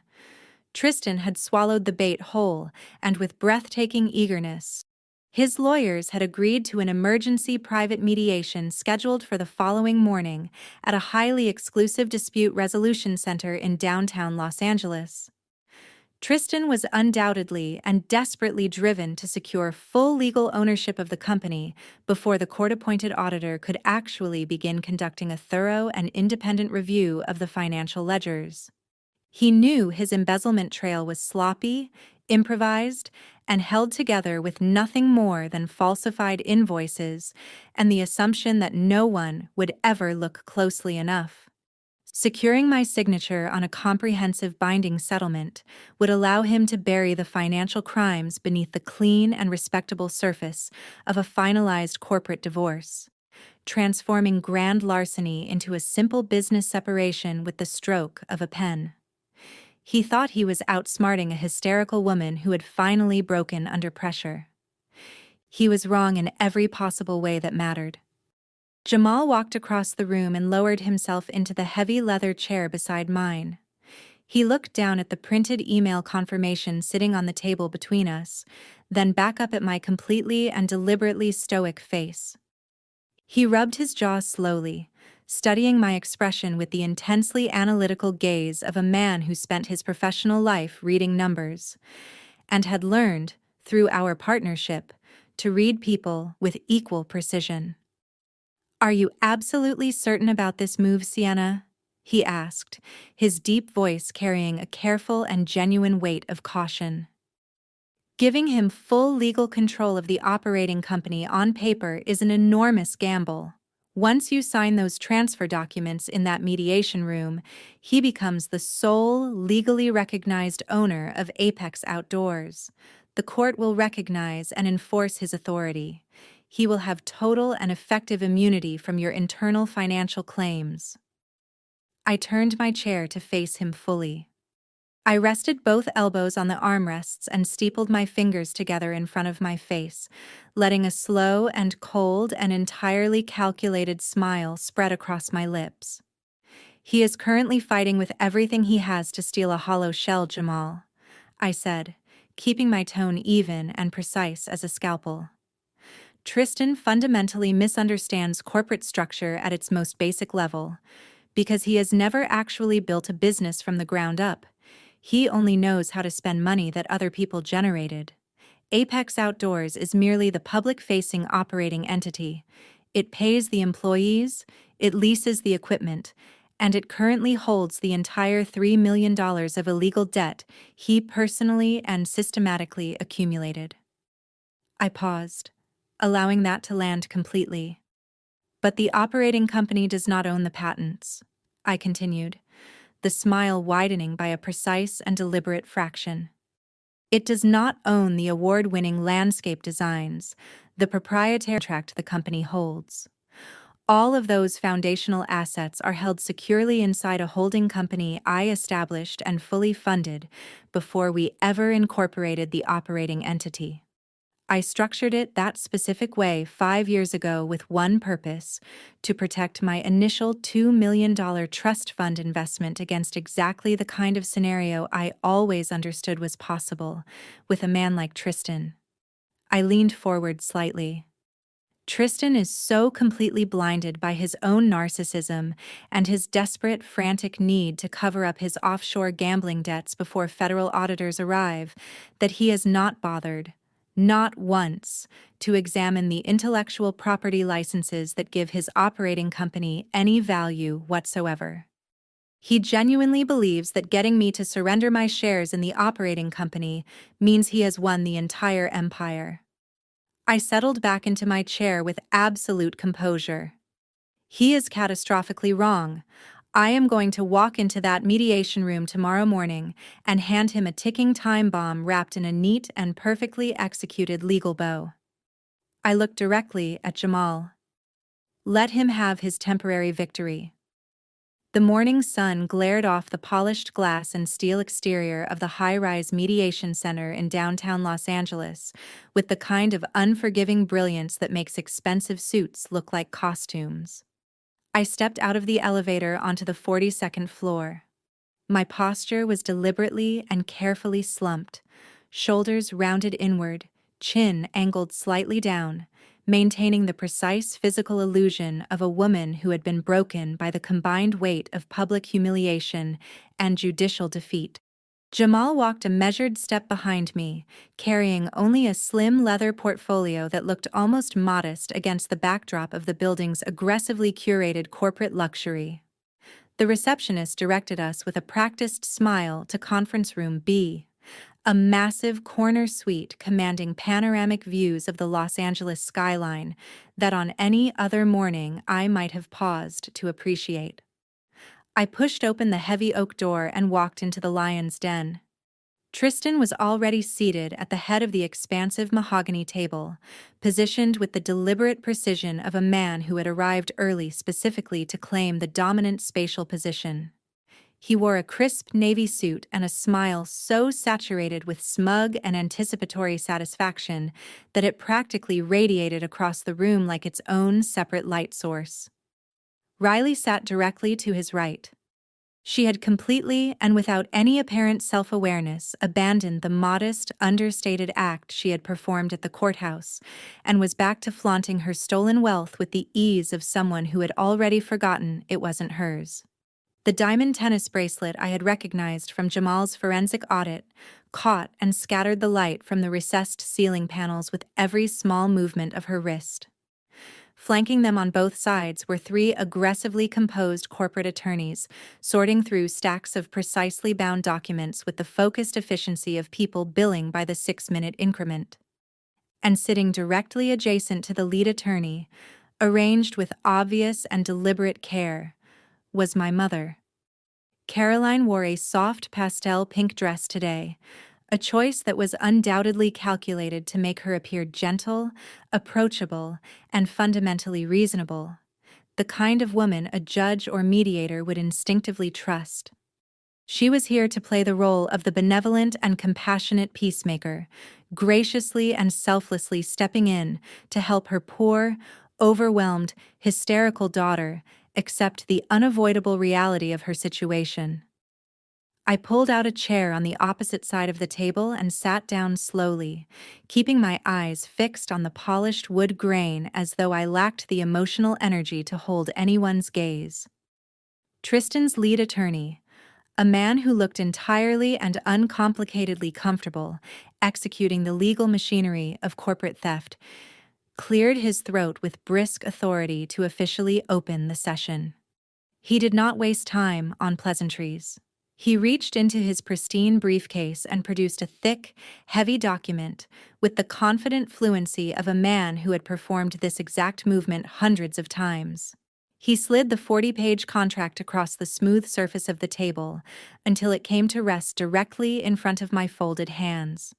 Tristan had swallowed the bait whole, and with breathtaking eagerness. His lawyers had agreed to an emergency private mediation scheduled for the following morning at a highly exclusive dispute resolution center in downtown Los Angeles. Tristan was undoubtedly and desperately driven to secure full legal ownership of the company before the court-appointed auditor could actually begin conducting a thorough and independent review of the financial ledgers. He knew his embezzlement trail was sloppy, improvised, and held together with nothing more than falsified invoices and the assumption that no one would ever look closely enough. Securing my signature on a comprehensive binding settlement would allow him to bury the financial crimes beneath the clean and respectable surface of a finalized corporate divorce, transforming grand larceny into a simple business separation with the stroke of a pen. He thought he was outsmarting a hysterical woman who had finally broken under pressure. He was wrong in every possible way that mattered. Jamal walked across the room and lowered himself into the heavy leather chair beside mine. He looked down at the printed email confirmation sitting on the table between us, then back up at my completely and deliberately stoic face. He rubbed his jaw slowly, studying my expression with the intensely analytical gaze of a man who spent his professional life reading numbers, and had learned, through our partnership, to read people with equal precision. "Are you absolutely certain about this move, Sienna?" he asked, his deep voice carrying a careful and genuine weight of caution. Giving him full legal control of the operating company on paper is an enormous gamble, Once you sign those transfer documents in that mediation room, he becomes the sole legally recognized owner of Apex Outdoors. The court will recognize and enforce his authority. He will have total and effective immunity from your internal financial claims. I turned my chair to face him fully. I rested both elbows on the armrests and steepled my fingers together in front of my face, letting a slow and cold and entirely calculated smile spread across my lips. He is currently fighting with everything he has to steal a hollow shell, Jamal, I said, keeping my tone even and precise as a scalpel. Tristan fundamentally misunderstands corporate structure at its most basic level, because he has never actually built a business from the ground up. He only knows how to spend money that other people generated. Apex Outdoors is merely the public-facing operating entity. It pays the employees, it leases the equipment, and it currently holds the entire $3 million of illegal debt he personally and systematically accumulated. I paused, allowing that to land completely. But the operating company does not own the patents, I continued, the smile widening by a precise and deliberate fraction. It does not own the award-winning landscape designs, the proprietary contract the company holds. All of those foundational assets are held securely inside a holding company I established and fully funded before we ever incorporated the operating entity. I structured it that specific way 5 years ago with one purpose: to protect my initial $2 million trust fund investment against exactly the kind of scenario I always understood was possible with a man like Tristan. I leaned forward slightly. Tristan is so completely blinded by his own narcissism and his desperate, frantic need to cover up his offshore gambling debts before federal auditors arrive that he has not bothered, not once, to examine the intellectual property licenses that give his operating company any value whatsoever. He genuinely believes that getting me to surrender my shares in the operating company means he has won the entire empire. I settled back into my chair with absolute composure. He is catastrophically wrong. I am going to walk into that mediation room tomorrow morning and hand him a ticking time bomb wrapped in a neat and perfectly executed legal bow. I looked directly at Jamal. Let him have his temporary victory. The morning sun glared off the polished glass and steel exterior of the high-rise mediation center in downtown Los Angeles, with the kind of unforgiving brilliance that makes expensive suits look like costumes. I stepped out of the elevator onto the 42nd floor. My posture was deliberately and carefully slumped, shoulders rounded inward, chin angled slightly down, maintaining the precise physical illusion of a woman who had been broken by the combined weight of public humiliation and judicial defeat. Jamal walked a measured step behind me, carrying only a slim leather portfolio that looked almost modest against the backdrop of the building's aggressively curated corporate luxury. The receptionist directed us with a practiced smile to Conference Room B, a massive corner suite commanding panoramic views of the Los Angeles skyline that on any other morning I might have paused to appreciate. I pushed open the heavy oak door and walked into the lion's den. Tristan was already seated at the head of the expansive mahogany table, positioned with the deliberate precision of a man who had arrived early specifically to claim the dominant spatial position. He wore a crisp navy suit and a smile so saturated with smug and anticipatory satisfaction that it practically radiated across the room like its own separate light source. Riley sat directly to his right. She had completely and without any apparent self-awareness abandoned the modest, understated act she had performed at the courthouse and was back to flaunting her stolen wealth with the ease of someone who had already forgotten it wasn't hers. The diamond tennis bracelet I had recognized from Jamal's forensic audit caught and scattered the light from the recessed ceiling panels with every small movement of her wrist. Flanking them on both sides were 3 aggressively composed corporate attorneys, sorting through stacks of precisely bound documents with the focused efficiency of people billing by the 6-minute increment. And sitting directly adjacent to the lead attorney, arranged with obvious and deliberate care, was my mother. Caroline wore a soft pastel pink dress today, a choice that was undoubtedly calculated to make her appear gentle, approachable, and fundamentally reasonable, the kind of woman a judge or mediator would instinctively trust. She was here to play the role of the benevolent and compassionate peacemaker, graciously and selflessly stepping in to help her poor, overwhelmed, hysterical daughter accept the unavoidable reality of her situation. I pulled out a chair on the opposite side of the table and sat down slowly, keeping my eyes fixed on the polished wood grain as though I lacked the emotional energy to hold anyone's gaze. Tristan's lead attorney, a man who looked entirely and uncomplicatedly comfortable executing the legal machinery of corporate theft, cleared his throat with brisk authority to officially open the session. He did not waste time on pleasantries. He reached into his pristine briefcase and produced a thick, heavy document with the confident fluency of a man who had performed this exact movement hundreds of times. He slid the 40-page contract across the smooth surface of the table until it came to rest directly in front of my folded hands.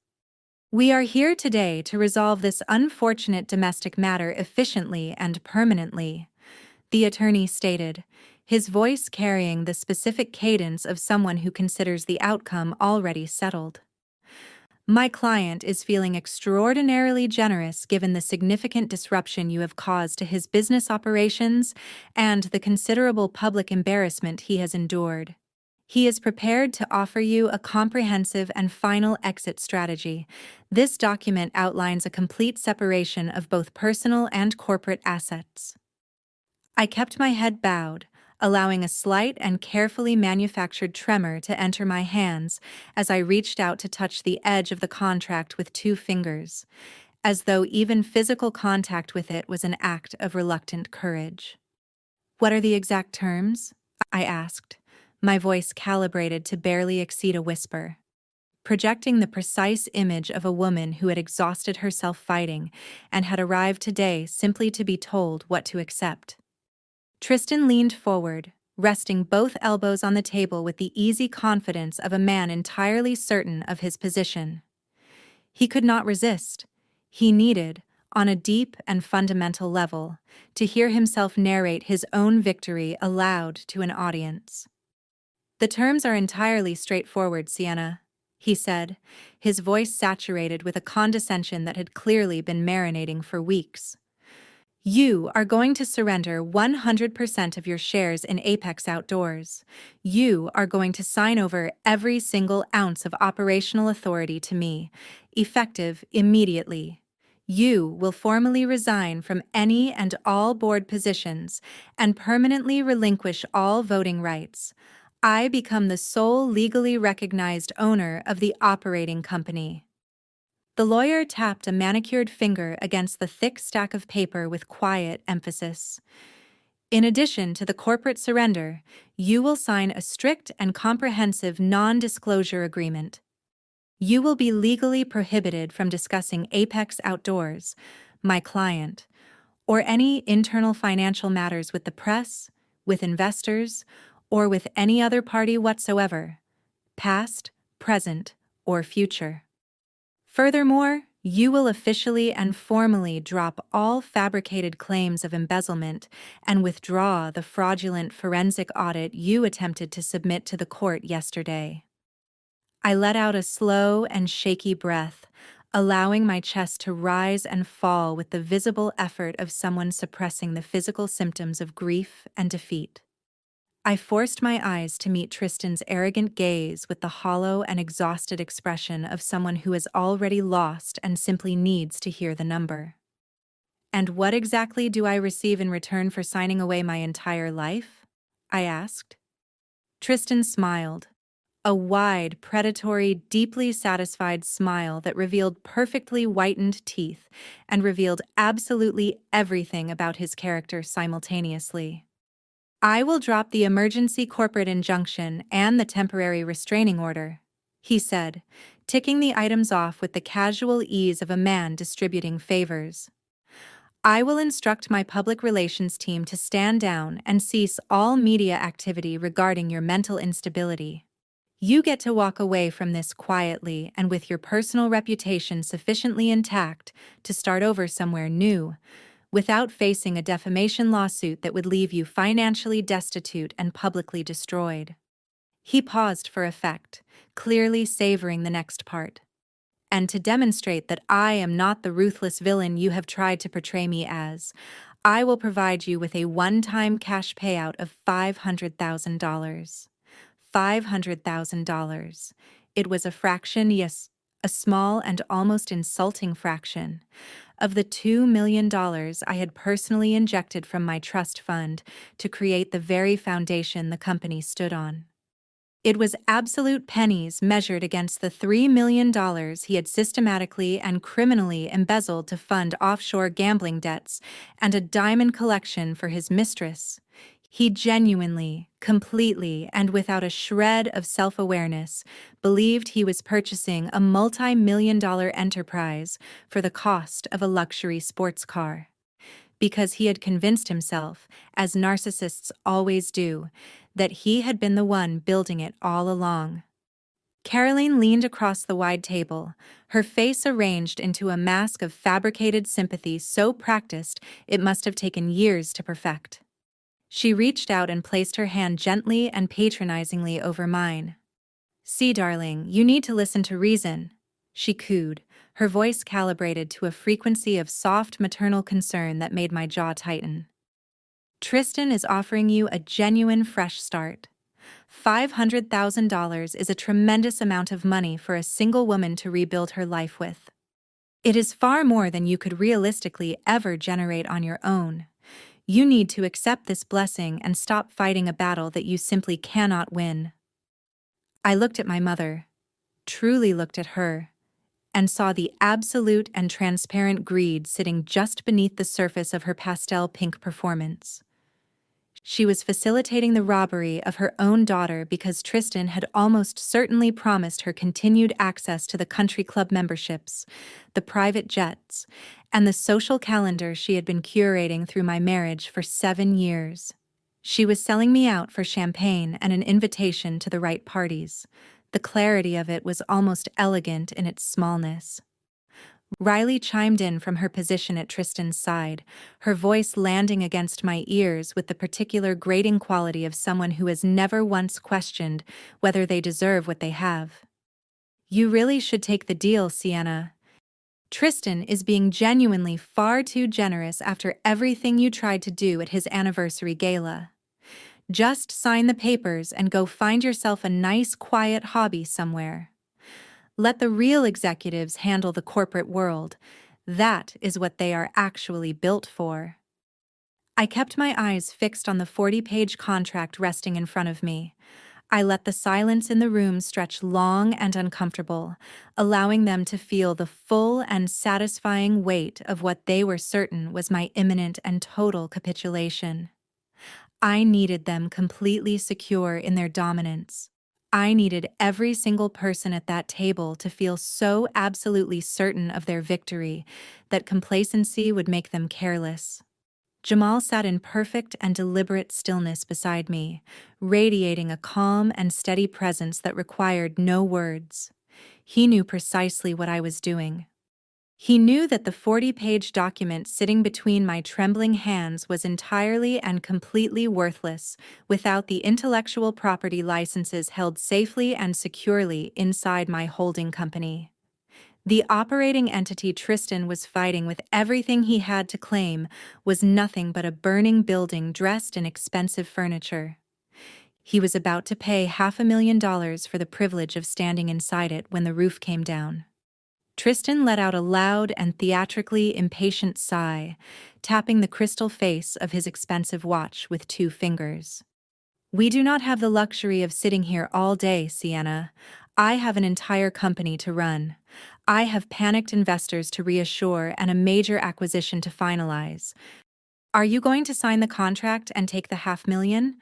"We are here today to resolve this unfortunate domestic matter efficiently and permanently," the attorney stated, his voice carrying the specific cadence of someone who considers the outcome already settled. "My client is feeling extraordinarily generous given the significant disruption you have caused to his business operations and the considerable public embarrassment he has endured. He is prepared to offer you a comprehensive and final exit strategy. This document outlines a complete separation of both personal and corporate assets." I kept my head bowed, allowing a slight and carefully manufactured tremor to enter my hands as I reached out to touch the edge of the contract with 2 fingers, as though even physical contact with it was an act of reluctant courage. "What are the exact terms?" I asked, my voice calibrated to barely exceed a whisper, projecting the precise image of a woman who had exhausted herself fighting and had arrived today simply to be told what to accept. Tristan leaned forward, resting both elbows on the table with the easy confidence of a man entirely certain of his position. He could not resist. He needed, on a deep and fundamental level, to hear himself narrate his own victory aloud to an audience. "The terms are entirely straightforward, Sienna," he said, his voice saturated with a condescension that had clearly been marinating for weeks. "You are going to surrender 100% of your shares in Apex Outdoors. You are going to sign over every single ounce of operational authority to me, effective immediately. You will formally resign from any and all board positions and permanently relinquish all voting rights. I become the sole legally recognized owner of the operating company." The lawyer tapped a manicured finger against the thick stack of paper with quiet emphasis. "In addition to the corporate surrender, you will sign a strict and comprehensive non-disclosure agreement. You will be legally prohibited from discussing Apex Outdoors, my client, or any internal financial matters with the press, with investors, or with any other party whatsoever, past, present, or future. Furthermore, you will officially and formally drop all fabricated claims of embezzlement and withdraw the fraudulent forensic audit you attempted to submit to the court yesterday." I let out a slow and shaky breath, allowing my chest to rise and fall with the visible effort of someone suppressing the physical symptoms of grief and defeat. I forced my eyes to meet Tristan's arrogant gaze with the hollow and exhausted expression of someone who has already lost and simply needs to hear the number. "And what exactly do I receive in return for signing away my entire life?" I asked. Tristan smiled, a wide, predatory, deeply satisfied smile that revealed perfectly whitened teeth and revealed absolutely everything about his character simultaneously. "I will drop the emergency corporate injunction and the temporary restraining order," he said, ticking the items off with the casual ease of a man distributing favors. I will instruct my public relations team to stand down and cease all media activity regarding your mental instability. You get to walk away from this quietly and with your personal reputation sufficiently intact to start over somewhere new, without facing a defamation lawsuit that would leave you financially destitute and publicly destroyed. He paused for effect, clearly savoring the next part. And to demonstrate that I am not the ruthless villain you have tried to portray me as, I will provide you with a one-time cash payout of $500,000. $500,000. It was a fraction, yes, a small and almost insulting fraction, of the $2 million I had personally injected from my trust fund to create the very foundation the company stood on. It was absolute pennies measured against the $3 million he had systematically and criminally embezzled to fund offshore gambling debts and a diamond collection for his mistress. He genuinely, completely, and without a shred of self-awareness, believed he was purchasing a multi-million-dollar enterprise for the cost of a luxury sports car. Because he had convinced himself, as narcissists always do, that he had been the one building it all along. Caroline leaned across the wide table, her face arranged into a mask of fabricated sympathy so practiced it must have taken years to perfect. She reached out and placed her hand gently and patronizingly over mine. "See, darling, you need to listen to reason," she cooed, her voice calibrated to a frequency of soft maternal concern that made my jaw tighten. "Tristan is offering you a genuine fresh start. $500,000 is a tremendous amount of money for a single woman to rebuild her life with. It is far more than you could realistically ever generate on your own. You need to accept this blessing and stop fighting a battle that you simply cannot win." I looked at my mother, truly looked at her, and saw the absolute and transparent greed sitting just beneath the surface of her pastel pink performance. She was facilitating the robbery of her own daughter because Tristan had almost certainly promised her continued access to the country club memberships, the private jets, and the social calendar she had been curating through my marriage for 7 years. She was selling me out for champagne and an invitation to the right parties. The clarity of it was almost elegant in its smallness. Riley chimed in from her position at Tristan's side, her voice landing against my ears with the particular grating quality of someone who has never once questioned whether they deserve what they have. "You really should take the deal, Sienna. Tristan is being genuinely far too generous after everything you tried to do at his anniversary gala. Just sign the papers and go find yourself a nice, quiet hobby somewhere. Let the real executives handle the corporate world. That is what they are actually built for." I kept my eyes fixed on the 40-page contract resting in front of me. I let the silence in the room stretch long and uncomfortable, allowing them to feel the full and satisfying weight of what they were certain was my imminent and total capitulation. I needed them completely secure in their dominance. I needed every single person at that table to feel so absolutely certain of their victory that complacency would make them careless. Jamal sat in perfect and deliberate stillness beside me, radiating a calm and steady presence that required no words. He knew precisely what I was doing. He knew that the 40-page document sitting between my trembling hands was entirely and completely worthless without the intellectual property licenses held safely and securely inside my holding company. The operating entity Tristan was fighting with everything he had to claim was nothing but a burning building dressed in expensive furniture. He was about to pay $500,000 for the privilege of standing inside it when the roof came down. Tristan let out a loud and theatrically impatient sigh, tapping the crystal face of his expensive watch with 2 fingers. "We do not have the luxury of sitting here all day, Sienna. I have an entire company to run. I have panicked investors to reassure and a major acquisition to finalize. Are you going to sign the contract and take the $500,000?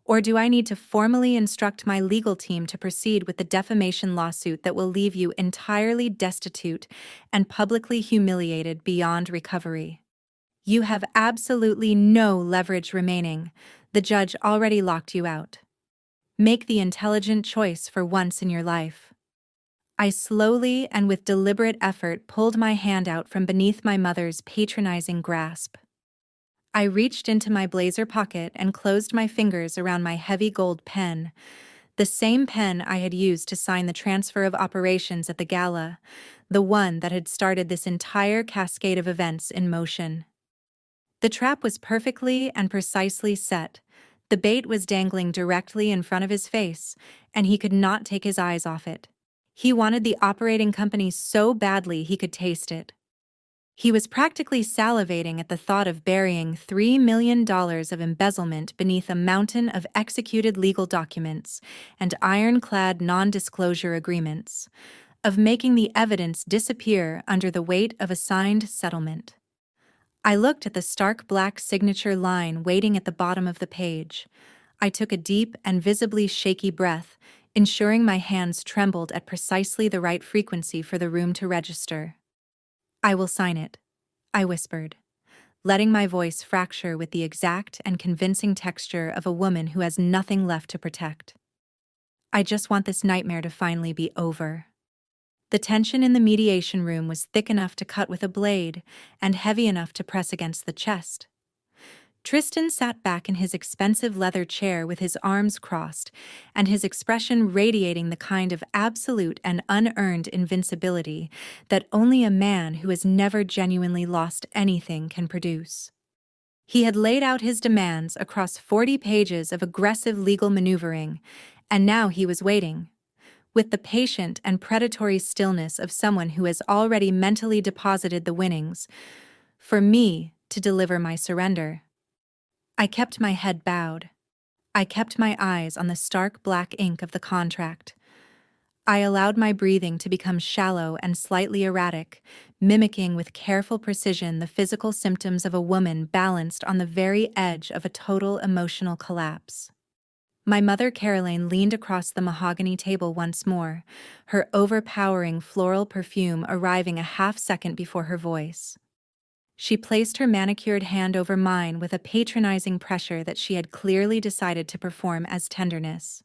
Or do I need to formally instruct my legal team to proceed with the defamation lawsuit that will leave you entirely destitute and publicly humiliated beyond recovery?" You have absolutely no leverage remaining. The judge already locked you out. Make the intelligent choice for once in your life. I slowly and with deliberate effort pulled my hand out from beneath my mother's patronizing grasp. I reached into my blazer pocket and closed my fingers around my heavy gold pen, the same pen I had used to sign the transfer of operations at the gala, the one that had started this entire cascade of events in motion. The trap was perfectly and precisely set. The bait was dangling directly in front of his face, and he could not take his eyes off it. He wanted the operating company so badly he could taste it. He was practically salivating at the thought of burying $3 million of embezzlement beneath a mountain of executed legal documents and ironclad non-disclosure agreements, of making the evidence disappear under the weight of a signed settlement. I looked at the stark black signature line waiting at the bottom of the page. I took a deep and visibly shaky breath, ensuring my hands trembled at precisely the right frequency for the room to register. "I will sign it," I whispered, letting my voice fracture with the exact and convincing texture of a woman who has nothing left to protect. "I just want this nightmare to finally be over." The tension in the mediation room was thick enough to cut with a blade and heavy enough to press against the chest. Tristan sat back in his expensive leather chair with his arms crossed and his expression radiating the kind of absolute and unearned invincibility that only a man who has never genuinely lost anything can produce. He had laid out his demands across 40 pages of aggressive legal maneuvering, and now he was waiting, with the patient and predatory stillness of someone who has already mentally deposited the winnings, for me to deliver my surrender. I kept my head bowed. I kept my eyes on the stark black ink of the contract. I allowed my breathing to become shallow and slightly erratic, mimicking with careful precision the physical symptoms of a woman balanced on the very edge of a total emotional collapse. My mother Caroline leaned across the mahogany table once more, her overpowering floral perfume arriving a half-second before her voice. She placed her manicured hand over mine with a patronizing pressure that she had clearly decided to perform as tenderness.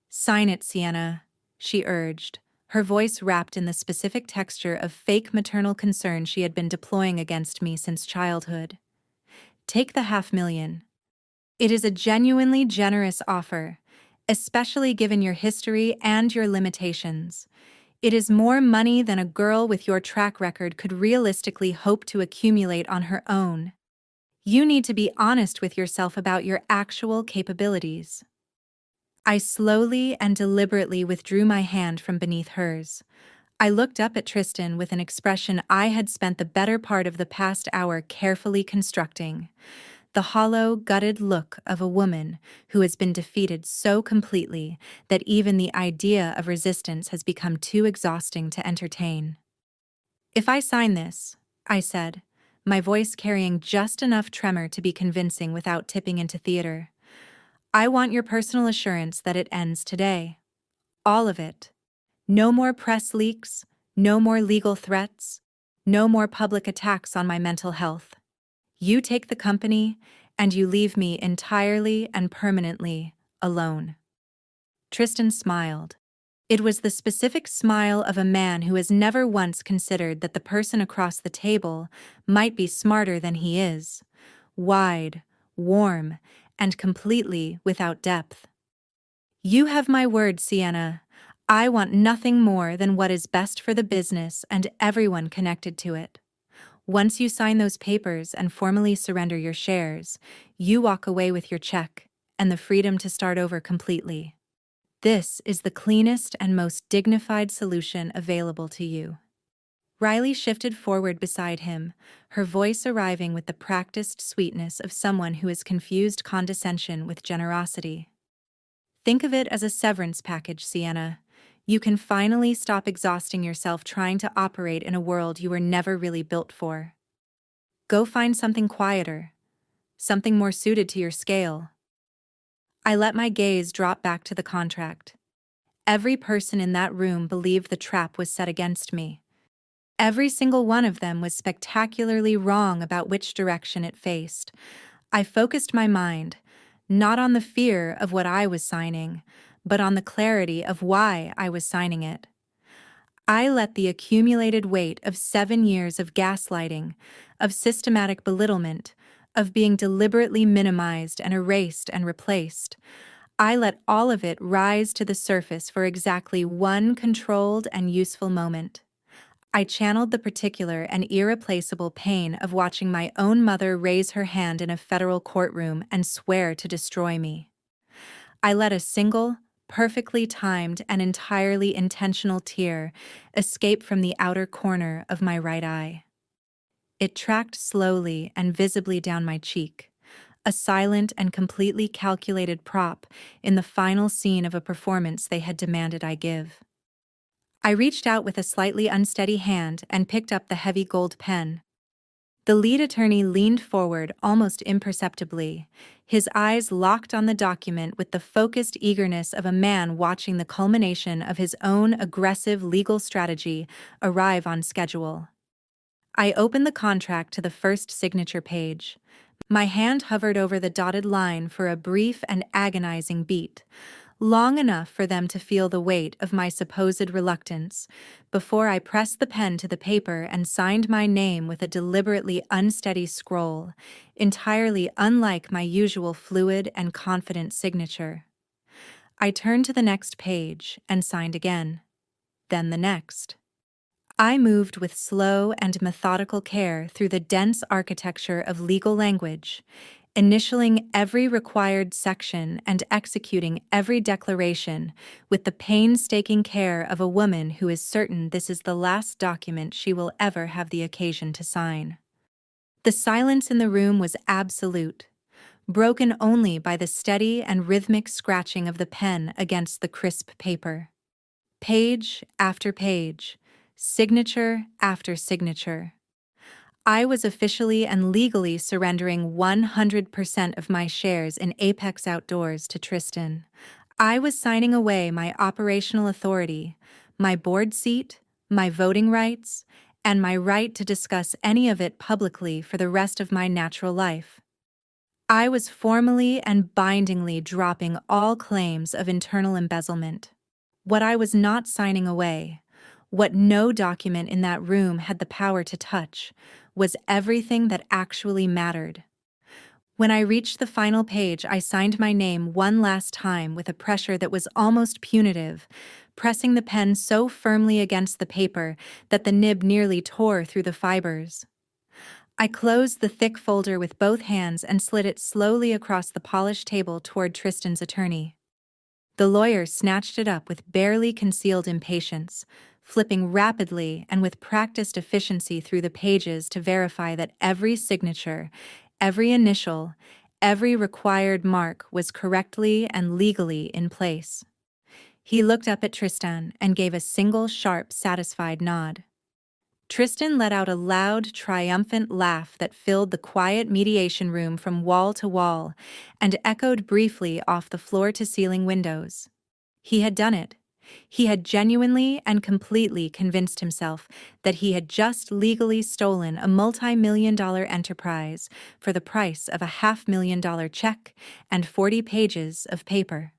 "Sign it, Sienna," she urged, her voice wrapped in the specific texture of fake maternal concern she had been deploying against me since childhood. "Take the $500,000. It is a genuinely generous offer, especially given your history and your limitations. It is more money than a girl with your track record could realistically hope to accumulate on her own. You need to be honest with yourself about your actual capabilities." I slowly and deliberately withdrew my hand from beneath hers. I looked up at Tristan with an expression I had spent the better part of the past hour carefully constructing. The hollow, gutted look of a woman who has been defeated so completely that even the idea of resistance has become too exhausting to entertain. "If I sign this," I said, my voice carrying just enough tremor to be convincing without tipping into theater, "I want your personal assurance that it ends today. All of it. No more press leaks, no more legal threats, no more public attacks on my mental health. You take the company, and you leave me entirely and permanently alone." Tristan smiled. It was the specific smile of a man who has never once considered that the person across the table might be smarter than he is. Wide, warm, and completely without depth. "You have my word, Sienna. I want nothing more than what is best for the business and everyone connected to it. Once you sign those papers and formally surrender your shares, you walk away with your check and the freedom to start over completely. This is the cleanest and most dignified solution available to you." Riley shifted forward beside him, her voice arriving with the practiced sweetness of someone who has confused condescension with generosity. "Think of it as a severance package, Sienna. You can finally stop exhausting yourself trying to operate in a world you were never really built for. Go find something quieter, something more suited to your scale." I let my gaze drop back to the contract. Every person in that room believed the trap was set against me. Every single one of them was spectacularly wrong about which direction it faced. I focused my mind, not on the fear of what I was signing, but on the clarity of why I was signing it. I let the accumulated weight of 7 years of gaslighting, of systematic belittlement, of being deliberately minimized and erased and replaced. I let all of it rise to the surface for exactly one controlled and useful moment. I channeled the particular and irreplaceable pain of watching my own mother raise her hand in a federal courtroom and swear to destroy me. I let a single, perfectly timed and entirely intentional tear escape from the outer corner of my right eye. It tracked slowly and visibly down my cheek, a silent and completely calculated prop in the final scene of a performance they had demanded I give. I reached out with a slightly unsteady hand and picked up the heavy gold pen. The lead attorney leaned forward almost imperceptibly, his eyes locked on the document with the focused eagerness of a man watching the culmination of his own aggressive legal strategy arrive on schedule. I opened the contract to the first signature page. My hand hovered over the dotted line for a brief and agonizing beat, long enough for them to feel the weight of my supposed reluctance, before I pressed the pen to the paper and signed my name with a deliberately unsteady scroll, entirely unlike my usual fluid and confident signature. I turned to the next page and signed again, then the next. I moved with slow and methodical care through the dense architecture of legal language, initialing every required section and executing every declaration with the painstaking care of a woman who is certain this is the last document she will ever have the occasion to sign. The silence in the room was absolute, broken only by the steady and rhythmic scratching of the pen against the crisp paper. Page after page, signature after signature. I was officially and legally surrendering 100% of my shares in Apex Outdoors to Tristan. I was signing away my operational authority, my board seat, my voting rights, and my right to discuss any of it publicly for the rest of my natural life. I was formally and bindingly dropping all claims of internal embezzlement. What I was not signing away, what no document in that room had the power to touch, was everything that actually mattered. When I reached the final page, I signed my name one last time with a pressure that was almost punitive, pressing the pen so firmly against the paper that the nib nearly tore through the fibers. I closed the thick folder with both hands and slid it slowly across the polished table toward Tristan's attorney. The lawyer snatched it up with barely concealed impatience, flipping rapidly and with practiced efficiency through the pages to verify that every signature, every initial, every required mark was correctly and legally in place. He looked up at Tristan and gave a single sharp, satisfied nod. Tristan let out a loud, triumphant laugh that filled the quiet mediation room from wall to wall and echoed briefly off the floor-to-ceiling windows. He had done it. He had genuinely and completely convinced himself that he had just legally stolen a multi-million-dollar enterprise for the price of a $500,000 check and 40 pages of paper.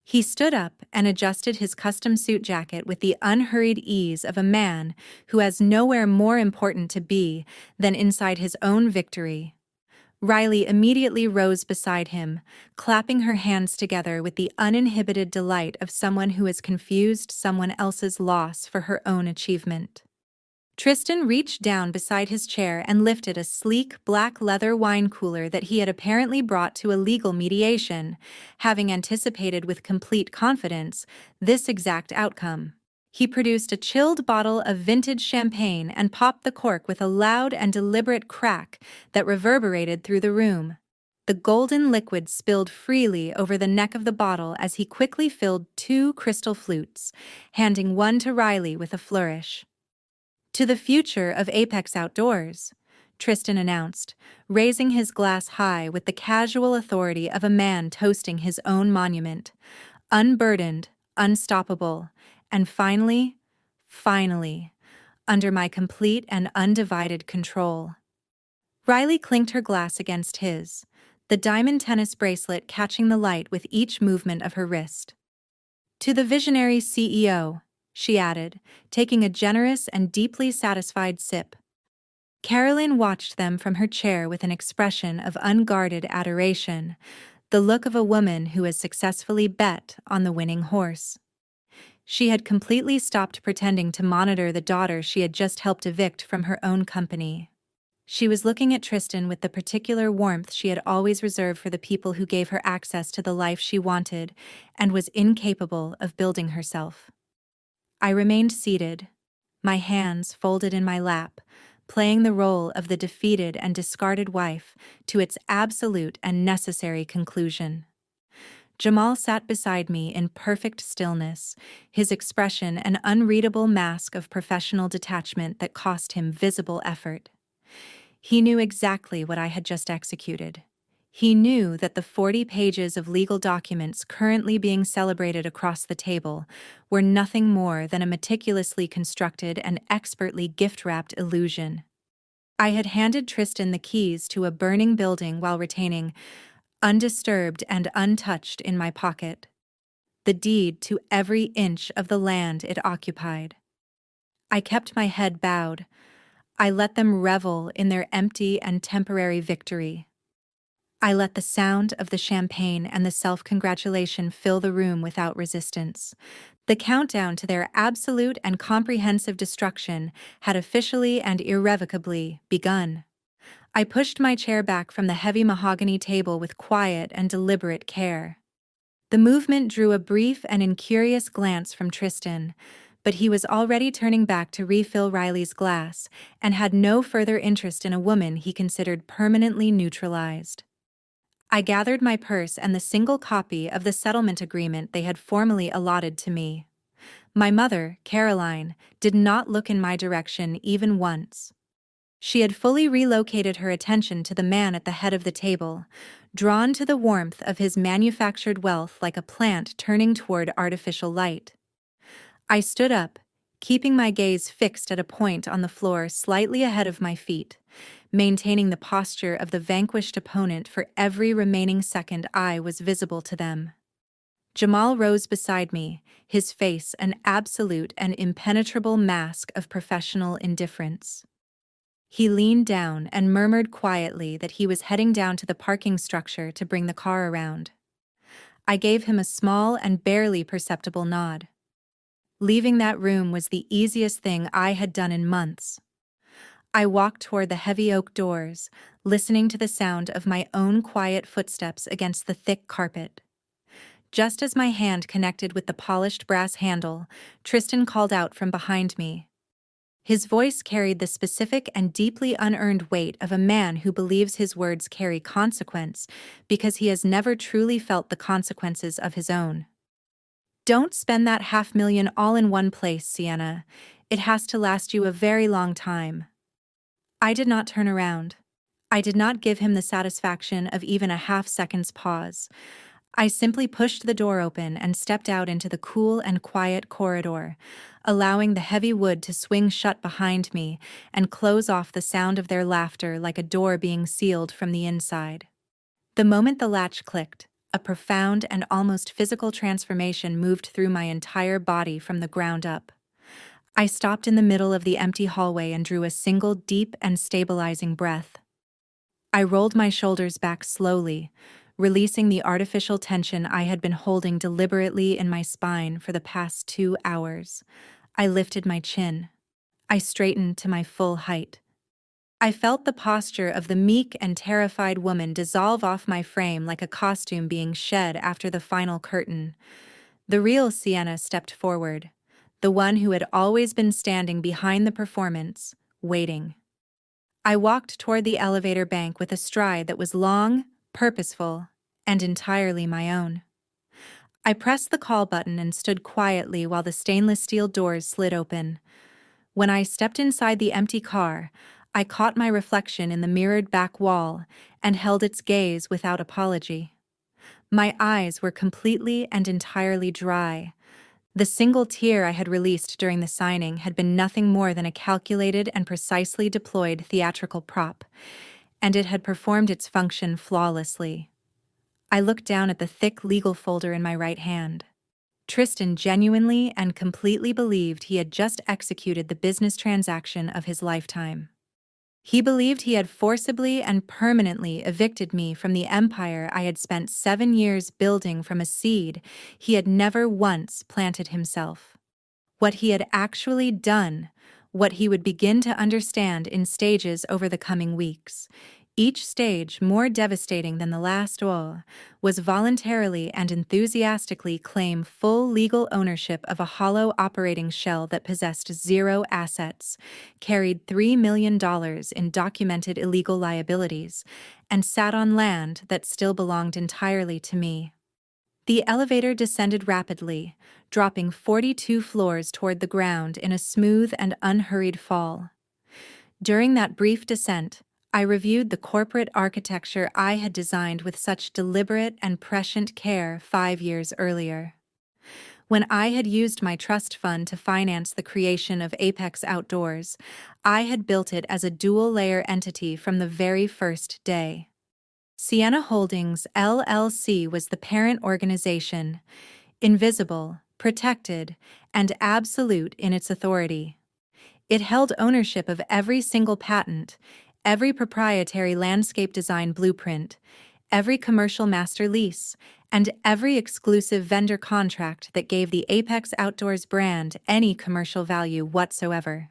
He stood up and adjusted his custom suit jacket with the unhurried ease of a man who has nowhere more important to be than inside his own victory. Riley immediately rose beside him, clapping her hands together with the uninhibited delight of someone who has confused someone else's loss for her own achievement. Tristan reached down beside his chair and lifted a sleek black leather wine cooler that he had apparently brought to a legal mediation, having anticipated with complete confidence this exact outcome. He produced a chilled bottle of vintage champagne and popped the cork with a loud and deliberate crack that reverberated through the room. The golden liquid spilled freely over the neck of the bottle as he quickly filled 2 crystal flutes, handing one to Riley with a flourish. "To the future of Apex Outdoors," Tristan announced, raising his glass high with the casual authority of a man toasting his own monument. Unburdened, unstoppable, and finally, under my complete and undivided control. Riley clinked her glass against his, the diamond tennis bracelet catching the light with each movement of her wrist. To the visionary CEO, she added, taking a generous and deeply satisfied sip. Carolyn watched them from her chair with an expression of unguarded adoration, the look of a woman who has successfully bet on the winning horse. She had completely stopped pretending to monitor the daughter she had just helped evict from her own company. She was looking at Tristan with the particular warmth she had always reserved for the people who gave her access to the life she wanted and was incapable of building herself. I remained seated, my hands folded in my lap, playing the role of the defeated and discarded wife to its absolute and necessary conclusion. Jamal sat beside me in perfect stillness, his expression an unreadable mask of professional detachment that cost him visible effort. He knew exactly what I had just executed. He knew that the 40 pages of legal documents currently being celebrated across the table were nothing more than a meticulously constructed and expertly gift-wrapped illusion. I had handed Tristan the keys to a burning building while retaining, undisturbed and untouched in my pocket, the deed to every inch of the land it occupied. I kept my head bowed. I let them revel in their empty and temporary victory. I let the sound of the champagne and the self-congratulation fill the room without resistance. The countdown to their absolute and comprehensive destruction had officially and irrevocably begun. I pushed my chair back from the heavy mahogany table with quiet and deliberate care. The movement drew a brief and incurious glance from Tristan, but he was already turning back to refill Riley's glass and had no further interest in a woman he considered permanently neutralized. I gathered my purse and the single copy of the settlement agreement they had formally allotted to me. My mother, Caroline, did not look in my direction even once. She had fully relocated her attention to the man at the head of the table, drawn to the warmth of his manufactured wealth like a plant turning toward artificial light. I stood up, keeping my gaze fixed at a point on the floor slightly ahead of my feet, maintaining the posture of the vanquished opponent for every remaining second I was visible to them. Jamal rose beside me, his face an absolute and impenetrable mask of professional indifference. He leaned down and murmured quietly that he was heading down to the parking structure to bring the car around. I gave him a small and barely perceptible nod. Leaving that room was the easiest thing I had done in months. I walked toward the heavy oak doors, listening to the sound of my own quiet footsteps against the thick carpet. Just as my hand connected with the polished brass handle, Tristan called out from behind me. His voice carried the specific and deeply unearned weight of a man who believes his words carry consequence because he has never truly felt the consequences of his own. Don't spend that $500,000 all in one place, Sienna. It has to last you a very long time. I did not turn around. I did not give him the satisfaction of even a half-second's pause. I simply pushed the door open and stepped out into the cool and quiet corridor, allowing the heavy wood to swing shut behind me and close off the sound of their laughter like a door being sealed from the inside. The moment the latch clicked, a profound and almost physical transformation moved through my entire body from the ground up. I stopped in the middle of the empty hallway and drew a single deep and stabilizing breath. I rolled my shoulders back slowly, releasing the artificial tension I had been holding deliberately in my spine for the past 2 hours. I lifted my chin. I straightened to my full height. I felt the posture of the meek and terrified woman dissolve off my frame like a costume being shed after the final curtain. The real Sienna stepped forward, the one who had always been standing behind the performance, waiting. I walked toward the elevator bank with a stride that was long, purposeful, and entirely my own. I pressed the call button and stood quietly while the stainless steel doors slid open. When I stepped inside the empty car, I caught my reflection in the mirrored back wall and held its gaze without apology. My eyes were completely and entirely dry, The single tear I had released during the signing had been nothing more than a calculated and precisely deployed theatrical prop, and it had performed its function flawlessly. I looked down at the thick legal folder in my right hand. Tristan genuinely and completely believed he had just executed the business transaction of his lifetime. He believed he had forcibly and permanently evicted me from the empire I had spent 7 years building from a seed he had never once planted himself. What he had actually done, what he would begin to understand in stages over the coming weeks, each stage more devastating than the last, was voluntarily and enthusiastically claim full legal ownership of a hollow operating shell that possessed zero assets, carried $3 million in documented illegal liabilities, and sat on land that still belonged entirely to me. The elevator descended rapidly, dropping 42 floors toward the ground in a smooth and unhurried fall. During that brief descent, I reviewed the corporate architecture I had designed with such deliberate and prescient care 5 years earlier. When I had used my trust fund to finance the creation of Apex Outdoors, I had built it as a dual-layer entity from the very first day. Sienna Holdings, LLC was the parent organization, invisible, protected, and absolute in its authority. It held ownership of every single patent, every proprietary landscape design blueprint, every commercial master lease, and every exclusive vendor contract that gave the Apex Outdoors brand any commercial value whatsoever.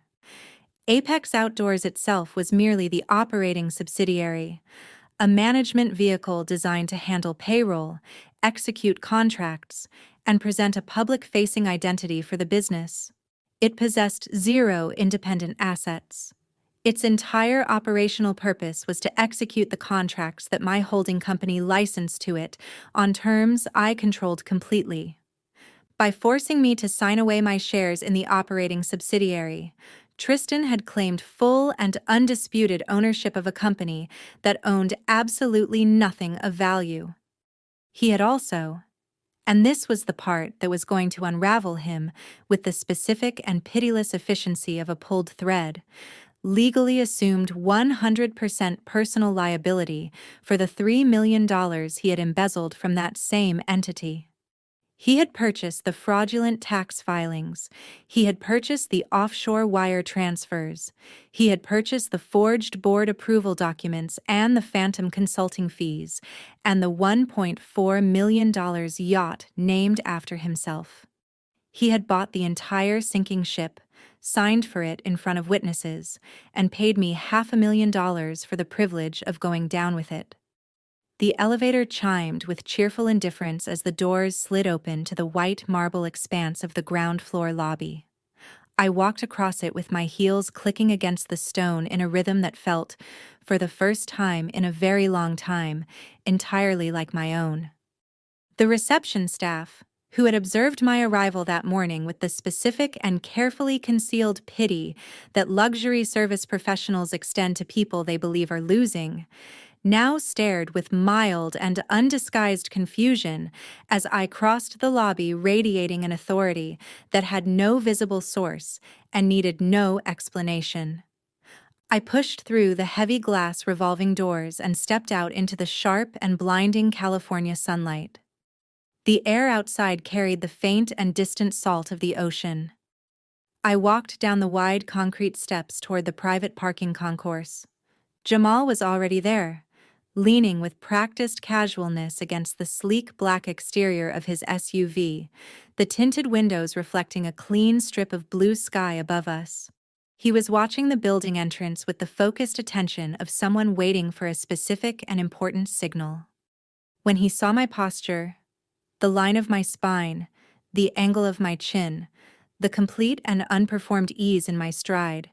Apex Outdoors itself was merely the operating subsidiary, a management vehicle designed to handle payroll, execute contracts, and present a public-facing identity for the business. It possessed zero independent assets. Its entire operational purpose was to execute the contracts that my holding company licensed to it on terms I controlled completely. By forcing me to sign away my shares in the operating subsidiary, Tristan had claimed full and undisputed ownership of a company that owned absolutely nothing of value. He had also, and this was the part that was going to unravel him with the specific and pitiless efficiency of a pulled thread, legally assumed 100% personal liability for the $3 million he had embezzled from that same entity. He had purchased the fraudulent tax filings, he had purchased the offshore wire transfers, he had purchased the forged board approval documents and the phantom consulting fees, and the $1.4 million yacht named after himself. He had bought the entire sinking ship, signed for it in front of witnesses, and paid me $500,000 for the privilege of going down with it. The elevator chimed with cheerful indifference as the doors slid open to the white marble expanse of the ground floor lobby. I walked across it with my heels clicking against the stone in a rhythm that felt, for the first time in a very long time, entirely like my own. The reception staff, who had observed my arrival that morning with the specific and carefully concealed pity that luxury service professionals extend to people they believe are losing, now stared with mild and undisguised confusion as I crossed the lobby radiating an authority that had no visible source and needed no explanation. I pushed through the heavy glass revolving doors and stepped out into the sharp and blinding California sunlight. The air outside carried the faint and distant salt of the ocean. I walked down the wide concrete steps toward the private parking concourse. Jamal was already there, leaning with practiced casualness against the sleek black exterior of his SUV, the tinted windows reflecting a clean strip of blue sky above us. He was watching the building entrance with the focused attention of someone waiting for a specific and important signal. When he saw my posture, the line of my spine, the angle of my chin, the complete and unperformed ease in my stride,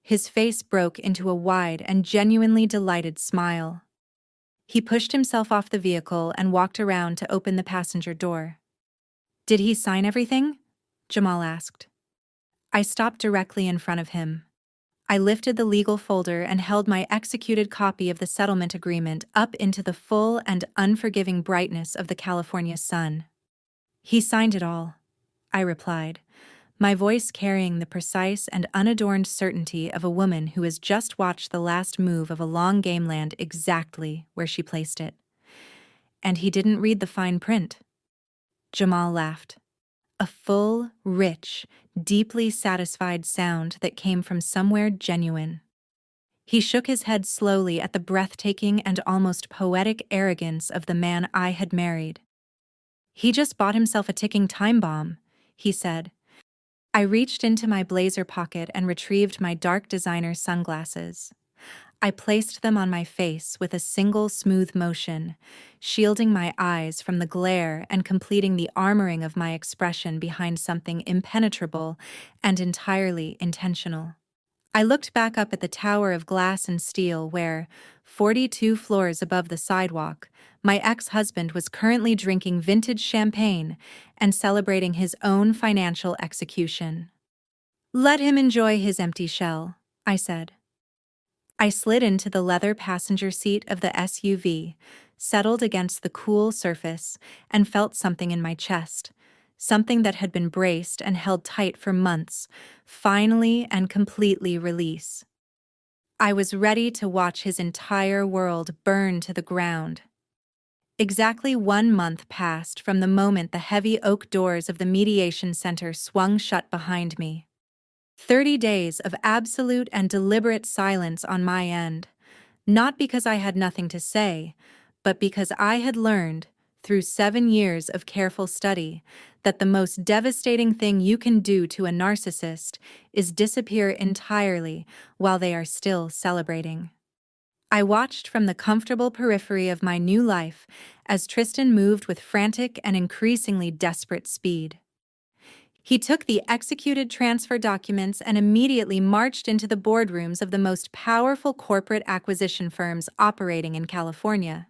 his face broke into a wide and genuinely delighted smile. He pushed himself off the vehicle and walked around to open the passenger door. "Did he sign everything?" Jamal asked. I stopped directly in front of him. I lifted the legal folder and held my executed copy of the settlement agreement up into the full and unforgiving brightness of the California sun. "He signed it all," I replied, my voice carrying the precise and unadorned certainty of a woman who has just watched the last move of a long game land exactly where she placed it. And he didn't read the fine print. Jamal laughed. A full, rich, deeply satisfied sound that came from somewhere genuine. He shook his head slowly at the breathtaking and almost poetic arrogance of the man I had married. He just bought himself a ticking time bomb, he said. I reached into my blazer pocket and retrieved my dark designer sunglasses. I placed them on my face with a single smooth motion, shielding my eyes from the glare and completing the armoring of my expression behind something impenetrable and entirely intentional. I looked back up at the tower of glass and steel where, 42 floors above the sidewalk, my ex-husband was currently drinking vintage champagne and celebrating his own financial execution. Let him enjoy his empty shell, I said. I slid into the leather passenger seat of the SUV, settled against the cool surface, and felt something in my chest, something that had been braced and held tight for months, finally and completely release. I was ready to watch his entire world burn to the ground. Exactly 1 month passed from the moment the heavy oak doors of the mediation center swung shut behind me. 30 days of absolute and deliberate silence on my end, not because I had nothing to say, but because I had learned, through 7 years of careful study, that the most devastating thing you can do to a narcissist is disappear entirely while they are still celebrating. I watched from the comfortable periphery of my new life as Tristan moved with frantic and increasingly desperate speed. He took the executed transfer documents and immediately marched into the boardrooms of the most powerful corporate acquisition firms operating in California.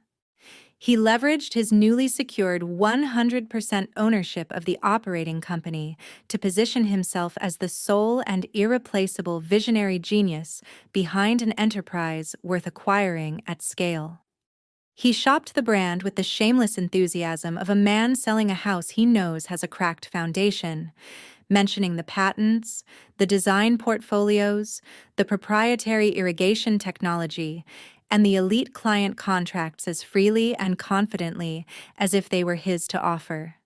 He leveraged his newly secured 100% ownership of the operating company to position himself as the sole and irreplaceable visionary genius behind an enterprise worth acquiring at scale. He shopped the brand with the shameless enthusiasm of a man selling a house he knows has a cracked foundation, mentioning the patents, the design portfolios, the proprietary irrigation technology, and the elite client contracts as freely and confidently as if they were his to offer.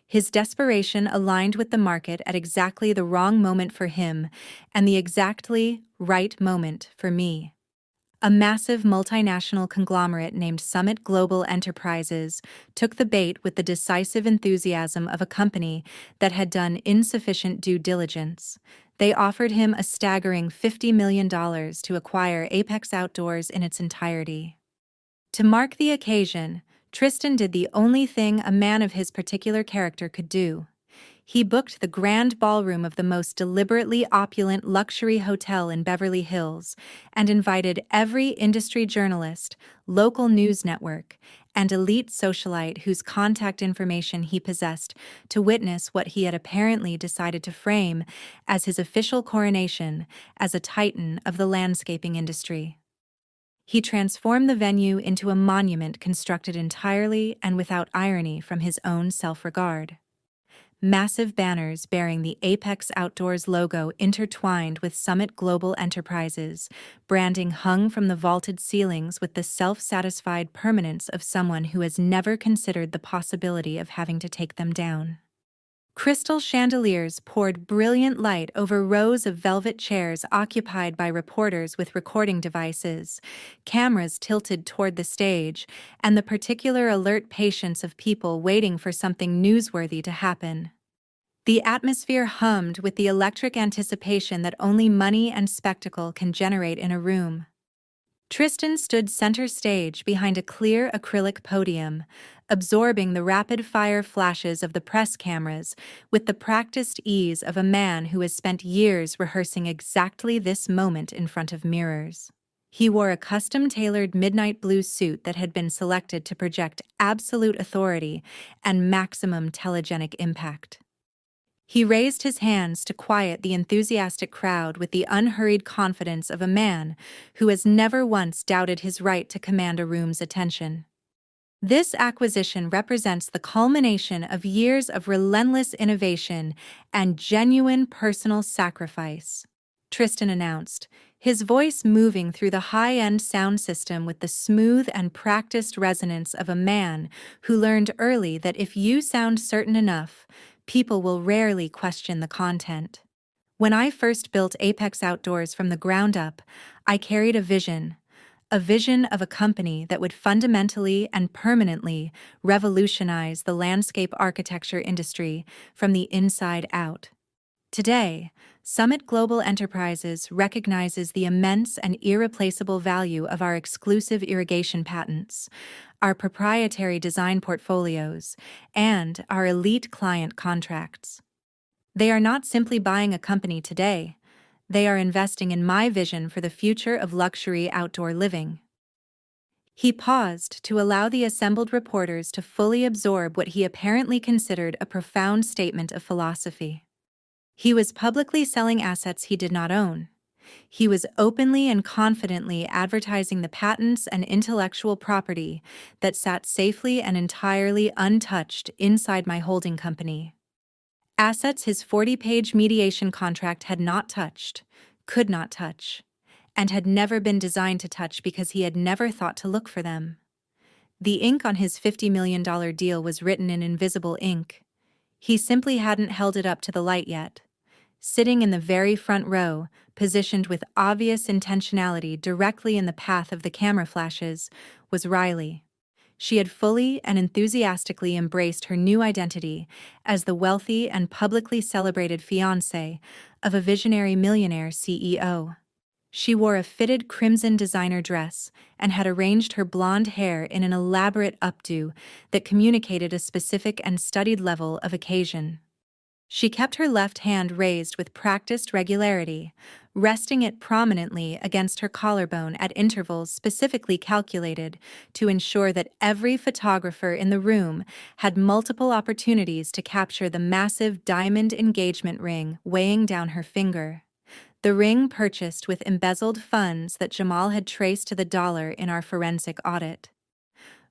His desperation aligned with the market at exactly the wrong moment for him and the exactly right moment for me. A massive multinational conglomerate named Summit Global Enterprises took the bait with the decisive enthusiasm of a company that had done insufficient due diligence. They offered him a staggering $50 million to acquire Apex Outdoors in its entirety. To mark the occasion, Tristan did the only thing a man of his particular character could do. He booked the grand ballroom of the most deliberately opulent luxury hotel in Beverly Hills and invited every industry journalist, local news network, and elite socialite whose contact information he possessed to witness what he had apparently decided to frame as his official coronation as a titan of the landscaping industry. He transformed the venue into a monument constructed entirely and without irony from his own self-regard. Massive banners bearing the Apex Outdoors logo intertwined with Summit Global Enterprises, branding hung from the vaulted ceilings with the self-satisfied permanence of someone who has never considered the possibility of having to take them down. Crystal chandeliers poured brilliant light over rows of velvet chairs occupied by reporters with recording devices, cameras tilted toward the stage, and the particular alert patience of people waiting for something newsworthy to happen. The atmosphere hummed with the electric anticipation that only money and spectacle can generate in a room. Tristan stood center stage behind a clear acrylic podium, absorbing the rapid-fire flashes of the press cameras with the practiced ease of a man who has spent years rehearsing exactly this moment in front of mirrors. He wore a custom-tailored midnight blue suit that had been selected to project absolute authority and maximum telegenic impact. He raised his hands to quiet the enthusiastic crowd with the unhurried confidence of a man who has never once doubted his right to command a room's attention. This acquisition represents the culmination of years of relentless innovation and genuine personal sacrifice, Tristan announced, his voice moving through the high-end sound system with the smooth and practiced resonance of a man who learned early that if you sound certain enough, people will rarely question the content. When I first built Apex Outdoors from the ground up, I carried a vision of a company that would fundamentally and permanently revolutionize the landscape architecture industry from the inside out. Today, Summit Global Enterprises recognizes the immense and irreplaceable value of our exclusive irrigation patents, our proprietary design portfolios, and our elite client contracts. They are not simply buying a company today, they are investing in my vision for the future of luxury outdoor living. He paused to allow the assembled reporters to fully absorb what he apparently considered a profound statement of philosophy. He was publicly selling assets he did not own. He was openly and confidently advertising the patents and intellectual property that sat safely and entirely untouched inside my holding company. Assets his 40-page mediation contract had not touched, could not touch, and had never been designed to touch because he had never thought to look for them. The ink on his $50 million deal was written in invisible ink. He simply hadn't held it up to the light yet. Sitting in the very front row, positioned with obvious intentionality directly in the path of the camera flashes, was Riley. She had fully and enthusiastically embraced her new identity as the wealthy and publicly celebrated fiancée of a visionary millionaire CEO. She wore a fitted crimson designer dress and had arranged her blonde hair in an elaborate updo that communicated a specific and studied level of occasion. She kept her left hand raised with practiced regularity, resting it prominently against her collarbone at intervals specifically calculated to ensure that every photographer in the room had multiple opportunities to capture the massive diamond engagement ring weighing down her finger. The ring purchased with embezzled funds that Jamal had traced to the dollar in our forensic audit.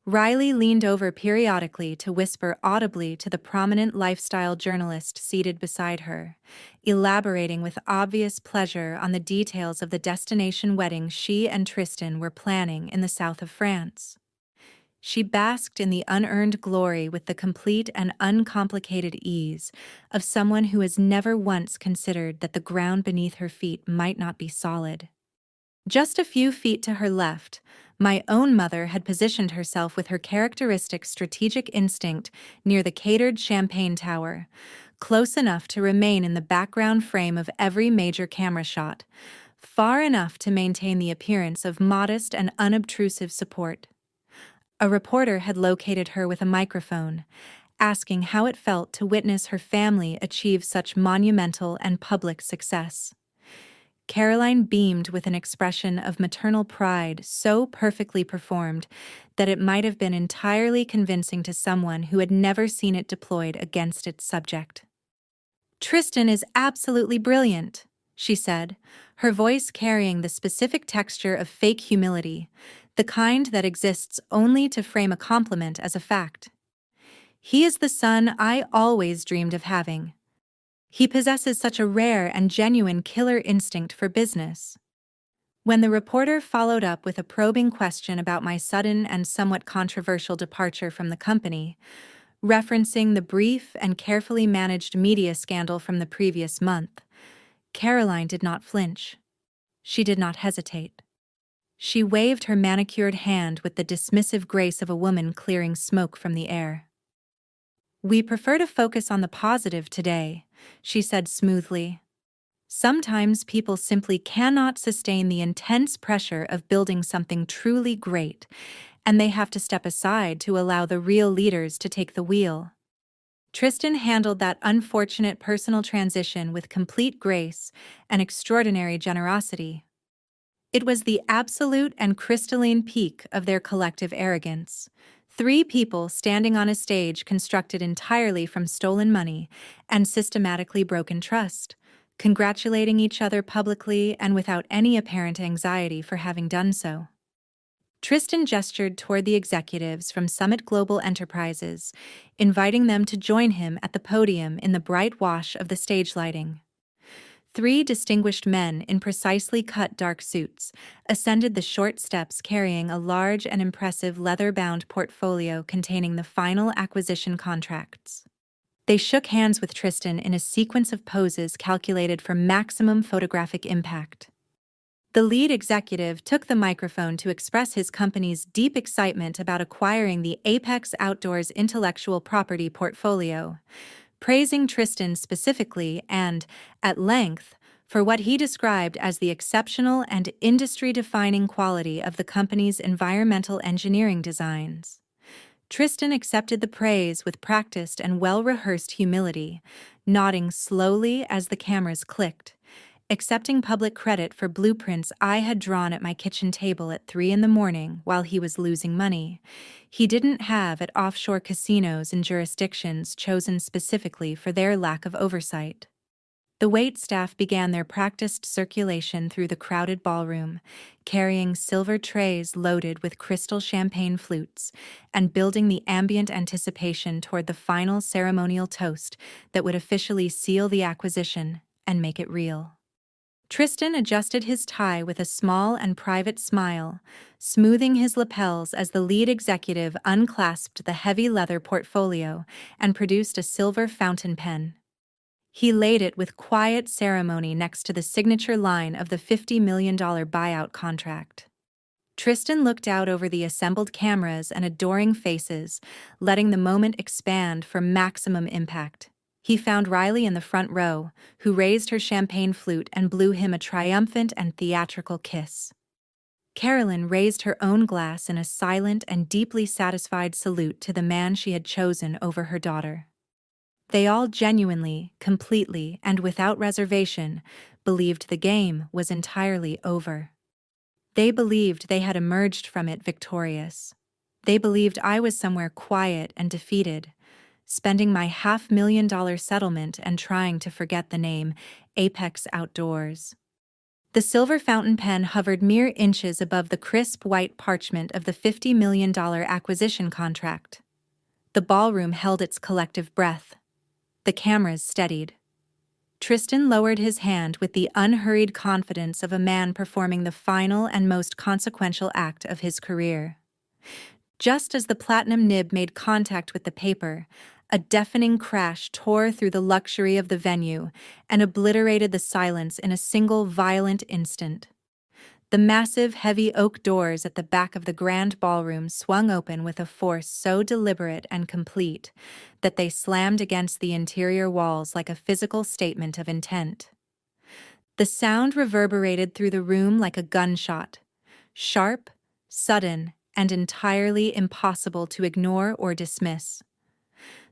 Riley leaned over periodically to whisper audibly to the prominent lifestyle journalist seated beside her, elaborating with obvious pleasure on the details of the destination wedding she and Tristan were planning in the south of France. She basked in the unearned glory with the complete and uncomplicated ease of someone who has never once considered that the ground beneath her feet might not be solid. Just a few feet to her left, my own mother had positioned herself with her characteristic strategic instinct near the catered champagne tower, close enough to remain in the background frame of every major camera shot, far enough to maintain the appearance of modest and unobtrusive support. A reporter had located her with a microphone, asking how it felt to witness her family achieve such monumental and public success. Caroline beamed with an expression of maternal pride so perfectly performed that it might have been entirely convincing to someone who had never seen it deployed against its subject. "Tristan is absolutely brilliant," she said, her voice carrying the specific texture of fake humility, the kind that exists only to frame a compliment as a fact. "He is the son I always dreamed of having. He possesses such a rare and genuine killer instinct for business." When the reporter followed up with a probing question about my sudden and somewhat controversial departure from the company, referencing the brief and carefully managed media scandal from the previous month, Caroline did not flinch. She did not hesitate. She waved her manicured hand with the dismissive grace of a woman clearing smoke from the air. "We prefer to focus on the positive today," she said smoothly. "Sometimes people simply cannot sustain the intense pressure of building something truly great, and they have to step aside to allow the real leaders to take the wheel." Tristan handled that unfortunate personal transition with complete grace and extraordinary generosity. It was the absolute and crystalline peak of their collective arrogance. Three people standing on a stage constructed entirely from stolen money and systematically broken trust, congratulating each other publicly and without any apparent anxiety for having done so. Tristan gestured toward the executives from Summit Global Enterprises, inviting them to join him at the podium in the bright wash of the stage lighting. Three distinguished men in precisely cut dark suits ascended the short steps carrying a large and impressive leather-bound portfolio containing the final acquisition contracts. They shook hands with Tristan in a sequence of poses calculated for maximum photographic impact. The lead executive took the microphone to express his company's deep excitement about acquiring the Apex Outdoors intellectual property portfolio, praising Tristan specifically and, at length, for what he described as the exceptional and industry-defining quality of the company's environmental engineering designs. Tristan accepted the praise with practiced and well-rehearsed humility, nodding slowly as the cameras clicked, accepting public credit for blueprints I had drawn at my kitchen table at 3 a.m. while he was losing money he didn't have at offshore casinos in jurisdictions chosen specifically for their lack of oversight. The waitstaff began their practiced circulation through the crowded ballroom, carrying silver trays loaded with crystal champagne flutes, and building the ambient anticipation toward the final ceremonial toast that would officially seal the acquisition and make it real. Tristan adjusted his tie with a small and private smile, smoothing his lapels as the lead executive unclasped the heavy leather portfolio and produced a silver fountain pen. He laid it with quiet ceremony next to the signature line of the $50 million buyout contract. Tristan looked out over the assembled cameras and adoring faces, letting the moment expand for maximum impact. He found Riley in the front row, who raised her champagne flute and blew him a triumphant and theatrical kiss. Carolyn raised her own glass in a silent and deeply satisfied salute to the man she had chosen over her daughter. They all genuinely, completely, and without reservation, believed the game was entirely over. They believed they had emerged from it victorious. They believed I was somewhere quiet and defeated, spending my $500,000 settlement and trying to forget the name Apex Outdoors. The silver fountain pen hovered mere inches above the crisp white parchment of the $50 million acquisition contract. The ballroom held its collective breath. The cameras steadied. Tristan lowered his hand with the unhurried confidence of a man performing the final and most consequential act of his career. Just as the platinum nib made contact with the paper, a deafening crash tore through the luxury of the venue and obliterated the silence in a single violent instant. The massive, heavy oak doors at the back of the grand ballroom swung open with a force so deliberate and complete that they slammed against the interior walls like a physical statement of intent. The sound reverberated through the room like a gunshot, sharp, sudden, and entirely impossible to ignore or dismiss.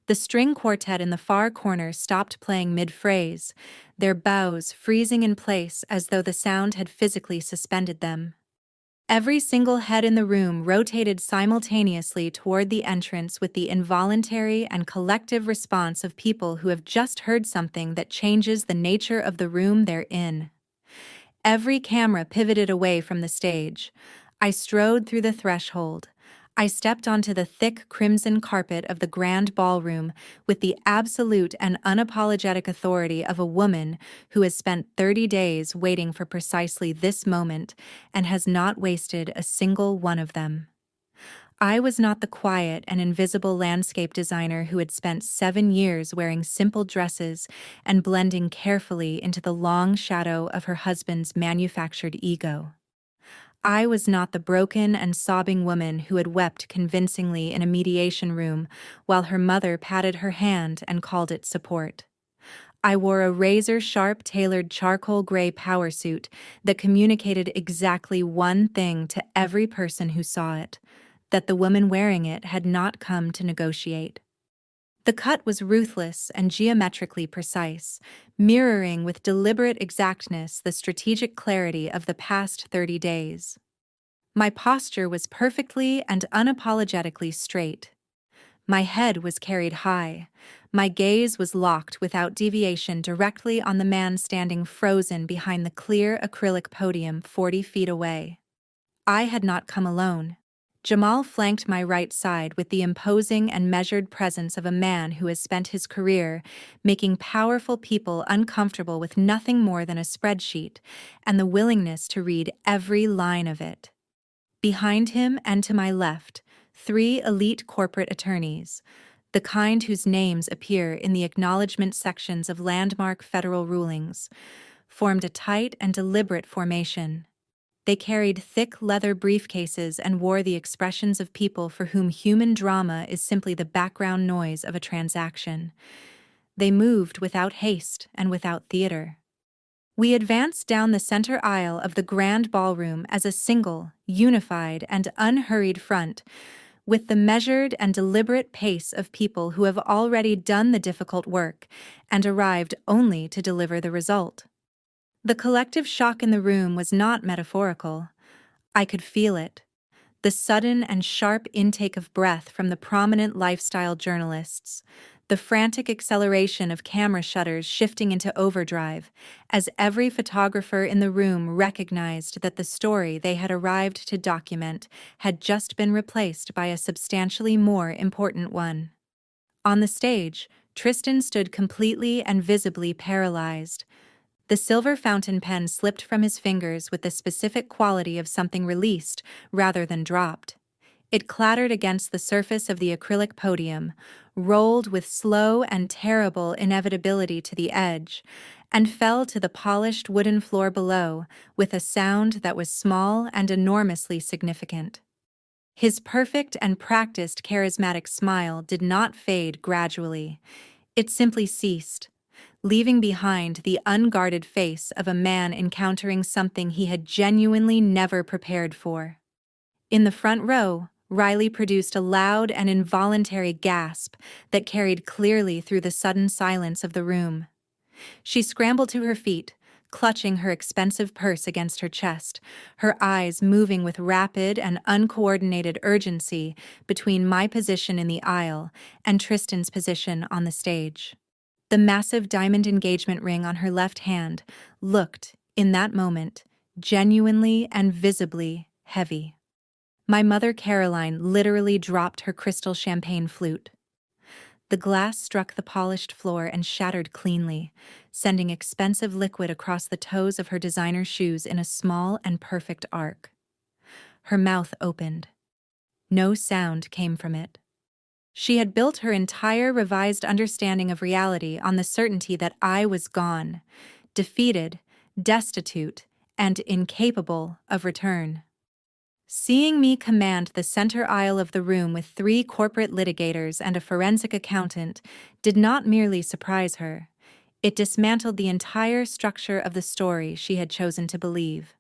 The string quartet in the far corner stopped playing mid-phrase, their bows freezing in place as though the sound had physically suspended them. Every single head in the room rotated simultaneously toward the entrance with the involuntary and collective response of people who have just heard something that changes the nature of the room they're in. Every camera pivoted away from the stage. I strode through the threshold. I stepped onto the thick crimson carpet of the grand ballroom with the absolute and unapologetic authority of a woman who has spent 30 days waiting for precisely this moment and has not wasted a single one of them. I was not the quiet and invisible landscape designer who had spent 7 years wearing simple dresses and blending carefully into the long shadow of her husband's manufactured ego. I was not the broken and sobbing woman who had wept convincingly in a mediation room while her mother patted her hand and called it support. I wore a razor-sharp tailored charcoal gray power suit that communicated exactly one thing to every person who saw it, that the woman wearing it had not come to negotiate. The cut was ruthless and geometrically precise, mirroring with deliberate exactness the strategic clarity of the past 30 days. My posture was perfectly and unapologetically straight. My head was carried high. My gaze was locked without deviation directly on the man standing frozen behind the clear acrylic podium 40 feet away. I had not come alone. Jamal flanked my right side with the imposing and measured presence of a man who has spent his career making powerful people uncomfortable with nothing more than a spreadsheet and the willingness to read every line of it. Behind him and to my left, three elite corporate attorneys, the kind whose names appear in the acknowledgement sections of landmark federal rulings, formed a tight and deliberate formation. They carried thick leather briefcases and wore the expressions of people for whom human drama is simply the background noise of a transaction. They moved without haste and without theater. We advanced down the center aisle of the grand ballroom as a single, unified, and unhurried front, with the measured and deliberate pace of people who have already done the difficult work and arrived only to deliver the result. The collective shock in the room was not metaphorical. I could feel it. The sudden and sharp intake of breath from the prominent lifestyle journalists, the frantic acceleration of camera shutters shifting into overdrive, as every photographer in the room recognized that the story they had arrived to document had just been replaced by a substantially more important one. On the stage, Tristan stood completely and visibly paralyzed. The silver fountain pen slipped from his fingers with the specific quality of something released rather than dropped. It clattered against the surface of the acrylic podium, rolled with slow and terrible inevitability to the edge, and fell to the polished wooden floor below with a sound that was small and enormously significant. His perfect and practiced charismatic smile did not fade gradually. It simply ceased, leaving behind the unguarded face of a man encountering something he had genuinely never prepared for. In the front row, Riley produced a loud and involuntary gasp that carried clearly through the sudden silence of the room. She scrambled to her feet, clutching her expensive purse against her chest, her eyes moving with rapid and uncoordinated urgency between my position in the aisle and Tristan's position on the stage. The massive diamond engagement ring on her left hand looked, in that moment, genuinely and visibly heavy. My mother Caroline literally dropped her crystal champagne flute. The glass struck the polished floor and shattered cleanly, sending expensive liquid across the toes of her designer shoes in a small and perfect arc. Her mouth opened. No sound came from it. She had built her entire revised understanding of reality on the certainty that I was gone, defeated, destitute, and incapable of return. Seeing me command the center aisle of the room with three corporate litigators and a forensic accountant did not merely surprise her. It dismantled the entire structure of the story she had chosen to believe.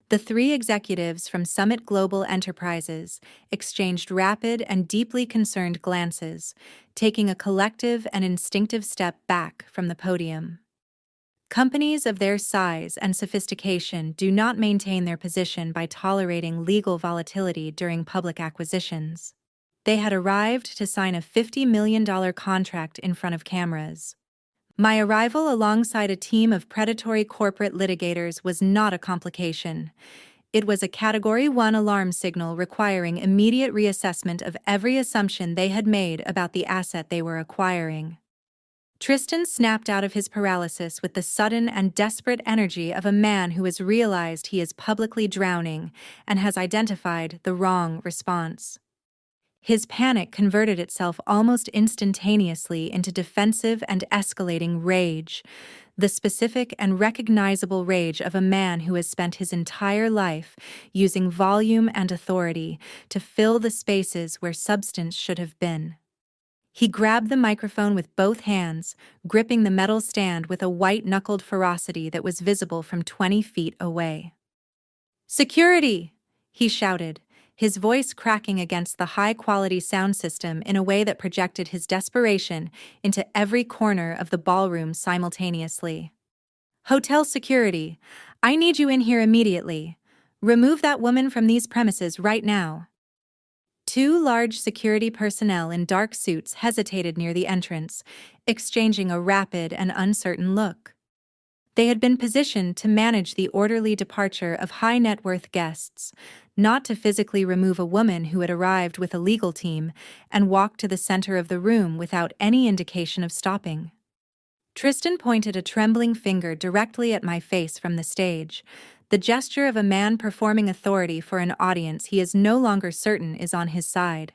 The three executives from Summit Global Enterprises exchanged rapid and deeply concerned glances, taking a collective and instinctive step back from the podium. Companies of their size and sophistication do not maintain their position by tolerating legal volatility during public acquisitions. They had arrived to sign a $50 million contract in front of cameras. My arrival alongside a team of predatory corporate litigators was not a complication. It was a Category 1 alarm signal requiring immediate reassessment of every assumption they had made about the asset they were acquiring. Tristan snapped out of his paralysis with the sudden and desperate energy of a man who has realized he is publicly drowning and has identified the wrong response. His panic converted itself almost instantaneously into defensive and escalating rage, the specific and recognizable rage of a man who has spent his entire life using volume and authority to fill the spaces where substance should have been. He grabbed the microphone with both hands, gripping the metal stand with a white-knuckled ferocity that was visible from 20 feet away. "Security!" he shouted, his voice cracking against the high-quality sound system in a way that projected his desperation into every corner of the ballroom simultaneously. "Hotel security, I need you in here immediately. Remove that woman from these premises right now." Two large security personnel in dark suits hesitated near the entrance, exchanging a rapid and uncertain look. They had been positioned to manage the orderly departure of high-net-worth guests, not to physically remove a woman who had arrived with a legal team and walked to the center of the room without any indication of stopping. Tristan pointed a trembling finger directly at my face from the stage, the gesture of a man performing authority for an audience he is no longer certain is on his side.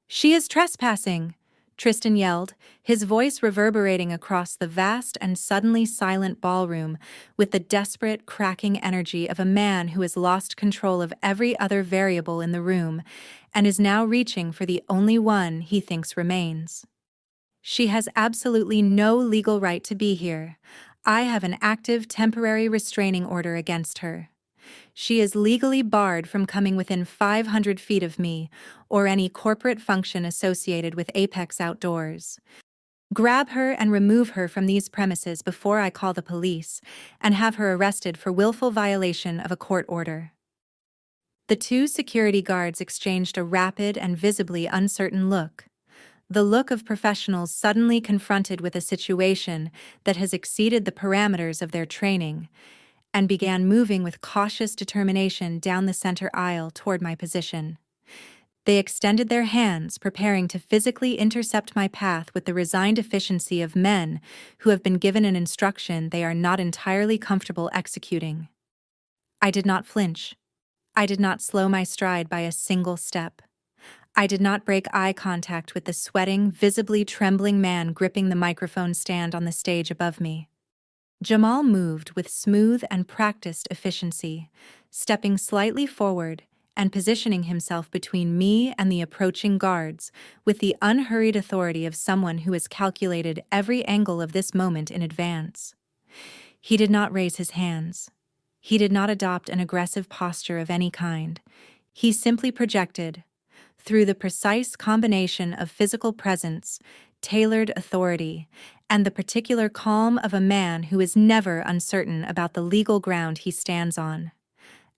"She is trespassing!" Tristan yelled, his voice reverberating across the vast and suddenly silent ballroom with the desperate, cracking energy of a man who has lost control of every other variable in the room and is now reaching for the only one he thinks remains. "She has absolutely no legal right to be here. I have an active temporary restraining order against her. She is legally barred from coming within 500 feet of me or any corporate function associated with Apex Outdoors. Grab her and remove her from these premises before I call the police and have her arrested for willful violation of a court order." The two security guards exchanged a rapid and visibly uncertain look, the look of professionals suddenly confronted with a situation that has exceeded the parameters of their training, and began moving with cautious determination down the center aisle toward my position. They extended their hands, preparing to physically intercept my path with the resigned efficiency of men who have been given an instruction they are not entirely comfortable executing. I did not flinch. I did not slow my stride by a single step. I did not break eye contact with the sweating, visibly trembling man gripping the microphone stand on the stage above me. Jamal moved with smooth and practiced efficiency, stepping slightly forward and positioning himself between me and the approaching guards with the unhurried authority of someone who has calculated every angle of this moment in advance. He did not raise his hands. He did not adopt an aggressive posture of any kind. He simply projected, through the precise combination of physical presence, tailored authority, and the particular calm of a man who is never uncertain about the legal ground he stands on,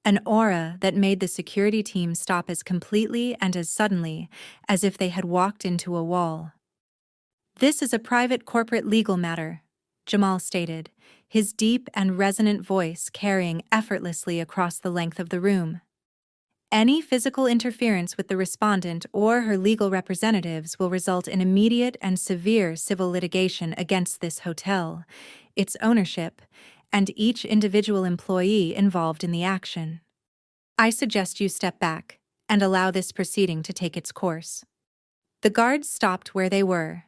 an aura that made the security team stop as completely and as suddenly as if they had walked into a wall. "This is a private corporate legal matter," Jamal stated, his deep and resonant voice carrying effortlessly across the length of the room. "Any physical interference with the respondent or her legal representatives will result in immediate and severe civil litigation against this hotel, its ownership, and each individual employee involved in the action. I suggest you step back and allow this proceeding to take its course." The guards stopped where they were.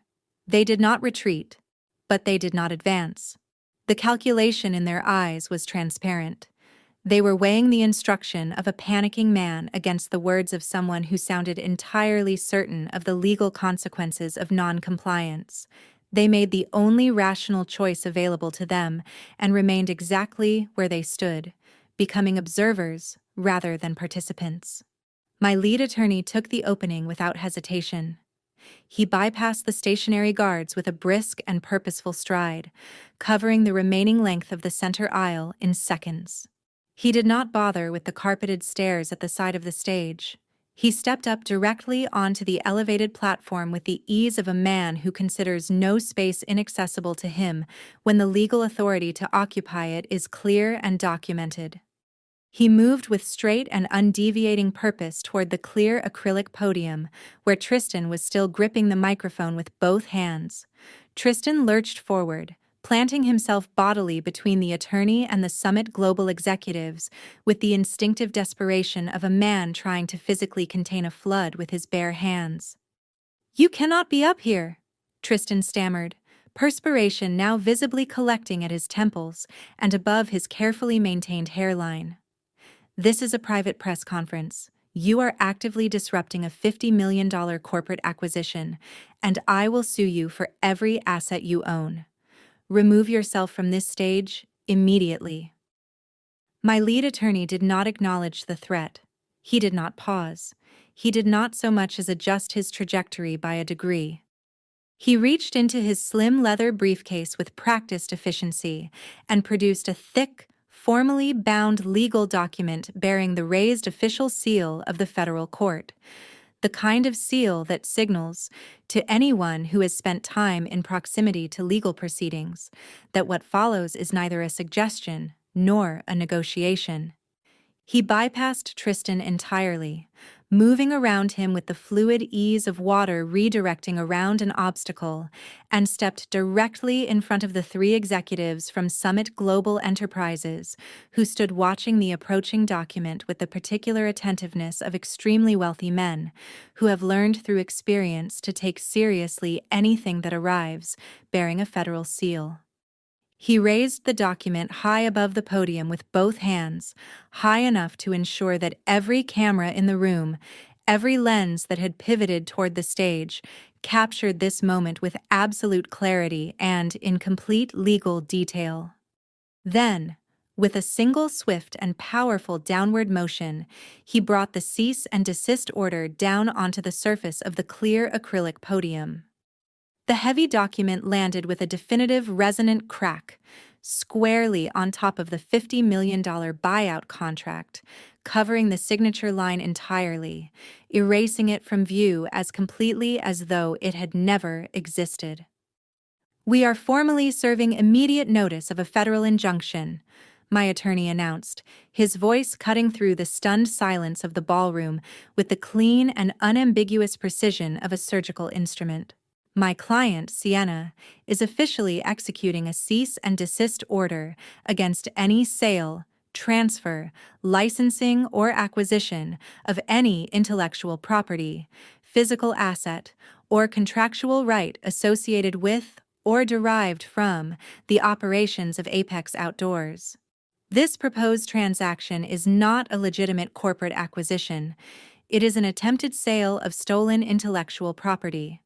They did not retreat, but they did not advance. The calculation in their eyes was transparent. They were weighing the instruction of a panicking man against the words of someone who sounded entirely certain of the legal consequences of non-compliance. They made the only rational choice available to them and remained exactly where they stood, becoming observers rather than participants. My lead attorney took the opening without hesitation. He bypassed the stationary guards with a brisk and purposeful stride, covering the remaining length of the center aisle in seconds. He did not bother with the carpeted stairs at the side of the stage. He stepped up directly onto the elevated platform with the ease of a man who considers no space inaccessible to him when the legal authority to occupy it is clear and documented. He moved with straight and undeviating purpose toward the clear acrylic podium, where Tristan was still gripping the microphone with both hands. Tristan lurched forward, planting himself bodily between the attorney and the Summit Global executives with the instinctive desperation of a man trying to physically contain a flood with his bare hands. "You cannot be up here," Tristan stammered, perspiration now visibly collecting at his temples and above his carefully maintained hairline. "This is a private press conference. You are actively disrupting a $50 million corporate acquisition, and I will sue you for every asset you own. Remove yourself from this stage immediately." My lead attorney did not acknowledge the threat. He did not pause. He did not so much as adjust his trajectory by a degree. He reached into his slim leather briefcase with practiced efficiency and produced a thick, formally bound legal document bearing the raised official seal of the federal court. the kind of seal that signals to anyone who has spent time in proximity to legal proceedings that what follows is neither a suggestion nor a negotiation. He bypassed Tristan entirely, moving around him with the fluid ease of water redirecting around an obstacle, and stepped directly in front of the three executives from Summit Global Enterprises, who stood watching the approaching document with the particular attentiveness of extremely wealthy men, who have learned through experience to take seriously anything that arrives, bearing a federal seal. He raised the document high above the podium with both hands, high enough to ensure that every camera in the room, every lens that had pivoted toward the stage, captured this moment with absolute clarity and in complete legal detail. Then, with a single swift and powerful downward motion, he brought the cease and desist order down onto the surface of the clear acrylic podium. The heavy document landed with a definitive resonant crack, squarely on top of the $50 million buyout contract, covering the signature line entirely, erasing it from view as completely as though it had never existed. "We are formally serving immediate notice of a federal injunction," my attorney announced, his voice cutting through the stunned silence of the ballroom with the clean and unambiguous precision of a surgical instrument. "My client, Sienna, is officially executing a cease and desist order against any sale, transfer, licensing, or acquisition of any intellectual property, physical asset, or contractual right associated with or derived from the operations of Apex Outdoors. This proposed transaction is not a legitimate corporate acquisition. It is an attempted sale of stolen intellectual property.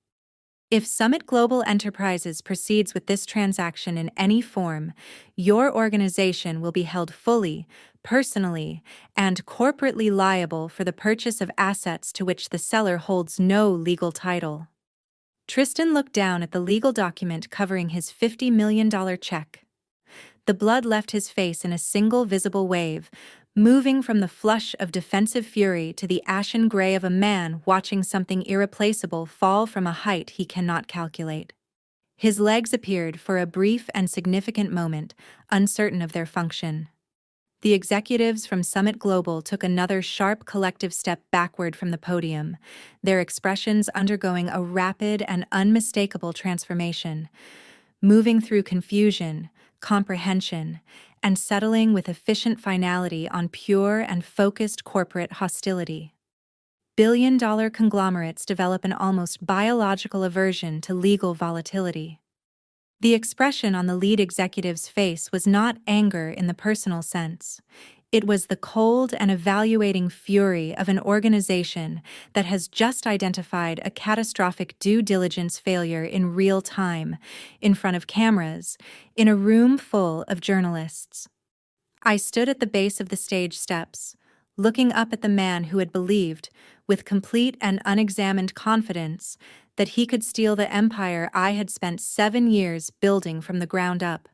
If Summit Global Enterprises proceeds with this transaction in any form, your organization will be held fully, personally, and corporately liable for the purchase of assets to which the seller holds no legal title." Tristan looked down at the legal document covering his $50 million check. The blood left his face in a single visible wave, moving from the flush of defensive fury to the ashen gray of a man watching something irreplaceable fall from a height he cannot calculate. His legs appeared for a brief and significant moment, uncertain of their function. The executives from Summit Global took another sharp collective step backward from the podium, their expressions undergoing a rapid and unmistakable transformation, moving through confusion, comprehension, and settling with efficient finality on pure and focused corporate hostility. Billion-dollar conglomerates develop an almost biological aversion to legal volatility. The expression on the lead executive's face was not anger in the personal sense. It was the cold and evaluating fury of an organization that has just identified a catastrophic due diligence failure in real time, in front of cameras, in a room full of journalists. I stood at the base of the stage steps, looking up at the man who had believed, with complete and unexamined confidence, that he could steal the empire I had spent 7 years building from the ground up.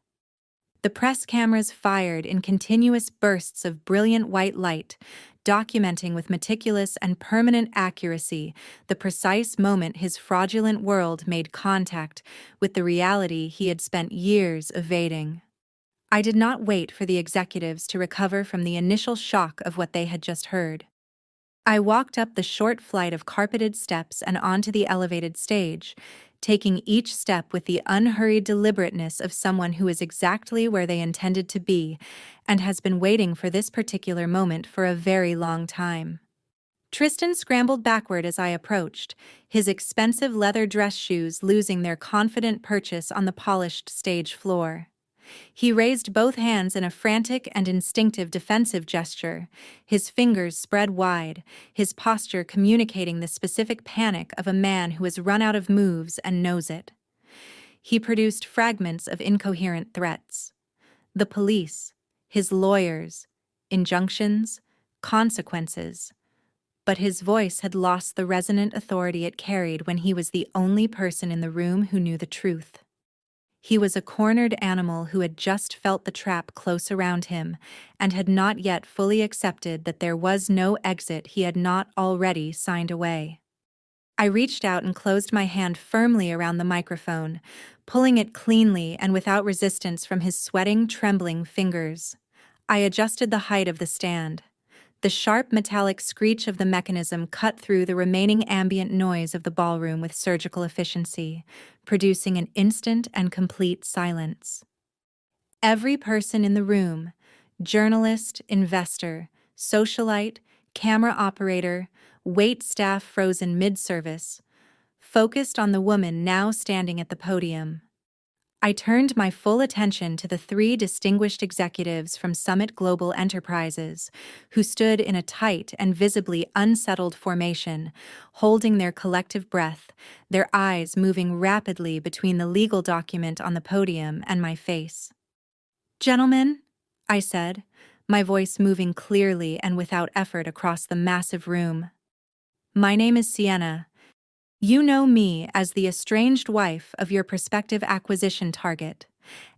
The press cameras fired in continuous bursts of brilliant white light, documenting with meticulous and permanent accuracy the precise moment his fraudulent world made contact with the reality he had spent years evading. I did not wait for the executives to recover from the initial shock of what they had just heard. I walked up the short flight of carpeted steps and onto the elevated stage, taking each step with the unhurried deliberateness of someone who is exactly where they intended to be and has been waiting for this particular moment for a very long time. Tristan scrambled backward as I approached, his expensive leather dress shoes losing their confident purchase on the polished stage floor. He raised both hands in a frantic and instinctive defensive gesture, his fingers spread wide, his posture communicating the specific panic of a man who has run out of moves and knows it. He produced fragments of incoherent threats. The police, his lawyers, injunctions, consequences. But his voice had lost the resonant authority it carried when he was the only person in the room who knew the truth. He was a cornered animal who had just felt the trap close around him and had not yet fully accepted that there was no exit he had not already signed away. I reached out and closed my hand firmly around the microphone, pulling it cleanly and without resistance from his sweating, trembling fingers. I adjusted the height of the stand. The sharp metallic screech of the mechanism cut through the remaining ambient noise of the ballroom with surgical efficiency, producing an instant and complete silence. Every person in the room, journalist, investor, socialite, camera operator, wait staff frozen mid-service, focused on the woman now standing at the podium. I turned my full attention to the three distinguished executives from Summit Global Enterprises, who stood in a tight and visibly unsettled formation, holding their collective breath, their eyes moving rapidly between the legal document on the podium and my face. "Gentlemen," I said, my voice moving clearly and without effort across the massive room. "My name is Sienna. You know me as the estranged wife of your prospective acquisition target,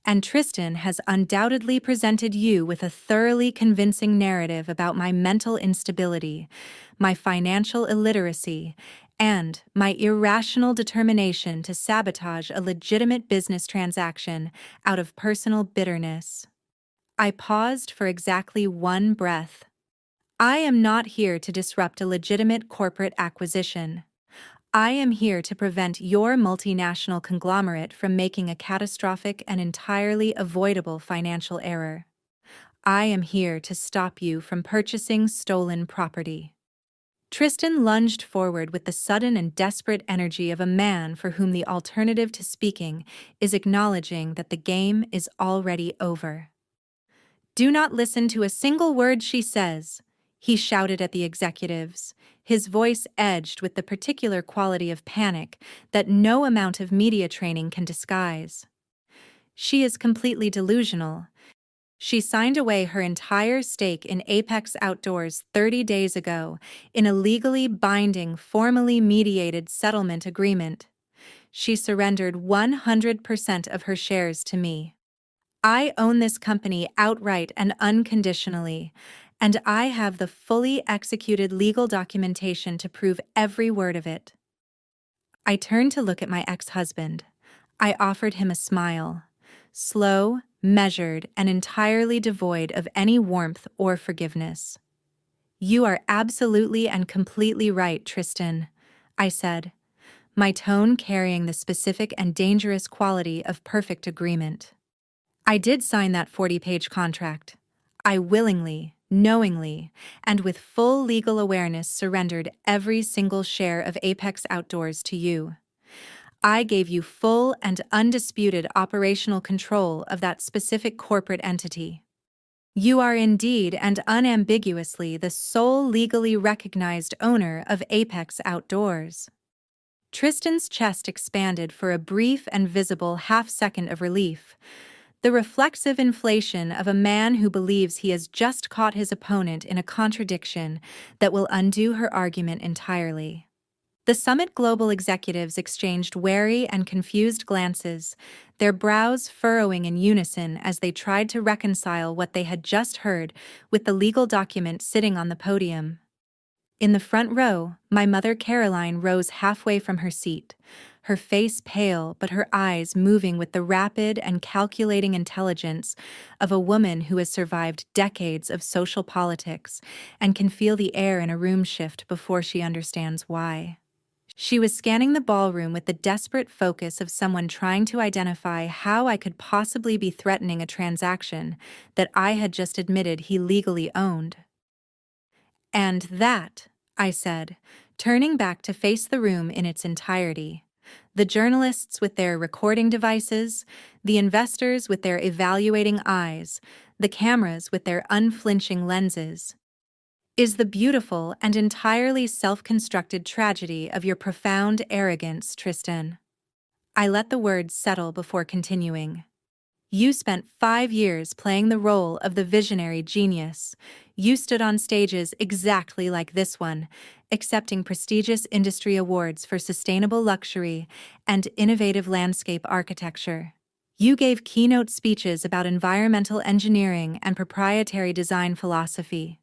and Tristan has undoubtedly presented you with a thoroughly convincing narrative about my mental instability, my financial illiteracy, and my irrational determination to sabotage a legitimate business transaction out of personal bitterness." I paused for exactly one breath. "I am not here to disrupt a legitimate corporate acquisition. I am here to prevent your multinational conglomerate from making a catastrophic and entirely avoidable financial error. I am here to stop you from purchasing stolen property." Tristan lunged forward with the sudden and desperate energy of a man for whom the alternative to speaking is acknowledging that the game is already over. "Do not listen to a single word she says," he shouted at the executives, his voice edged with the particular quality of panic that no amount of media training can disguise. "She is completely delusional. She signed away her entire stake in Apex Outdoors 30 days ago in a legally binding, formally mediated settlement agreement. She surrendered 100% of her shares to me. I own this company outright and unconditionally, and I have the fully executed legal documentation to prove every word of it." I turned to look at my ex-husband. I offered him a smile, slow, measured, and entirely devoid of any warmth or forgiveness. "You are absolutely and completely right, Tristan," I said, my tone carrying the specific and dangerous quality of perfect agreement. "I did sign that 40-page contract. I willingly, knowingly, and with full legal awareness surrendered every single share of Apex Outdoors to you. I gave you full and undisputed operational control of that specific corporate entity. You are indeed and unambiguously the sole legally recognized owner of Apex Outdoors." Tristan's chest expanded for a brief and visible half-second of relief, the reflexive inflation of a man who believes he has just caught his opponent in a contradiction that will undo her argument entirely. The Summit Global executives exchanged wary and confused glances, their brows furrowing in unison as they tried to reconcile what they had just heard with the legal document sitting on the podium. In the front row, my mother Caroline rose halfway from her seat, her face pale but her eyes moving with the rapid and calculating intelligence of a woman who has survived decades of social politics and can feel the air in a room shift before she understands why. She was scanning the ballroom with the desperate focus of someone trying to identify how I could possibly be threatening a transaction that I had just admitted he legally owned. "And that," I said, turning back to face the room in its entirety. The journalists with their recording devices, the investors with their evaluating eyes, the cameras with their unflinching lenses, "is the beautiful and entirely self-constructed tragedy of your profound arrogance, Tristan." I let the words settle before continuing. "You spent 5 years playing the role of the visionary genius. You stood on stages exactly like this one, accepting prestigious industry awards for sustainable luxury and innovative landscape architecture. You gave keynote speeches about environmental engineering and proprietary design philosophy.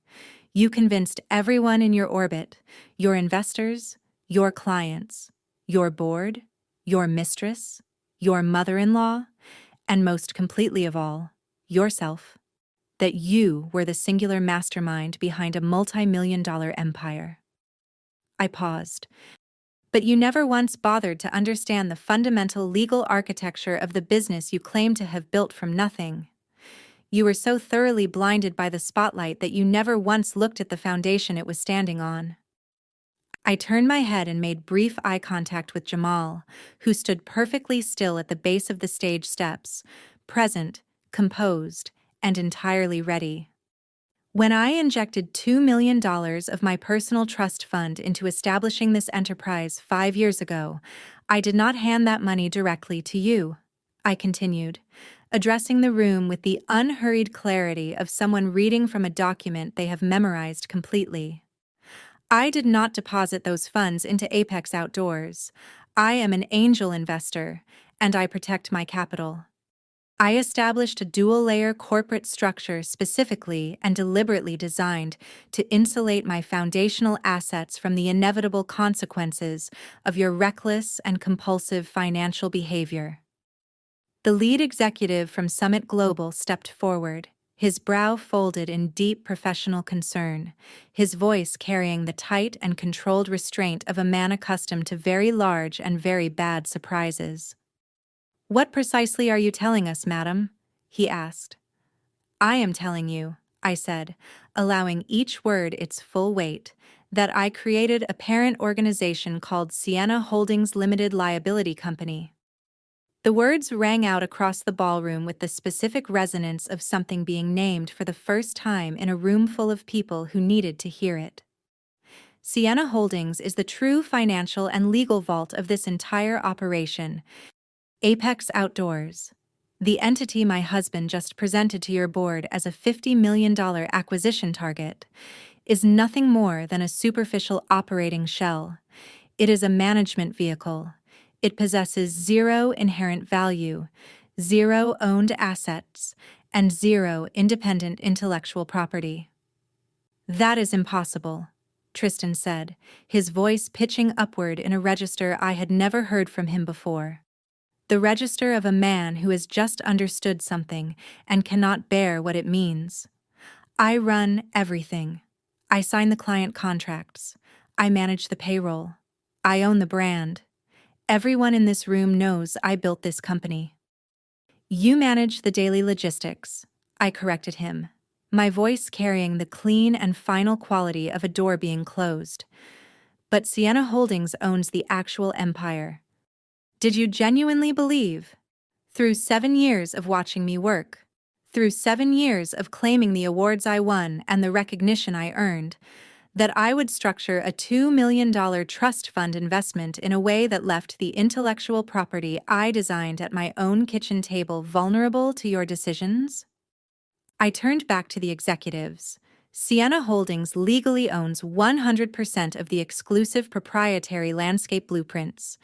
You convinced everyone in your orbit, your investors, your clients, your board, your mistress, your mother-in-law, and most completely of all, yourself. That you were the singular mastermind behind a multi-million-dollar empire. I paused. But you never once bothered to understand the fundamental legal architecture of the business you claim to have built from nothing. You were so thoroughly blinded by the spotlight that you never once looked at the foundation it was standing on. I turned my head and made brief eye contact with Jamal, who stood perfectly still at the base of the stage steps, present, composed, and entirely ready. When I injected $2 million of my personal trust fund into establishing this enterprise 5 years ago, I did not hand that money directly to you, I continued, addressing the room with the unhurried clarity of someone reading from a document they have memorized completely. I did not deposit those funds into Apex Outdoors. I am an angel investor, and I protect my capital. I established a dual-layer corporate structure specifically and deliberately designed to insulate my foundational assets from the inevitable consequences of your reckless and compulsive financial behavior. The lead executive from Summit Global stepped forward, his brow folded in deep professional concern, his voice carrying the tight and controlled restraint of a man accustomed to very large and very bad surprises. "What precisely are you telling us, madam?" he asked. "I am telling you," I said, allowing each word its full weight, "that I created a parent organization called Sienna Holdings Limited Liability Company." The words rang out across the ballroom with the specific resonance of something being named for the first time in a room full of people who needed to hear it. Sienna Holdings is the true financial and legal vault of this entire operation. Apex Outdoors, the entity my husband just presented to your board as a $50 million acquisition target, is nothing more than a superficial operating shell. It is a management vehicle. It possesses zero inherent value, zero owned assets, and zero independent intellectual property. "That is impossible," Tristan said, his voice pitching upward in a register I had never heard from him before. The register of a man who has just understood something and cannot bear what it means. "I run everything. I sign the client contracts. I manage the payroll. I own the brand. Everyone in this room knows I built this company." "You manage the daily logistics," I corrected him, my voice carrying the clean and final quality of a door being closed. "But Sienna Holdings owns the actual empire." Did you genuinely believe, through 7 years of watching me work, through 7 years of claiming the awards I won and the recognition I earned, that I would structure a $2 million trust fund investment in a way that left the intellectual property I designed at my own kitchen table vulnerable to your decisions? I turned back to the executives. Sienna Holdings legally owns 100% of the exclusive proprietary landscape blueprints.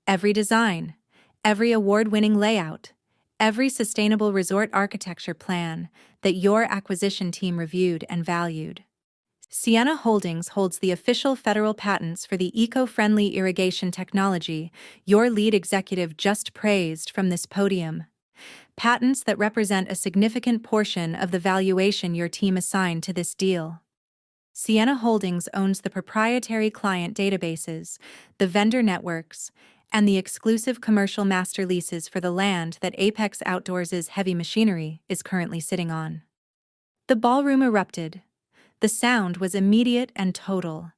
Every design, every award-winning layout, every sustainable resort architecture plan that your acquisition team reviewed and valued. Sienna Holdings holds the official federal patents for the eco-friendly irrigation technology your lead executive just praised from this podium. Patents that represent a significant portion of the valuation your team assigned to this deal. Sienna Holdings owns the proprietary client databases, the vendor networks, and the exclusive commercial master leases for the land that Apex Outdoors' heavy machinery is currently sitting on. The ballroom erupted. The sound was immediate and total,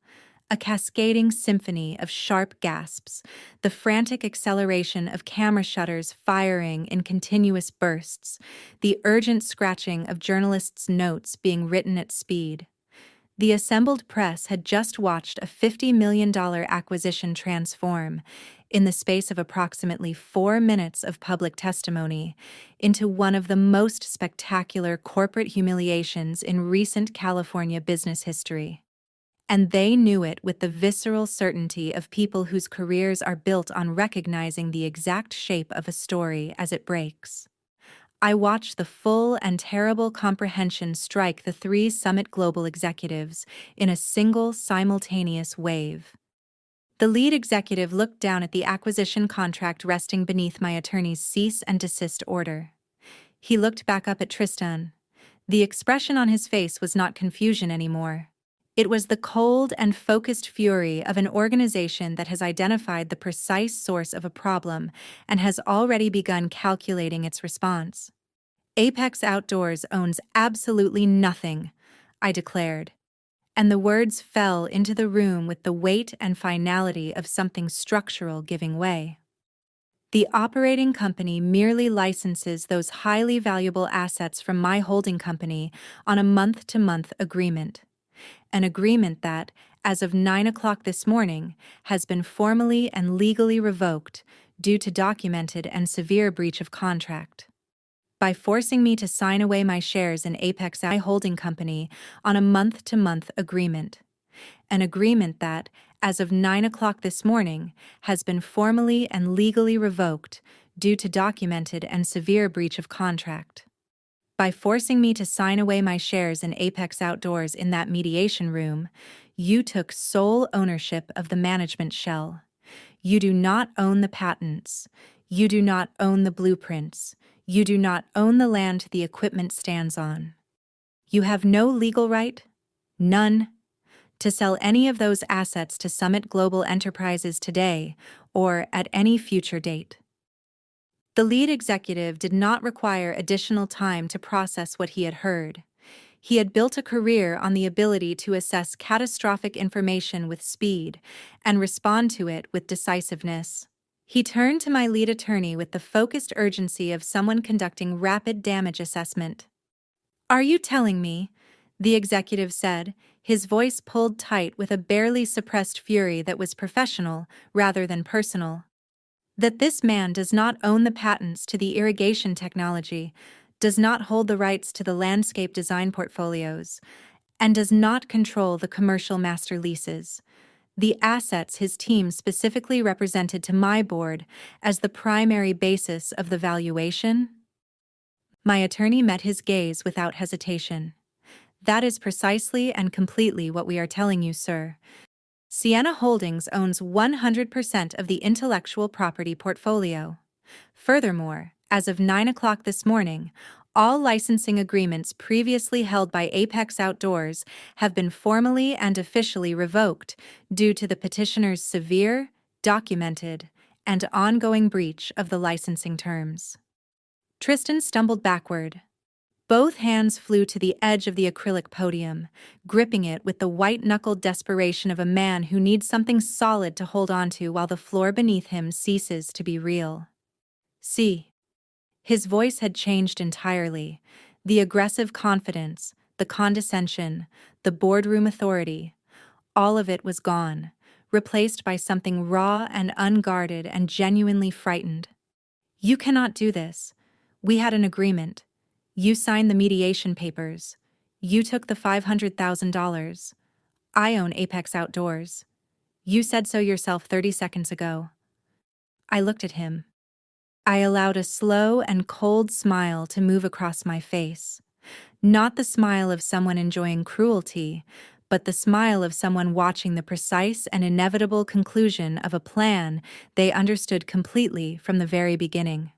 a cascading symphony of sharp gasps, the frantic acceleration of camera shutters firing in continuous bursts, the urgent scratching of journalists' notes being written at speed. The assembled press had just watched a $50 million acquisition transform, in the space of approximately 4 minutes of public testimony, into one of the most spectacular corporate humiliations in recent California business history. And they knew it with the visceral certainty of people whose careers are built on recognizing the exact shape of a story as it breaks. I watched the full and terrible comprehension strike the 3 Summit Global executives in a single simultaneous wave. The lead executive looked down at the acquisition contract resting beneath my attorney's cease and desist order. He looked back up at Tristan. The expression on his face was not confusion anymore. It was the cold and focused fury of an organization that has identified the precise source of a problem and has already begun calculating its response. Apex Outdoors owns absolutely nothing, I declared, and the words fell into the room with the weight and finality of something structural giving way. The operating company merely licenses those highly valuable assets from my holding company on a month-to-month agreement. An agreement that, as of 9 o'clock this morning, has been formally and legally revoked due to documented and severe breach of contract. By forcing me to sign away my shares in Apex Holding Company on a month-to-month agreement. An agreement that, as of 9 o'clock this morning, has been formally and legally revoked due to documented and severe breach of contract. By forcing me to sign away my shares in Apex Outdoors in that mediation room, you took sole ownership of the management shell. You do not own the patents. You do not own the blueprints. You do not own the land the equipment stands on. You have no legal right, none, to sell any of those assets to Summit Global Enterprises today or at any future date. The lead executive did not require additional time to process what he had heard. He had built a career on the ability to assess catastrophic information with speed and respond to it with decisiveness. He turned to my lead attorney with the focused urgency of someone conducting rapid damage assessment. "Are you telling me," the executive said, his voice pulled tight with a barely suppressed fury that was professional rather than personal, "that this man does not own the patents to the irrigation technology, does not hold the rights to the landscape design portfolios, and does not control the commercial master leases, the assets his team specifically represented to my board as the primary basis of the valuation?" My attorney met his gaze without hesitation. "That is precisely and completely what we are telling you, sir. Sienna Holdings owns 100% of the intellectual property portfolio. Furthermore, as of 9 o'clock this morning, all licensing agreements previously held by Apex Outdoors have been formally and officially revoked due to the petitioner's severe, documented, and ongoing breach of the licensing terms." Tristan stumbled backward. Both hands flew to the edge of the acrylic podium, gripping it with the white-knuckled desperation of a man who needs something solid to hold onto while the floor beneath him ceases to be real. "See." His voice had changed entirely. The aggressive confidence, the condescension, the boardroom authority, all of it was gone, replaced by something raw and unguarded and genuinely frightened. "You cannot do this. We had an agreement. You signed the mediation papers. You took the $500,000. I own Apex Outdoors. You said so yourself 30 seconds ago." I looked at him. I allowed a slow and cold smile to move across my face. Not the smile of someone enjoying cruelty, but the smile of someone watching the precise and inevitable conclusion of a plan they understood completely from the very beginning.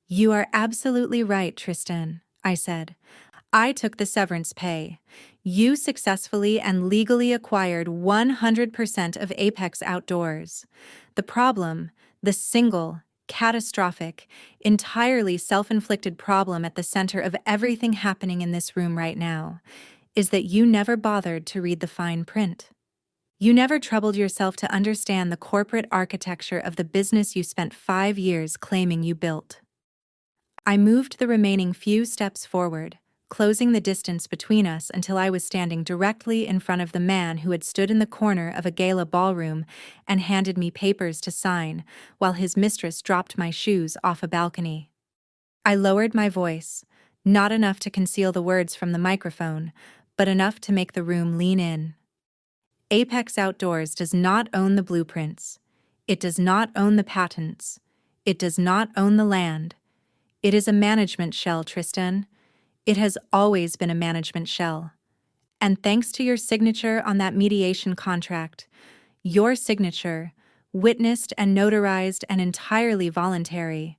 "You are absolutely right, Tristan," I said. "I took the severance pay. You successfully and legally acquired 100% of Apex Outdoors. The problem, the single, catastrophic, entirely self-inflicted problem at the center of everything happening in this room right now, is that you never bothered to read the fine print. You never troubled yourself to understand the corporate architecture of the business you spent 5 years claiming you built." I moved the remaining few steps forward, closing the distance between us until I was standing directly in front of the man who had stood in the corner of a gala ballroom and handed me papers to sign while his mistress dropped my shoes off a balcony. I lowered my voice, not enough to conceal the words from the microphone, but enough to make the room lean in. "Apex Outdoors does not own the blueprints. It does not own the patents. It does not own the land. It is a management shell, Tristan. It has always been a management shell. And thanks to your signature on that mediation contract, your signature, witnessed and notarized and entirely voluntary.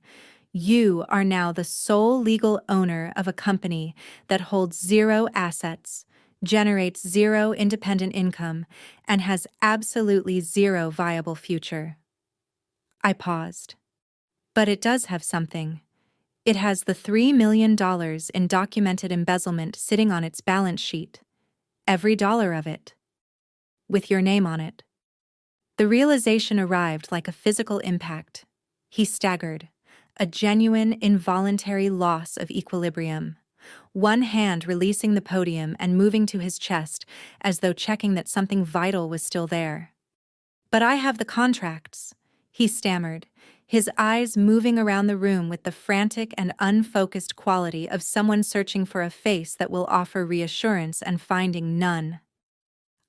You are now the sole legal owner of a company that holds zero assets, generates zero independent income, and has absolutely zero viable future. I paused. But it does have something. It has the $3 million in documented embezzlement sitting on its balance sheet. Every dollar of it. With your name on it. The realization arrived like a physical impact. He staggered, a genuine, involuntary loss of equilibrium. One hand releasing the podium and moving to his chest as though checking that something vital was still there. "But I have the contracts," he stammered, his eyes moving around the room with the frantic and unfocused quality of someone searching for a face that will offer reassurance and finding none.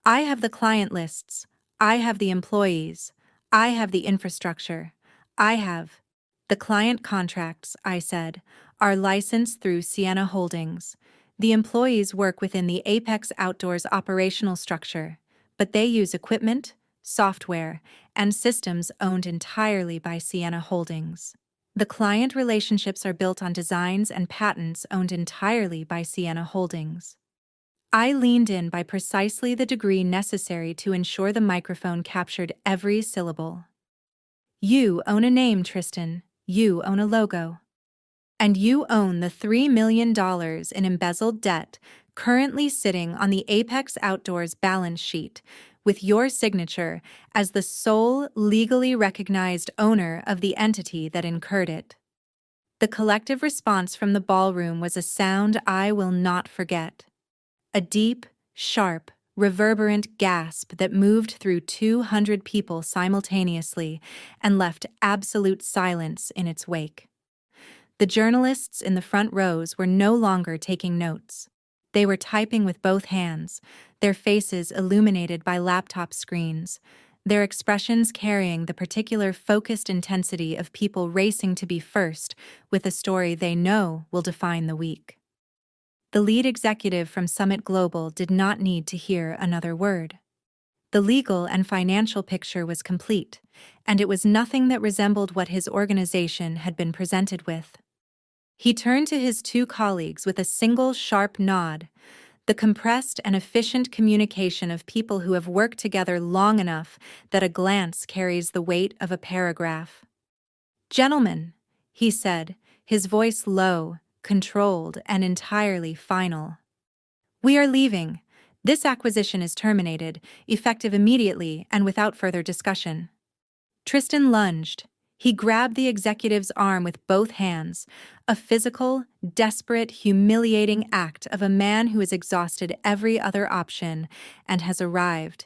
"I have the client lists. I have the employees. I have the infrastructure. I have—" "The client contracts," I said, "are licensed through Sienna Holdings. The employees work within the Apex Outdoors operational structure, but they use equipment, software, and systems owned entirely by Sienna Holdings. The client relationships are built on designs and patents owned entirely by Sienna Holdings." I leaned in by precisely the degree necessary to ensure the microphone captured every syllable. "You own a name, Tristan. You own a logo. And you own the $3 million in embezzled debt currently sitting on the Apex Outdoors balance sheet, with your signature as the sole legally recognized owner of the entity that incurred it." The collective response from the ballroom was a sound I will not forget. A deep, sharp, reverberant gasp that moved through 200 people simultaneously and left absolute silence in its wake. The journalists in the front rows were no longer taking notes. They were typing with both hands, their faces illuminated by laptop screens, their expressions carrying the particular focused intensity of people racing to be first with a story they know will define the week. The lead executive from Summit Global did not need to hear another word. The legal and financial picture was complete, and it was nothing that resembled what his organization had been presented with. He turned to his two colleagues with a single sharp nod, the compressed and efficient communication of people who have worked together long enough that a glance carries the weight of a paragraph. "Gentlemen," he said, his voice low, controlled, and entirely final. "We are leaving. This acquisition is terminated, effective immediately and without further discussion." Tristan lunged. He grabbed the executive's arm with both hands, a physical, desperate, humiliating act of a man who has exhausted every other option and has arrived,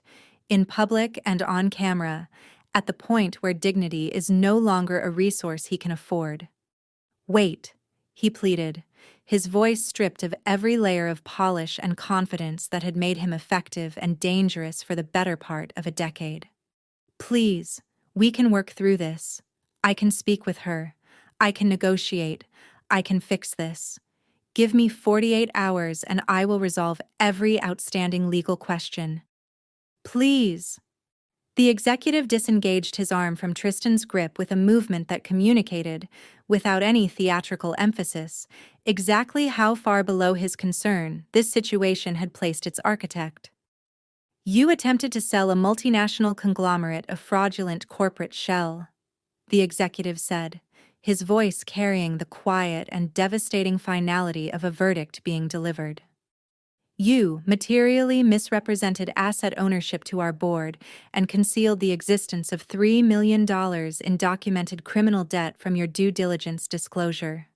in public and on camera, at the point where dignity is no longer a resource he can afford. "Wait," he pleaded, his voice stripped of every layer of polish and confidence that had made him effective and dangerous for the better part of a decade. "Please, we can work through this. I can speak with her. I can negotiate. I can fix this. Give me 48 hours and I will resolve every outstanding legal question. Please." The executive disengaged his arm from Tristan's grip with a movement that communicated, without any theatrical emphasis, exactly how far below his concern this situation had placed its architect. "You attempted to sell a multinational conglomerate a fraudulent corporate shell," the executive said, his voice carrying the quiet and devastating finality of a verdict being delivered. "You materially misrepresented asset ownership to our board and concealed the existence of $3 million in documented criminal debt from your due diligence disclosure.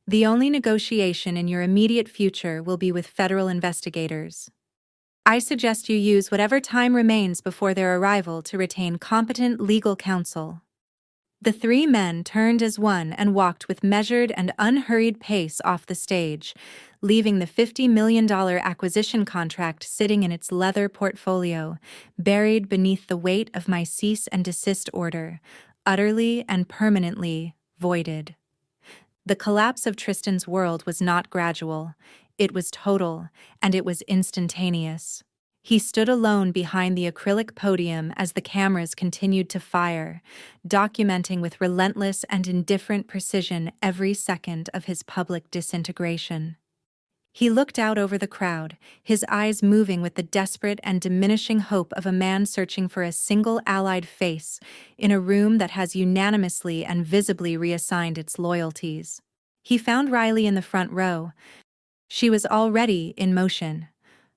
The only negotiation in your immediate future will be with federal investigators. I suggest you use whatever time remains before their arrival to retain competent legal counsel." The three men turned as one and walked with measured and unhurried pace off the stage, leaving the $50 million acquisition contract sitting in its leather portfolio, buried beneath the weight of my cease and desist order, utterly and permanently voided. The collapse of Tristan's world was not gradual, it was total, and it was instantaneous. He stood alone behind the acrylic podium as the cameras continued to fire, documenting with relentless and indifferent precision every second of his public disintegration. He looked out over the crowd, his eyes moving with the desperate and diminishing hope of a man searching for a single allied face in a room that has unanimously and visibly reassigned its loyalties. He found Riley in the front row. She was already in motion,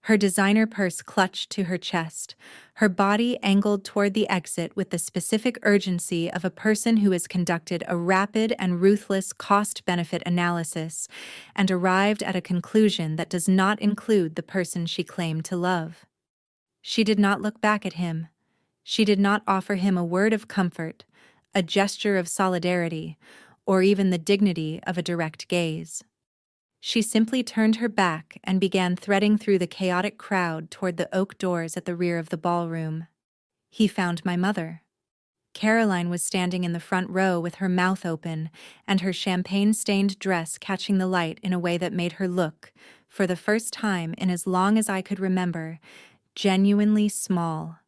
her designer purse clutched to her chest, her body angled toward the exit with the specific urgency of a person who has conducted a rapid and ruthless cost-benefit analysis and arrived at a conclusion that does not include the person she claimed to love. She did not look back at him. She did not offer him a word of comfort, a gesture of solidarity, or even the dignity of a direct gaze. She simply turned her back and began threading through the chaotic crowd toward the oak doors at the rear of the ballroom. He found my mother. Caroline was standing in the front row with her mouth open and her champagne-stained dress catching the light in a way that made her look, for the first time in as long as I could remember, genuinely small.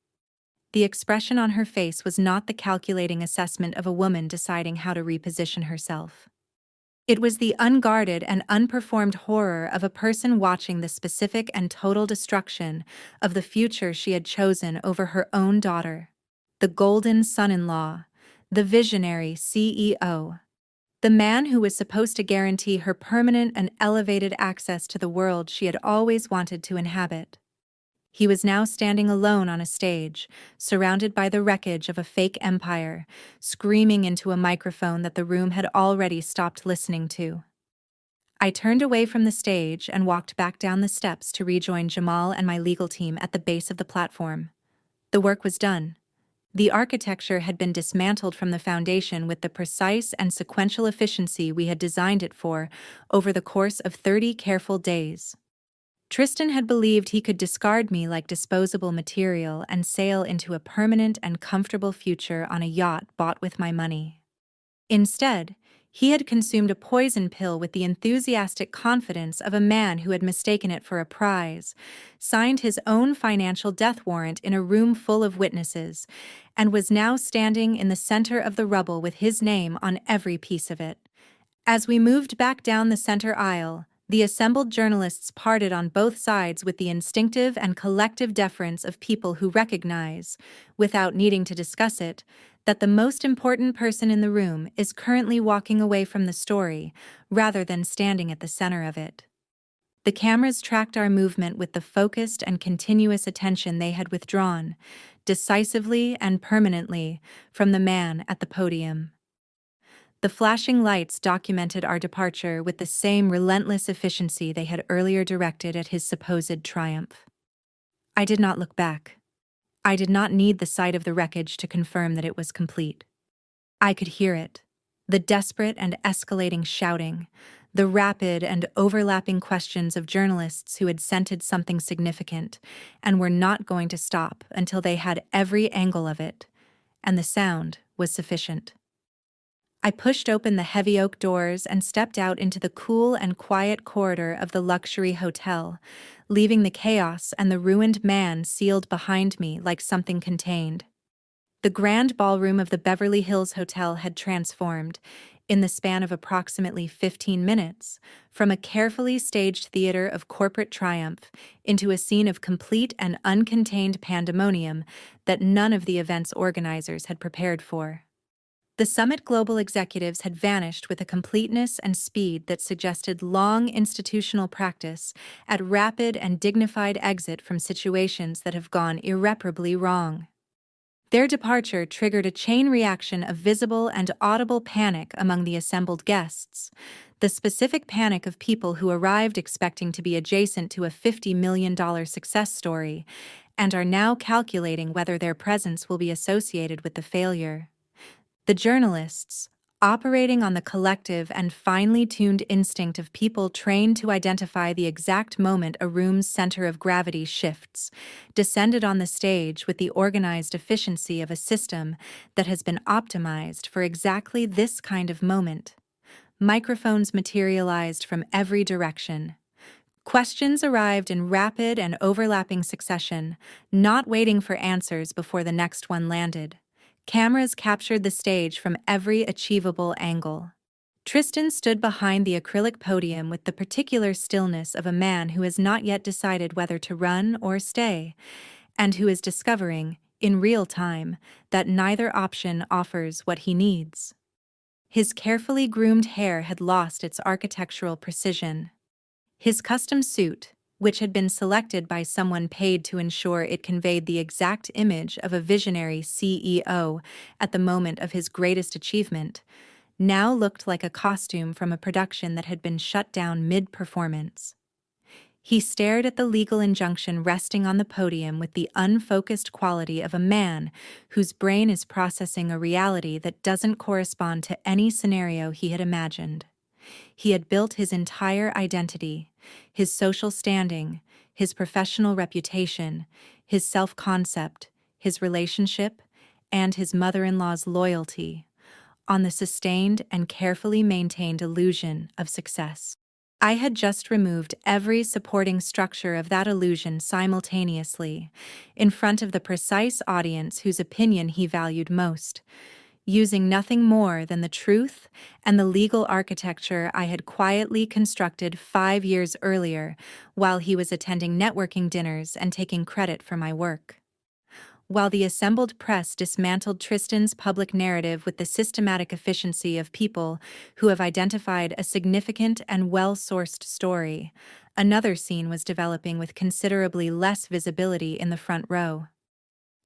The expression on her face was not the calculating assessment of a woman deciding how to reposition herself. It was the unguarded and unperformed horror of a person watching the specific and total destruction of the future she had chosen over her own daughter. The golden son-in-law, the visionary CEO, the man who was supposed to guarantee her permanent and elevated access to the world she had always wanted to inhabit. He was now standing alone on a stage, surrounded by the wreckage of a fake empire, screaming into a microphone that the room had already stopped listening to. I turned away from the stage and walked back down the steps to rejoin Jamal and my legal team at the base of the platform. The work was done. The architecture had been dismantled from the foundation with the precise and sequential efficiency we had designed it for over the course of 30 careful days. Tristan had believed he could discard me like disposable material and sail into a permanent and comfortable future on a yacht bought with my money. Instead, he had consumed a poison pill with the enthusiastic confidence of a man who had mistaken it for a prize, signed his own financial death warrant in a room full of witnesses, and was now standing in the center of the rubble with his name on every piece of it. As we moved back down the center aisle, the assembled journalists parted on both sides with the instinctive and collective deference of people who recognize, without needing to discuss it, that the most important person in the room is currently walking away from the story, rather than standing at the center of it. The cameras tracked our movement with the focused and continuous attention they had withdrawn, decisively and permanently, from the man at the podium. The flashing lights documented our departure with the same relentless efficiency they had earlier directed at his supposed triumph. I did not look back. I did not need the sight of the wreckage to confirm that it was complete. I could hear it, the desperate and escalating shouting, the rapid and overlapping questions of journalists who had scented something significant and were not going to stop until they had every angle of it, and the sound was sufficient. I pushed open the heavy oak doors and stepped out into the cool and quiet corridor of the luxury hotel, leaving the chaos and the ruined man sealed behind me like something contained. The grand ballroom of the Beverly Hills Hotel had transformed, in the span of approximately 15 minutes, from a carefully staged theater of corporate triumph into a scene of complete and uncontained pandemonium that none of the event's organizers had prepared for. The Summit Global executives had vanished with a completeness and speed that suggested long institutional practice at rapid and dignified exit from situations that have gone irreparably wrong. Their departure triggered a chain reaction of visible and audible panic among the assembled guests, the specific panic of people who arrived expecting to be adjacent to a $50 million success story and are now calculating whether their presence will be associated with the failure. The journalists, operating on the collective and finely tuned instinct of people trained to identify the exact moment a room's center of gravity shifts, descended on the stage with the organized efficiency of a system that has been optimized for exactly this kind of moment. Microphones materialized from every direction. Questions arrived in rapid and overlapping succession, not waiting for answers before the next one landed. Cameras captured the stage from every achievable angle. Tristan stood behind the acrylic podium with the particular stillness of a man who has not yet decided whether to run or stay, and who is discovering, in real time, that neither option offers what he needs. His carefully groomed hair had lost its architectural precision. His custom suit, which had been selected by someone paid to ensure it conveyed the exact image of a visionary CEO at the moment of his greatest achievement, now looked like a costume from a production that had been shut down mid-performance. He stared at the legal injunction resting on the podium with the unfocused quality of a man whose brain is processing a reality that doesn't correspond to any scenario he had imagined. He had built his entire identity, his social standing, his professional reputation, his self-concept, his relationship, and his mother-in-law's loyalty on the sustained and carefully maintained illusion of success. I had just removed every supporting structure of that illusion simultaneously, in front of the precise audience whose opinion he valued most, using nothing more than the truth and the legal architecture I had quietly constructed 5 years earlier while he was attending networking dinners and taking credit for my work. While the assembled press dismantled Tristan's public narrative with the systematic efficiency of people who have identified a significant and well-sourced story, another scene was developing with considerably less visibility in the front row.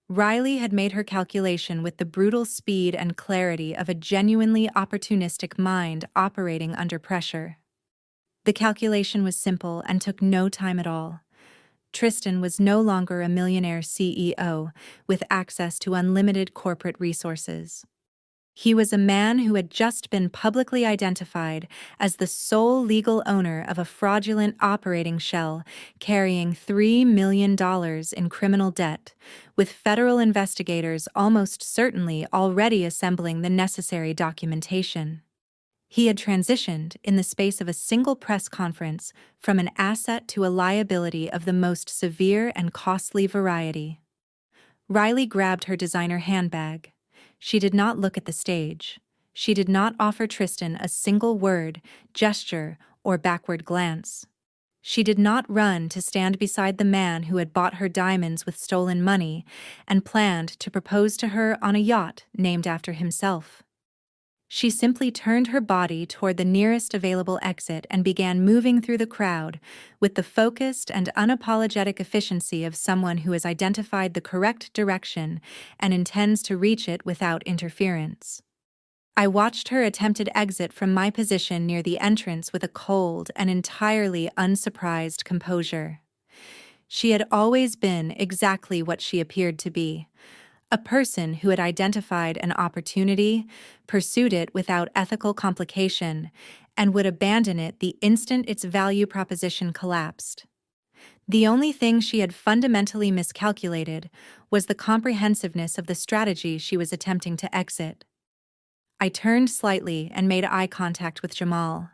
Riley had made her calculation with the brutal speed and clarity of a genuinely opportunistic mind operating under pressure. The calculation was simple and took no time at all. Tristan was no longer a millionaire CEO with access to unlimited corporate resources. He was a man who had just been publicly identified as the sole legal owner of a fraudulent operating shell carrying $3 million in criminal debt, with federal investigators almost certainly already assembling the necessary documentation. He had transitioned, in the space of a single press conference, from an asset to a liability of the most severe and costly variety. Riley grabbed her designer handbag. She did not look at the stage. She did not offer Tristan a single word, gesture, or backward glance. She did not run to stand beside the man who had bought her diamonds with stolen money and planned to propose to her on a yacht named after himself. She simply turned her body toward the nearest available exit and began moving through the crowd with the focused and unapologetic efficiency of someone who has identified the correct direction and intends to reach it without interference. I watched her attempted exit from my position near the entrance with a cold and entirely unsurprised composure. She had always been exactly what she appeared to be. A person who had identified an opportunity, pursued it without ethical complication, and would abandon it the instant its value proposition collapsed. The only thing she had fundamentally miscalculated was the comprehensiveness of the strategy she was attempting to exit. I turned slightly and made eye contact with Jamal.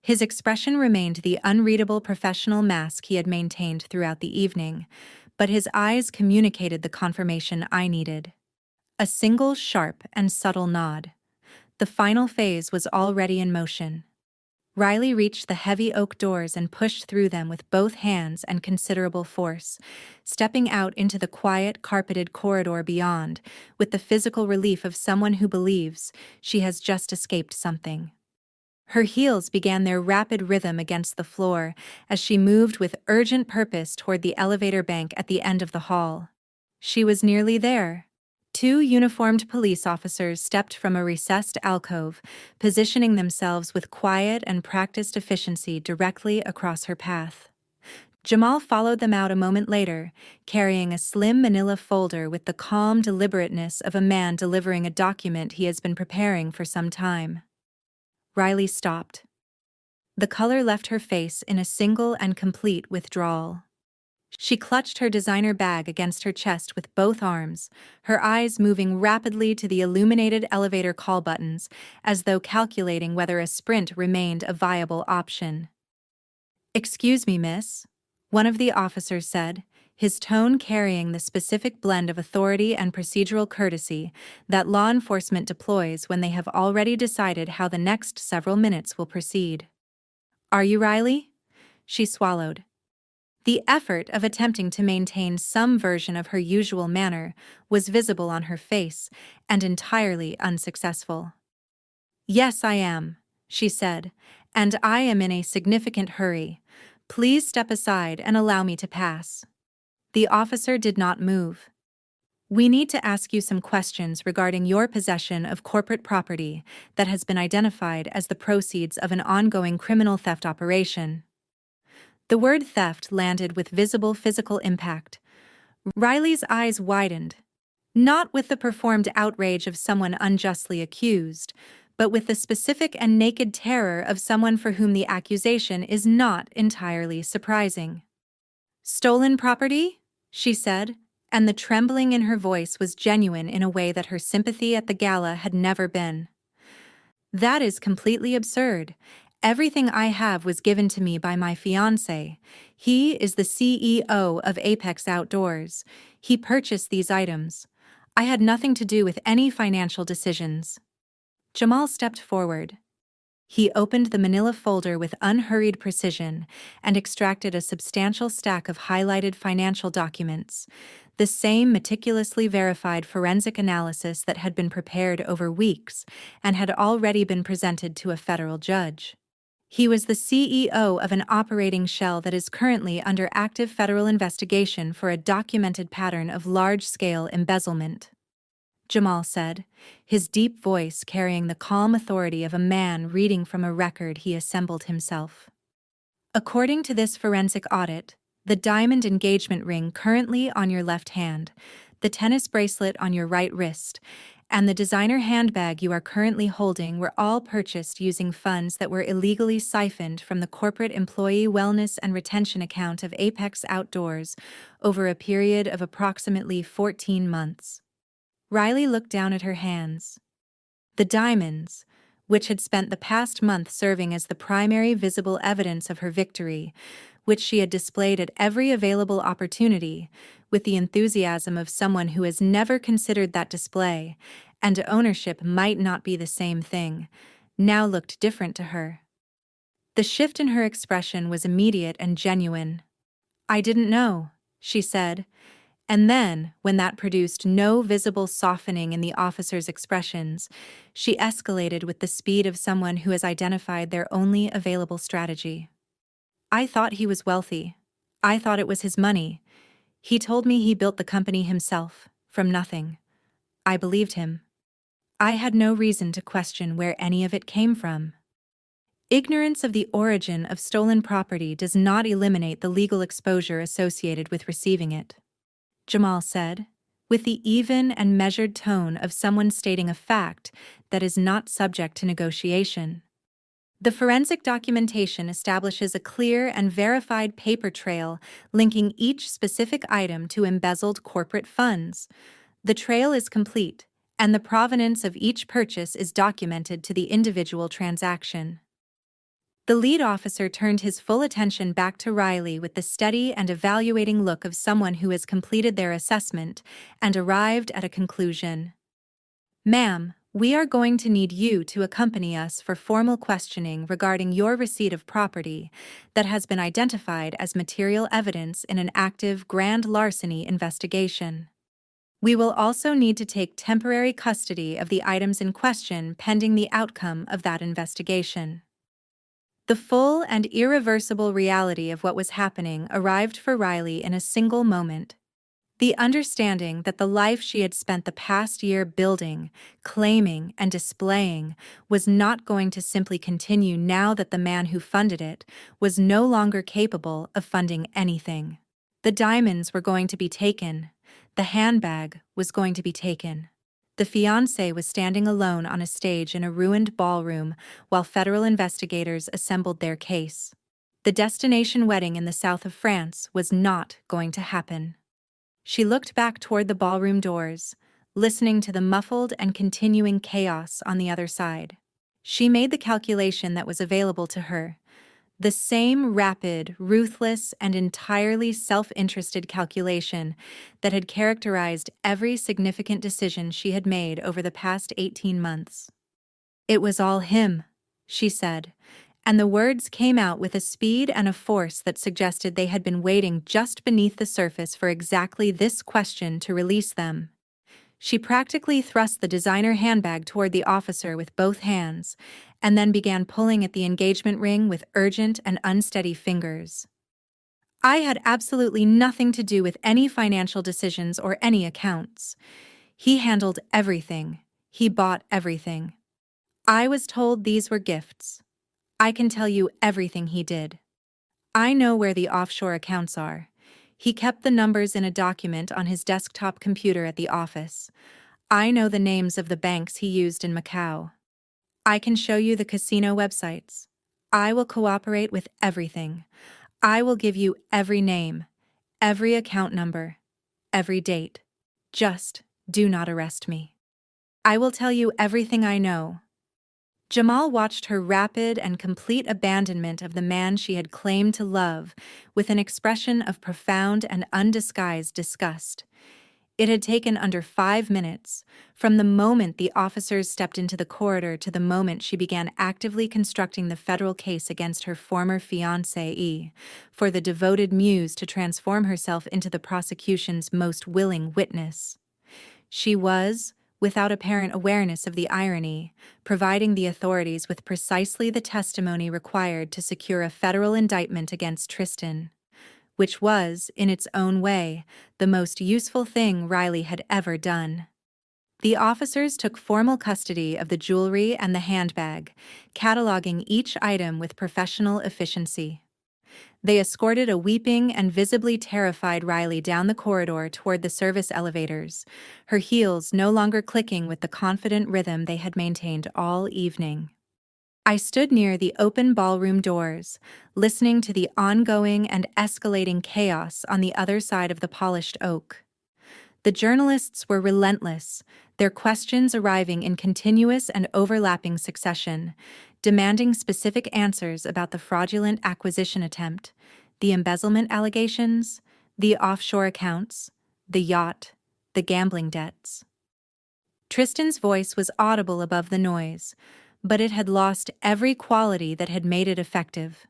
His expression remained the unreadable professional mask he had maintained throughout the evening, but his eyes communicated the confirmation I needed. A single sharp and subtle nod. The final phase was already in motion. Riley reached the heavy oak doors and pushed through them with both hands and considerable force, stepping out into the quiet, carpeted corridor beyond, with the physical relief of someone who believes she has just escaped something. Her heels began their rapid rhythm against the floor as she moved with urgent purpose toward the elevator bank at the end of the hall. She was nearly there. 2 uniformed police officers stepped from a recessed alcove, positioning themselves with quiet and practiced efficiency directly across her path. Jamal followed them out a moment later, carrying a slim manila folder with the calm deliberateness of a man delivering a document he has been preparing for some time. Riley stopped. The color left her face in a single and complete withdrawal. She clutched her designer bag against her chest with both arms, her eyes moving rapidly to the illuminated elevator call buttons, as though calculating whether a sprint remained a viable option. "Excuse me, miss," one of the officers said, his tone carrying the specific blend of authority and procedural courtesy that law enforcement deploys when they have already decided how the next several minutes will proceed. "Are you Riley?" She swallowed. The effort of attempting to maintain some version of her usual manner was visible on her face and entirely unsuccessful. "Yes, I am," she said, "and I am in a significant hurry. Please step aside and allow me to pass." The officer did not move. "We need to ask you some questions regarding your possession of corporate property that has been identified as the proceeds of an ongoing criminal theft operation." The word theft landed with visible physical impact. Riley's eyes widened, not with the performed outrage of someone unjustly accused, but with the specific and naked terror of someone for whom the accusation is not entirely surprising. "Stolen property?" she said, and the trembling in her voice was genuine in a way that her sympathy at the gala had never been. "That is completely absurd. Everything I have was given to me by my fiancé. He is the CEO of Apex Outdoors. He purchased these items. I had nothing to do with any financial decisions." Jamal stepped forward. He opened the manila folder with unhurried precision and extracted a substantial stack of highlighted financial documents, the same meticulously verified forensic analysis that had been prepared over weeks and had already been presented to a federal judge. He was the CEO of an operating shell that is currently under active federal investigation for a documented pattern of large-scale embezzlement, Jamal said, his deep voice carrying the calm authority of a man reading from a record he assembled himself. "According to this forensic audit, the diamond engagement ring currently on your left hand, the tennis bracelet on your right wrist, and the designer handbag you are currently holding were all purchased using funds that were illegally siphoned from the corporate employee wellness and retention account of Apex Outdoors over a period of approximately 14 months. Riley looked down at her hands. The diamonds, which had spent the past month serving as the primary visible evidence of her victory, which she had displayed at every available opportunity, with the enthusiasm of someone who has never considered that display, and ownership might not be the same thing, now looked different to her. The shift in her expression was immediate and genuine. "I didn't know," she said, and then, when that produced no visible softening in the officer's expressions, she escalated with the speed of someone who has identified their only available strategy. "I thought he was wealthy. I thought it was his money. He told me he built the company himself, from nothing. I believed him. I had no reason to question where any of it came from." Ignorance of the origin of stolen property does not eliminate the legal exposure associated with receiving it, Jamal said, with the even and measured tone of someone stating a fact that is not subject to negotiation. "The forensic documentation establishes a clear and verified paper trail linking each specific item to embezzled corporate funds. The trail is complete, and the provenance of each purchase is documented to the individual transaction." The lead officer turned his full attention back to Riley with the steady and evaluating look of someone who has completed their assessment and arrived at a conclusion. "Ma'am, we are going to need you to accompany us for formal questioning regarding your receipt of property that has been identified as material evidence in an active grand larceny investigation. We will also need to take temporary custody of the items in question pending the outcome of that investigation." The full and irreversible reality of what was happening arrived for Riley in a single moment. The understanding that the life she had spent the past year building, claiming, and displaying was not going to simply continue now that the man who funded it was no longer capable of funding anything. The diamonds were going to be taken. The handbag was going to be taken. The fiancé was standing alone on a stage in a ruined ballroom while federal investigators assembled their case. The destination wedding in the south of France was not going to happen. She looked back toward the ballroom doors, listening to the muffled and continuing chaos on the other side. She made the calculation that was available to her. The same rapid, ruthless, and entirely self-interested calculation that had characterized every significant decision she had made over the past 18 months. "It was all him," she said, and the words came out with a speed and a force that suggested they had been waiting just beneath the surface for exactly this question to release them. She practically thrust the designer handbag toward the officer with both hands, and then began pulling at the engagement ring with urgent and unsteady fingers. "I had absolutely nothing to do with any financial decisions or any accounts. He handled everything. He bought everything. I was told these were gifts. I can tell you everything he did. I know where the offshore accounts are. He kept the numbers in a document on his desktop computer at the office. I know the names of the banks he used in Macau. I can show you the casino websites. I will cooperate with everything. I will give you every name, every account number, every date. Just do not arrest me. I will tell you everything I know." Jamal watched her rapid and complete abandonment of the man she had claimed to love with an expression of profound and undisguised disgust. It had taken under 5 minutes, from the moment the officers stepped into the corridor to the moment she began actively constructing the federal case against her former fiancé, for the devoted muse to transform herself into the prosecution's most willing witness. She was, without apparent awareness of the irony, providing the authorities with precisely the testimony required to secure a federal indictment against Tristan, which was, in its own way, the most useful thing Riley had ever done. The officers took formal custody of the jewelry and the handbag, cataloging each item with professional efficiency. They escorted a weeping and visibly terrified Riley down the corridor toward the service elevators, her heels no longer clicking with the confident rhythm they had maintained all evening. I stood near the open ballroom doors, listening to the ongoing and escalating chaos on the other side of the polished oak. The journalists were relentless, their questions arriving in continuous and overlapping succession, demanding specific answers about the fraudulent acquisition attempt, the embezzlement allegations, the offshore accounts, the yacht, the gambling debts. Tristan's voice was audible above the noise, but it had lost every quality that had made it effective.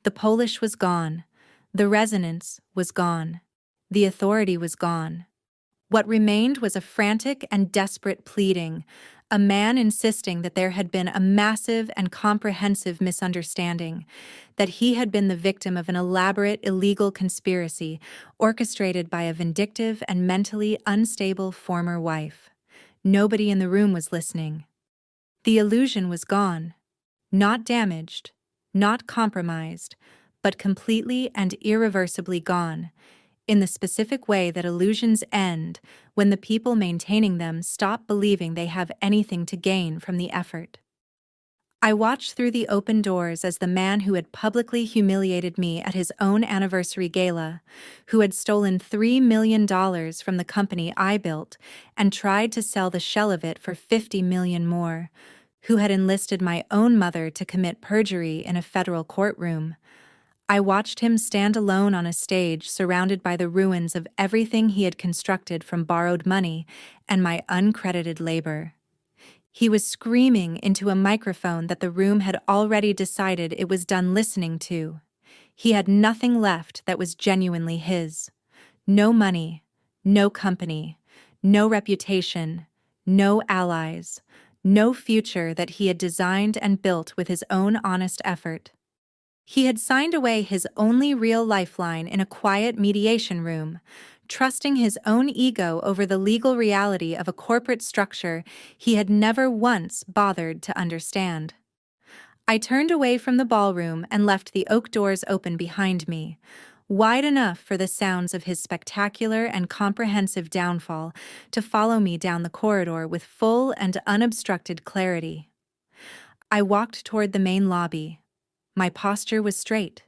The Polish was gone. The resonance was gone. The authority was gone. What remained was a frantic and desperate pleading, a man insisting that there had been a massive and comprehensive misunderstanding, that he had been the victim of an elaborate illegal conspiracy orchestrated by a vindictive and mentally unstable former wife. Nobody in the room was listening. The illusion was gone, not damaged, not compromised, but completely and irreversibly gone, in the specific way that illusions end when the people maintaining them stop believing they have anything to gain from the effort. I watched through the open doors as the man who had publicly humiliated me at his own anniversary gala, who had stolen $3 million from the company I built and tried to sell the shell of it for $50 million more, who had enlisted my own mother to commit perjury in a federal courtroom. I watched him stand alone on a stage surrounded by the ruins of everything he had constructed from borrowed money and my uncredited labor. He was screaming into a microphone that the room had already decided it was done listening to. He had nothing left that was genuinely his. No money, no company, no reputation, no allies, no future that he had designed and built with his own honest effort. He had signed away his only real lifeline in a quiet mediation room, trusting his own ego over the legal reality of a corporate structure he had never once bothered to understand. I turned away from the ballroom and left the oak doors open behind me, wide enough for the sounds of his spectacular and comprehensive downfall to follow me down the corridor with full and unobstructed clarity. I walked toward the main lobby. My posture was straight.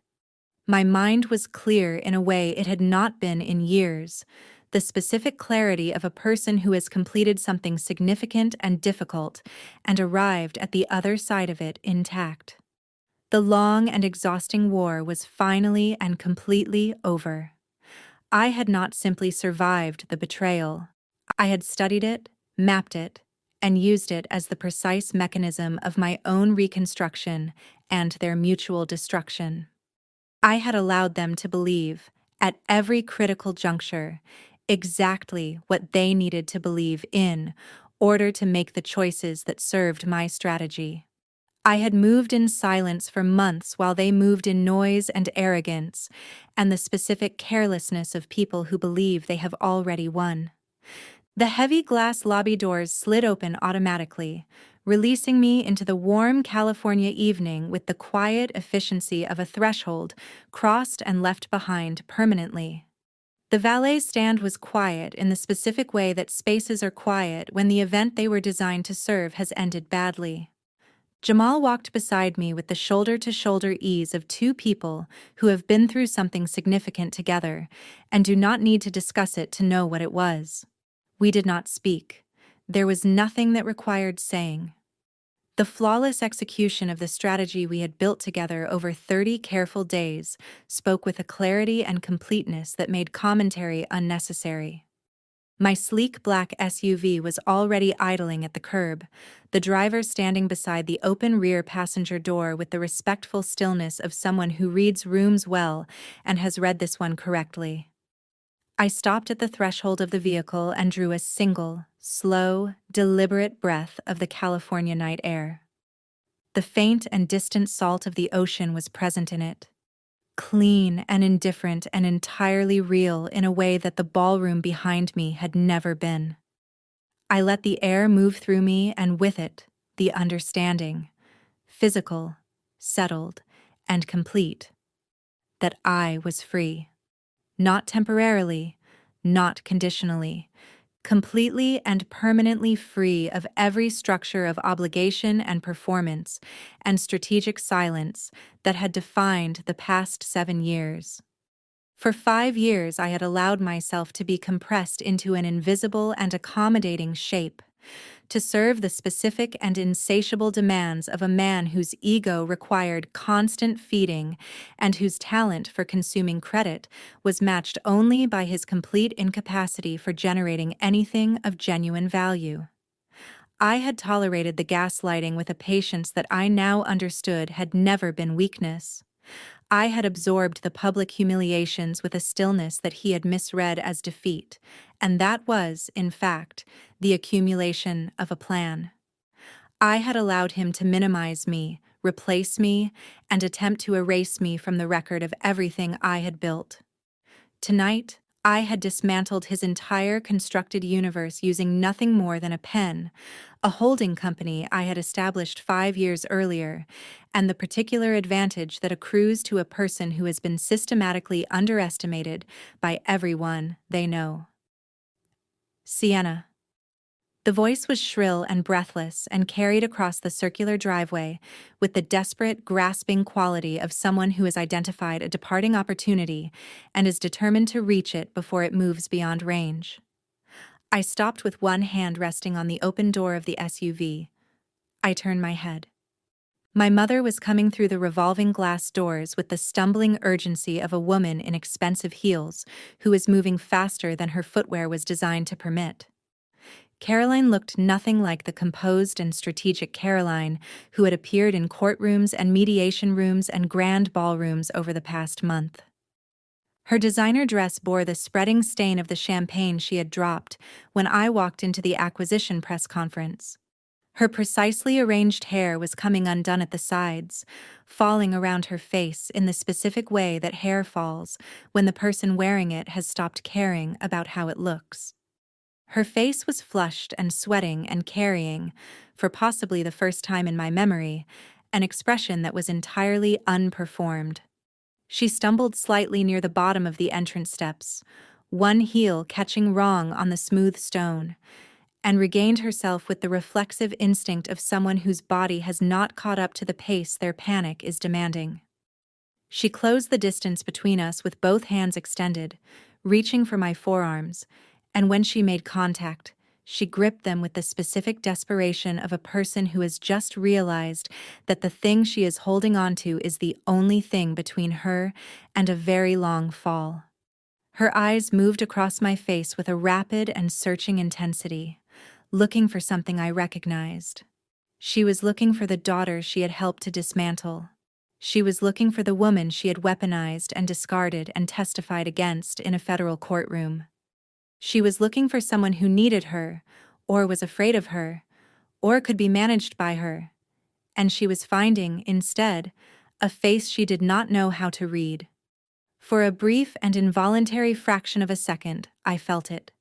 My mind was clear in a way it had not been in years, the specific clarity of a person who has completed something significant and difficult and arrived at the other side of it intact. The long and exhausting war was finally and completely over. I had not simply survived the betrayal. I had studied it, mapped it, and used it as the precise mechanism of my own reconstruction and their mutual destruction. I had allowed them to believe, at every critical juncture, exactly what they needed to believe in order to make the choices that served my strategy. I had moved in silence for months while they moved in noise and arrogance, and the specific carelessness of people who believe they have already won. The heavy glass lobby doors slid open automatically, releasing me into the warm California evening with the quiet efficiency of a threshold crossed and left behind permanently. The valet stand was quiet in the specific way that spaces are quiet when the event they were designed to serve has ended badly. Jamal walked beside me with the shoulder-to-shoulder ease of two people who have been through something significant together and do not need to discuss it to know what it was. We did not speak. There was nothing that required saying. The flawless execution of the strategy we had built together over 30 careful days spoke with a clarity and completeness that made commentary unnecessary. My sleek black SUV was already idling at the curb, the driver standing beside the open rear passenger door with the respectful stillness of someone who reads rooms well and has read this one correctly. I stopped at the threshold of the vehicle and drew a single, slow, deliberate breath of the California night air. The faint and distant salt of the ocean was present in it, clean and indifferent and entirely real in a way that the ballroom behind me had never been. I let the air move through me and with it, the understanding, physical, settled, and complete, that I was free. Not temporarily, not conditionally, completely and permanently free of every structure of obligation and performance and strategic silence that had defined the past 7 years. For 5 years, I had allowed myself to be compressed into an invisible and accommodating shape, to serve the specific and insatiable demands of a man whose ego required constant feeding and whose talent for consuming credit was matched only by his complete incapacity for generating anything of genuine value. I had tolerated the gaslighting with a patience that I now understood had never been weakness. I had absorbed the public humiliations with a stillness that he had misread as defeat, and that was, in fact, the accumulation of a plan. I had allowed him to minimize me, replace me, and attempt to erase me from the record of everything I had built. Tonight, I had dismantled his entire constructed universe using nothing more than a pen, a holding company I had established 5 years earlier, and the particular advantage that accrues to a person who has been systematically underestimated by everyone they know. Sienna. The voice was shrill and breathless and carried across the circular driveway with the desperate, grasping quality of someone who has identified a departing opportunity and is determined to reach it before it moves beyond range. I stopped with one hand resting on the open door of the SUV. I turned my head. My mother was coming through the revolving glass doors with the stumbling urgency of a woman in expensive heels who was moving faster than her footwear was designed to permit. Caroline looked nothing like the composed and strategic Caroline who had appeared in courtrooms and mediation rooms and grand ballrooms over the past month. Her designer dress bore the spreading stain of the champagne she had dropped when I walked into the acquisition press conference. Her precisely arranged hair was coming undone at the sides, falling around her face in the specific way that hair falls when the person wearing it has stopped caring about how it looks. Her face was flushed and sweating and carrying, for possibly the first time in my memory, an expression that was entirely unperformed. She stumbled slightly near the bottom of the entrance steps, one heel catching wrong on the smooth stone, and regained herself with the reflexive instinct of someone whose body has not caught up to the pace their panic is demanding. She closed the distance between us with both hands extended, reaching for my forearms, and when she made contact, She gripped them with the specific desperation of a person who has just realized that the thing she is holding on to is the only thing between her and a very long fall. Her eyes moved across my face with a rapid and searching intensity, looking for something I recognized. She was looking for the daughter she had helped to dismantle. She was looking for the woman she had weaponized and discarded and testified against in a federal courtroom. She was looking for someone who needed her, or was afraid of her, or could be managed by her. And she was finding, instead, a face she did not know how to read. For a brief and involuntary fraction of a second, I felt it.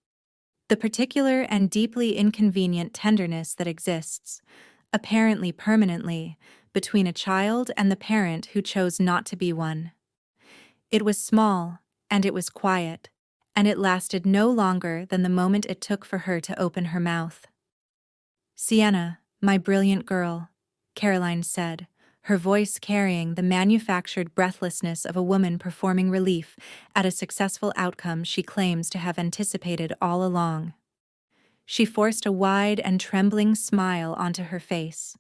The particular and deeply inconvenient tenderness that exists, apparently permanently, between a child and the parent who chose not to be one. It was small, and it was quiet, and it lasted no longer than the moment it took for her to open her mouth. "Sienna, my brilliant girl," Caroline said, her voice carrying the manufactured breathlessness of a woman performing relief at a successful outcome she claims to have anticipated all along. She forced a wide and trembling smile onto her face,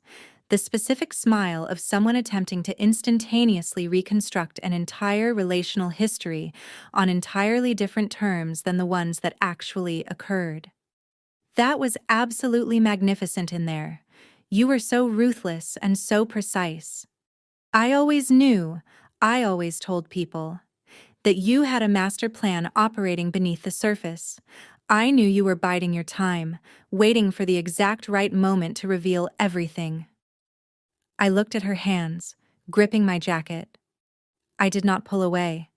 the specific smile of someone attempting to instantaneously reconstruct an entire relational history on entirely different terms than the ones that actually occurred. "That was absolutely magnificent in there. You were so ruthless and so precise. I always knew, I always told people, that you had a master plan operating beneath the surface. I knew you were biding your time, waiting for the exact right moment to reveal everything." I looked at her hands, gripping my jacket. I did not pull away.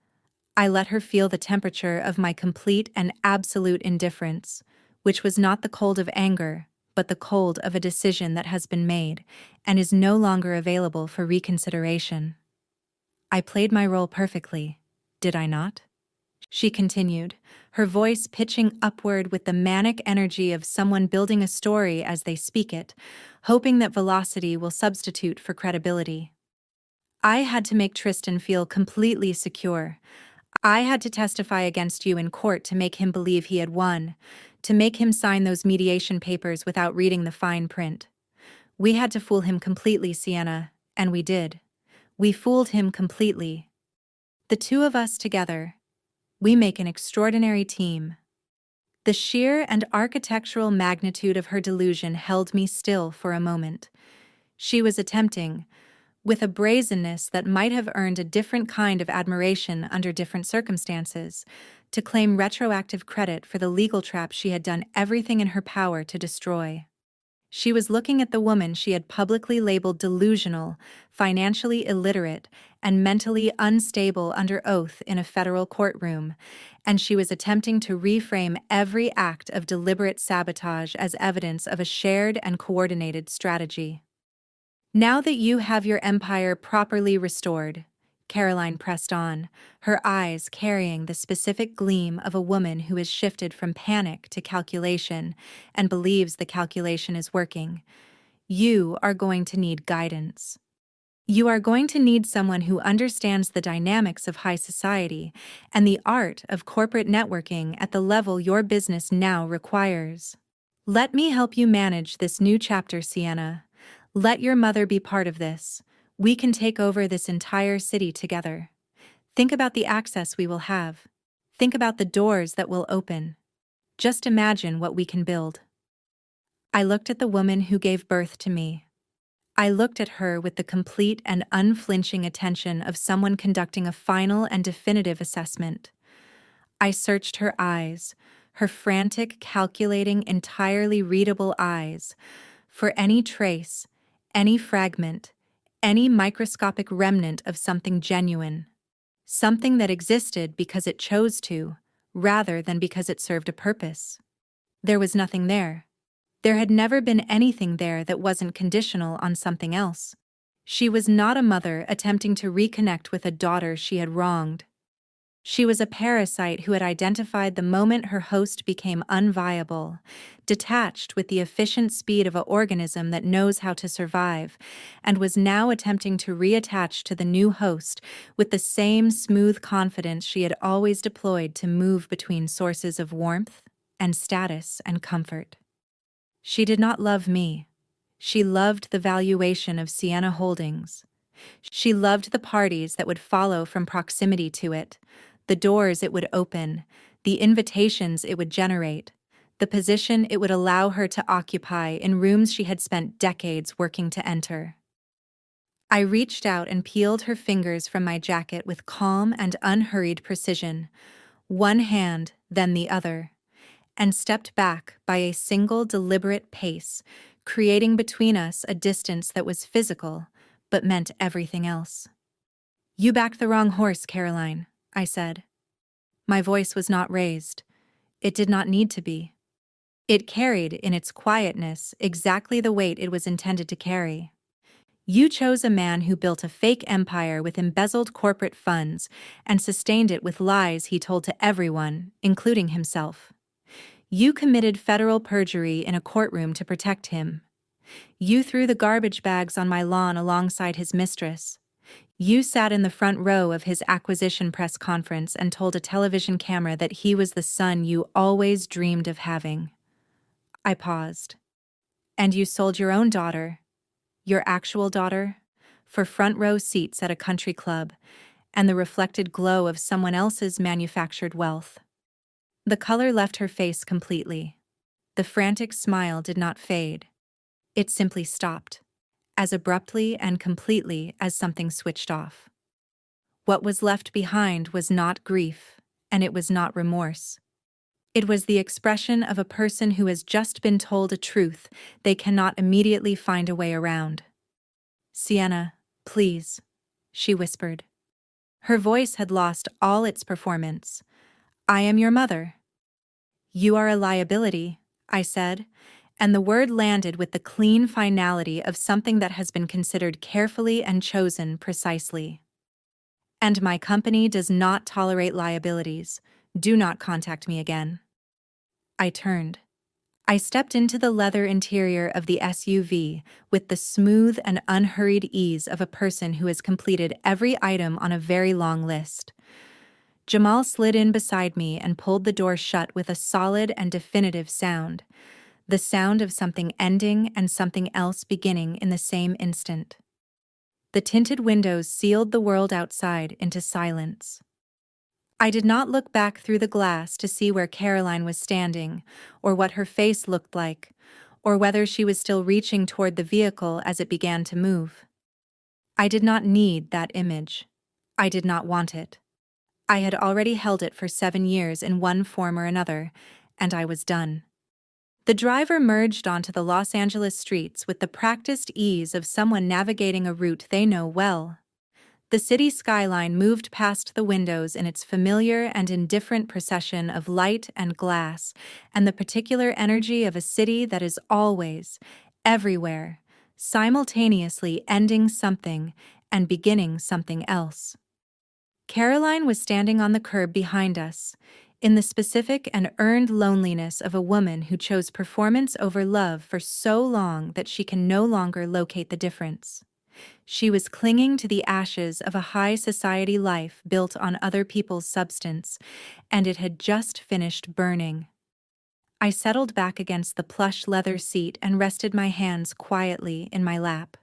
I let her feel the temperature of my complete and absolute indifference, which was not the cold of anger, but the cold of a decision that has been made and is no longer available for reconsideration. "I played my role perfectly, did I not?" she continued, her voice pitching upward with the manic energy of someone building a story as they speak it, hoping that velocity will substitute for credibility. "I had to make Tristan feel completely secure. I had to testify against you in court to make him believe he had won, to make him sign those mediation papers without reading the fine print. We had to fool him completely, Sienna, and we did. We fooled him completely. The two of us together, we make an extraordinary team." The sheer and architectural magnitude of her delusion held me still for a moment. She was attempting, with a brazenness that might have earned a different kind of admiration under different circumstances, to claim retroactive credit for the legal trap she had done everything in her power to destroy. She was looking at the woman she had publicly labeled delusional, financially illiterate, and mentally unstable under oath in a federal courtroom, and she was attempting to reframe every act of deliberate sabotage as evidence of a shared and coordinated strategy. "Now that you have your empire properly restored," Caroline pressed on, her eyes carrying the specific gleam of a woman who has shifted from panic to calculation and believes the calculation is working, "you are going to need guidance. You are going to need someone who understands the dynamics of high society and the art of corporate networking at the level your business now requires. Let me help you manage this new chapter, Sienna. Let your mother be part of this. We can take over this entire city together. Think about the access we will have. Think about the doors that will open. Just imagine what we can build." I looked at the woman who gave birth to me. I looked at her with the complete and unflinching attention of someone conducting a final and definitive assessment. I searched her eyes, her frantic, calculating, entirely readable eyes, for any trace, any fragment, any microscopic remnant of something genuine. Something that existed because it chose to, rather than because it served a purpose. There was nothing there. There had never been anything there that wasn't conditional on something else. She was not a mother attempting to reconnect with a daughter she had wronged. She was a parasite who had identified the moment her host became unviable, detached with the efficient speed of an organism that knows how to survive, and was now attempting to reattach to the new host with the same smooth confidence she had always deployed to move between sources of warmth and status and comfort. She did not love me. She loved the valuation of Sienna Holdings. She loved the parties that would follow from proximity to it, the doors it would open, the invitations it would generate, the position it would allow her to occupy in rooms she had spent decades working to enter. I reached out and peeled her fingers from my jacket with calm and unhurried precision, one hand, then the other, and stepped back by a single deliberate pace, creating between us a distance that was physical, but meant everything else. "You backed the wrong horse, Caroline," I said. My voice was not raised. It did not need to be. It carried, in its quietness, exactly the weight it was intended to carry. You chose a man who built a fake empire with embezzled corporate funds and sustained it with lies he told to everyone, including himself. You committed federal perjury in a courtroom to protect him. You threw the garbage bags on my lawn alongside his mistress. You sat in the front row of his acquisition press conference and told a television camera that he was the son you always dreamed of having. I paused. And you sold your own daughter, your actual daughter, for front row seats at a country club and the reflected glow of someone else's manufactured wealth. The color left her face completely. The frantic smile did not fade. It simply stopped, as abruptly and completely as something switched off. What was left behind was not grief, and it was not remorse. It was the expression of a person who has just been told a truth they cannot immediately find a way around. "Sienna, please," she whispered. Her voice had lost all its performance. "I am your mother." "You are a liability," I said, and the word landed with the clean finality of something that has been considered carefully and chosen precisely. "And my company does not tolerate liabilities. Do not contact me again." I turned. I stepped into the leather interior of the SUV with the smooth and unhurried ease of a person who has completed every item on a very long list. Jamal slid in beside me and pulled the door shut with a solid and definitive sound, the sound of something ending and something else beginning in the same instant. The tinted windows sealed the world outside into silence. I did not look back through the glass to see where Caroline was standing, or what her face looked like, or whether she was still reaching toward the vehicle as it began to move. I did not need that image. I did not want it. I had already held it for 7 years in one form or another, and I was done. The driver merged onto the Los Angeles streets with the practiced ease of someone navigating a route they know well. The city skyline moved past the windows in its familiar and indifferent procession of light and glass, and the particular energy of a city that is always, everywhere, simultaneously ending something and beginning something else. Caroline was standing on the curb behind us, in the specific and earned loneliness of a woman who chose performance over love for so long that she can no longer locate the difference. She was clinging to the ashes of a high society life built on other people's substance, and it had just finished burning. I settled back against the plush leather seat and rested my hands quietly in my lap.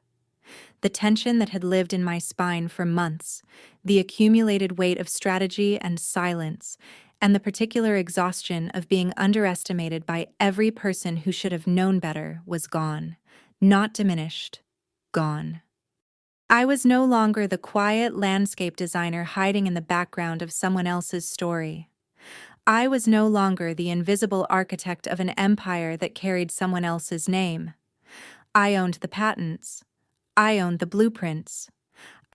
The tension that had lived in my spine for months, the accumulated weight of strategy and silence, and the particular exhaustion of being underestimated by every person who should have known better was gone, not diminished, gone. I was no longer the quiet landscape designer hiding in the background of someone else's story. I was no longer the invisible architect of an empire that carried someone else's name. I owned the patents. I owned the blueprints.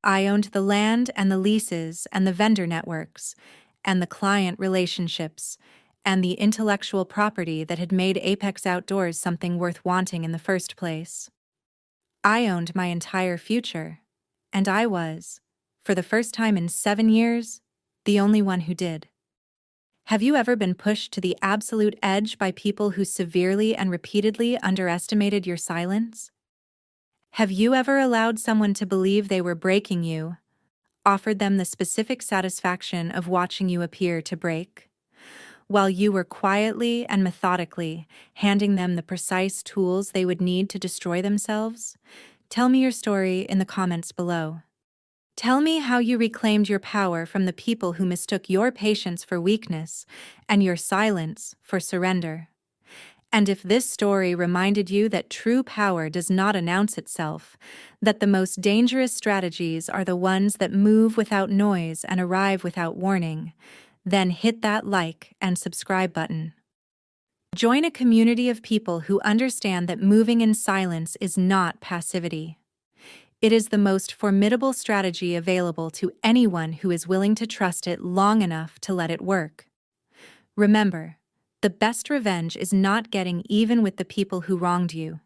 I owned the land and the leases and the vendor networks, and the client relationships, and the intellectual property that had made Apex Outdoors something worth wanting in the first place. I owned my entire future. And I was, for the first time in 7 years, the only one who did. Have you ever been pushed to the absolute edge by people who severely and repeatedly underestimated your silence? Have you ever allowed someone to believe they were breaking you, offered them the specific satisfaction of watching you appear to break? while you were quietly and methodically handing them the precise tools they would need to destroy themselves? Tell me your story in the comments below. Tell me how you reclaimed your power from the people who mistook your patience for weakness and your silence for surrender. And if this story reminded you that true power does not announce itself, that the most dangerous strategies are the ones that move without noise and arrive without warning, then hit that like and subscribe button. Join a community of people who understand that moving in silence is not passivity. It is the most formidable strategy available to anyone who is willing to trust it long enough to let it work. Remember, the best revenge is not getting even with the people who wronged you.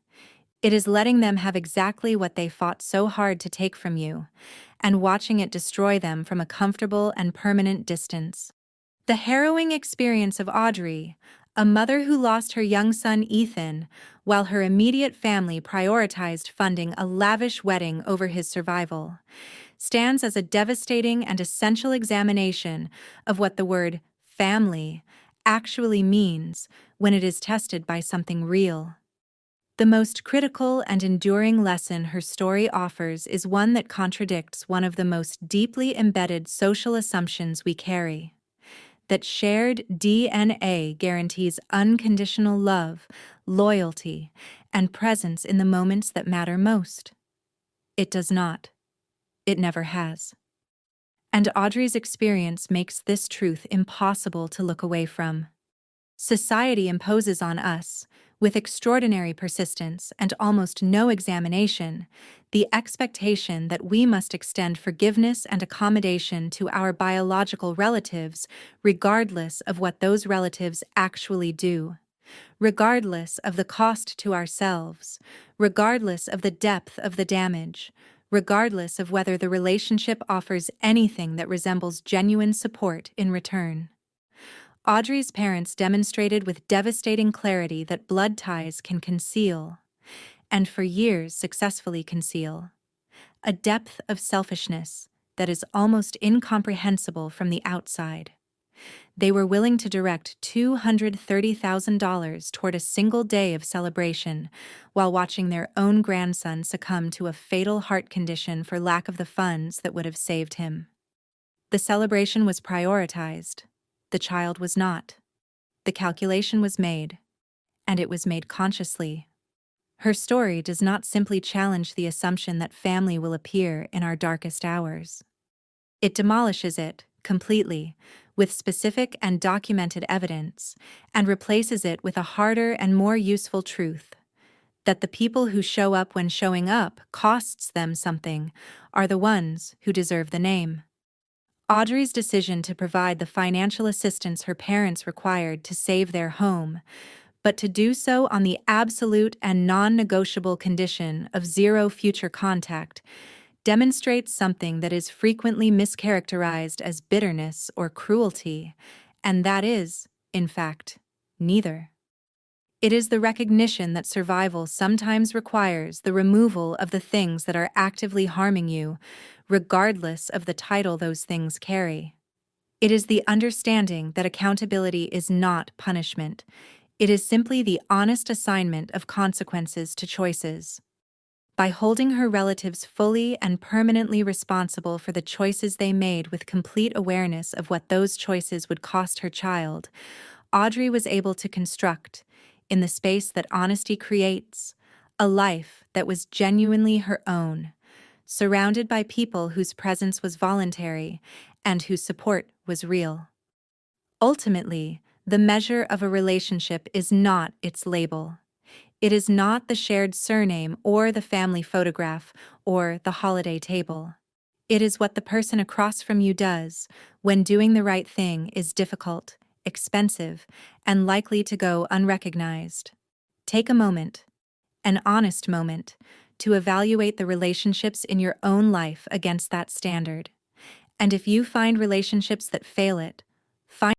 It is letting them have exactly what they fought so hard to take from you, and watching it destroy them from a comfortable and permanent distance. The harrowing experience of Audrey, a mother who lost her young son Ethan, while her immediate family prioritized funding a lavish wedding over his survival, stands as a devastating and essential examination of what the word family actually means when it is tested by something real. The most critical and enduring lesson her story offers is one that contradicts one of the most deeply embedded social assumptions we carry: that shared DNA guarantees unconditional love, loyalty, and presence in the moments that matter most. It does not. It never has. And Audrey's experience makes this truth impossible to look away from. Society imposes on us, with extraordinary persistence and almost no examination, the expectation that we must extend forgiveness and accommodation to our biological relatives, regardless of what those relatives actually do, regardless of the cost to ourselves, regardless of the depth of the damage, regardless of whether the relationship offers anything that resembles genuine support in return. Audrey's parents demonstrated with devastating clarity that blood ties can conceal, and for years successfully conceal, a depth of selfishness that is almost incomprehensible from the outside. They were willing to direct $230,000 toward a single day of celebration while watching their own grandson succumb to a fatal heart condition for lack of the funds that would have saved him. The celebration was prioritized. The child was not. The calculation was made, and it was made consciously. Her story does not simply challenge the assumption that family will appear in our darkest hours. It demolishes it completely, with specific and documented evidence, and replaces it with a harder and more useful truth: that the people who show up when showing up costs them something are the ones who deserve the name. Audrey's decision to provide the financial assistance her parents required to save their home, but to do so on the absolute and non-negotiable condition of zero future contact, demonstrates something that is frequently mischaracterized as bitterness or cruelty, and that is, in fact, neither. It is the recognition that survival sometimes requires the removal of the things that are actively harming you, regardless of the title those things carry. It is the understanding that accountability is not punishment. It is simply the honest assignment of consequences to choices. By holding her relatives fully and permanently responsible for the choices they made with complete awareness of what those choices would cost her child, Audrey was able to construct, in the space that honesty creates, a life that was genuinely her own, surrounded by people whose presence was voluntary and whose support was real. Ultimately, the measure of a relationship is not its label. It is not the shared surname or the family photograph or the holiday table. It is what the person across from you does when doing the right thing is difficult, expensive, and likely to go unrecognized. Take a moment, an honest moment, to evaluate the relationships in your own life against that standard. And if you find relationships that fail it, find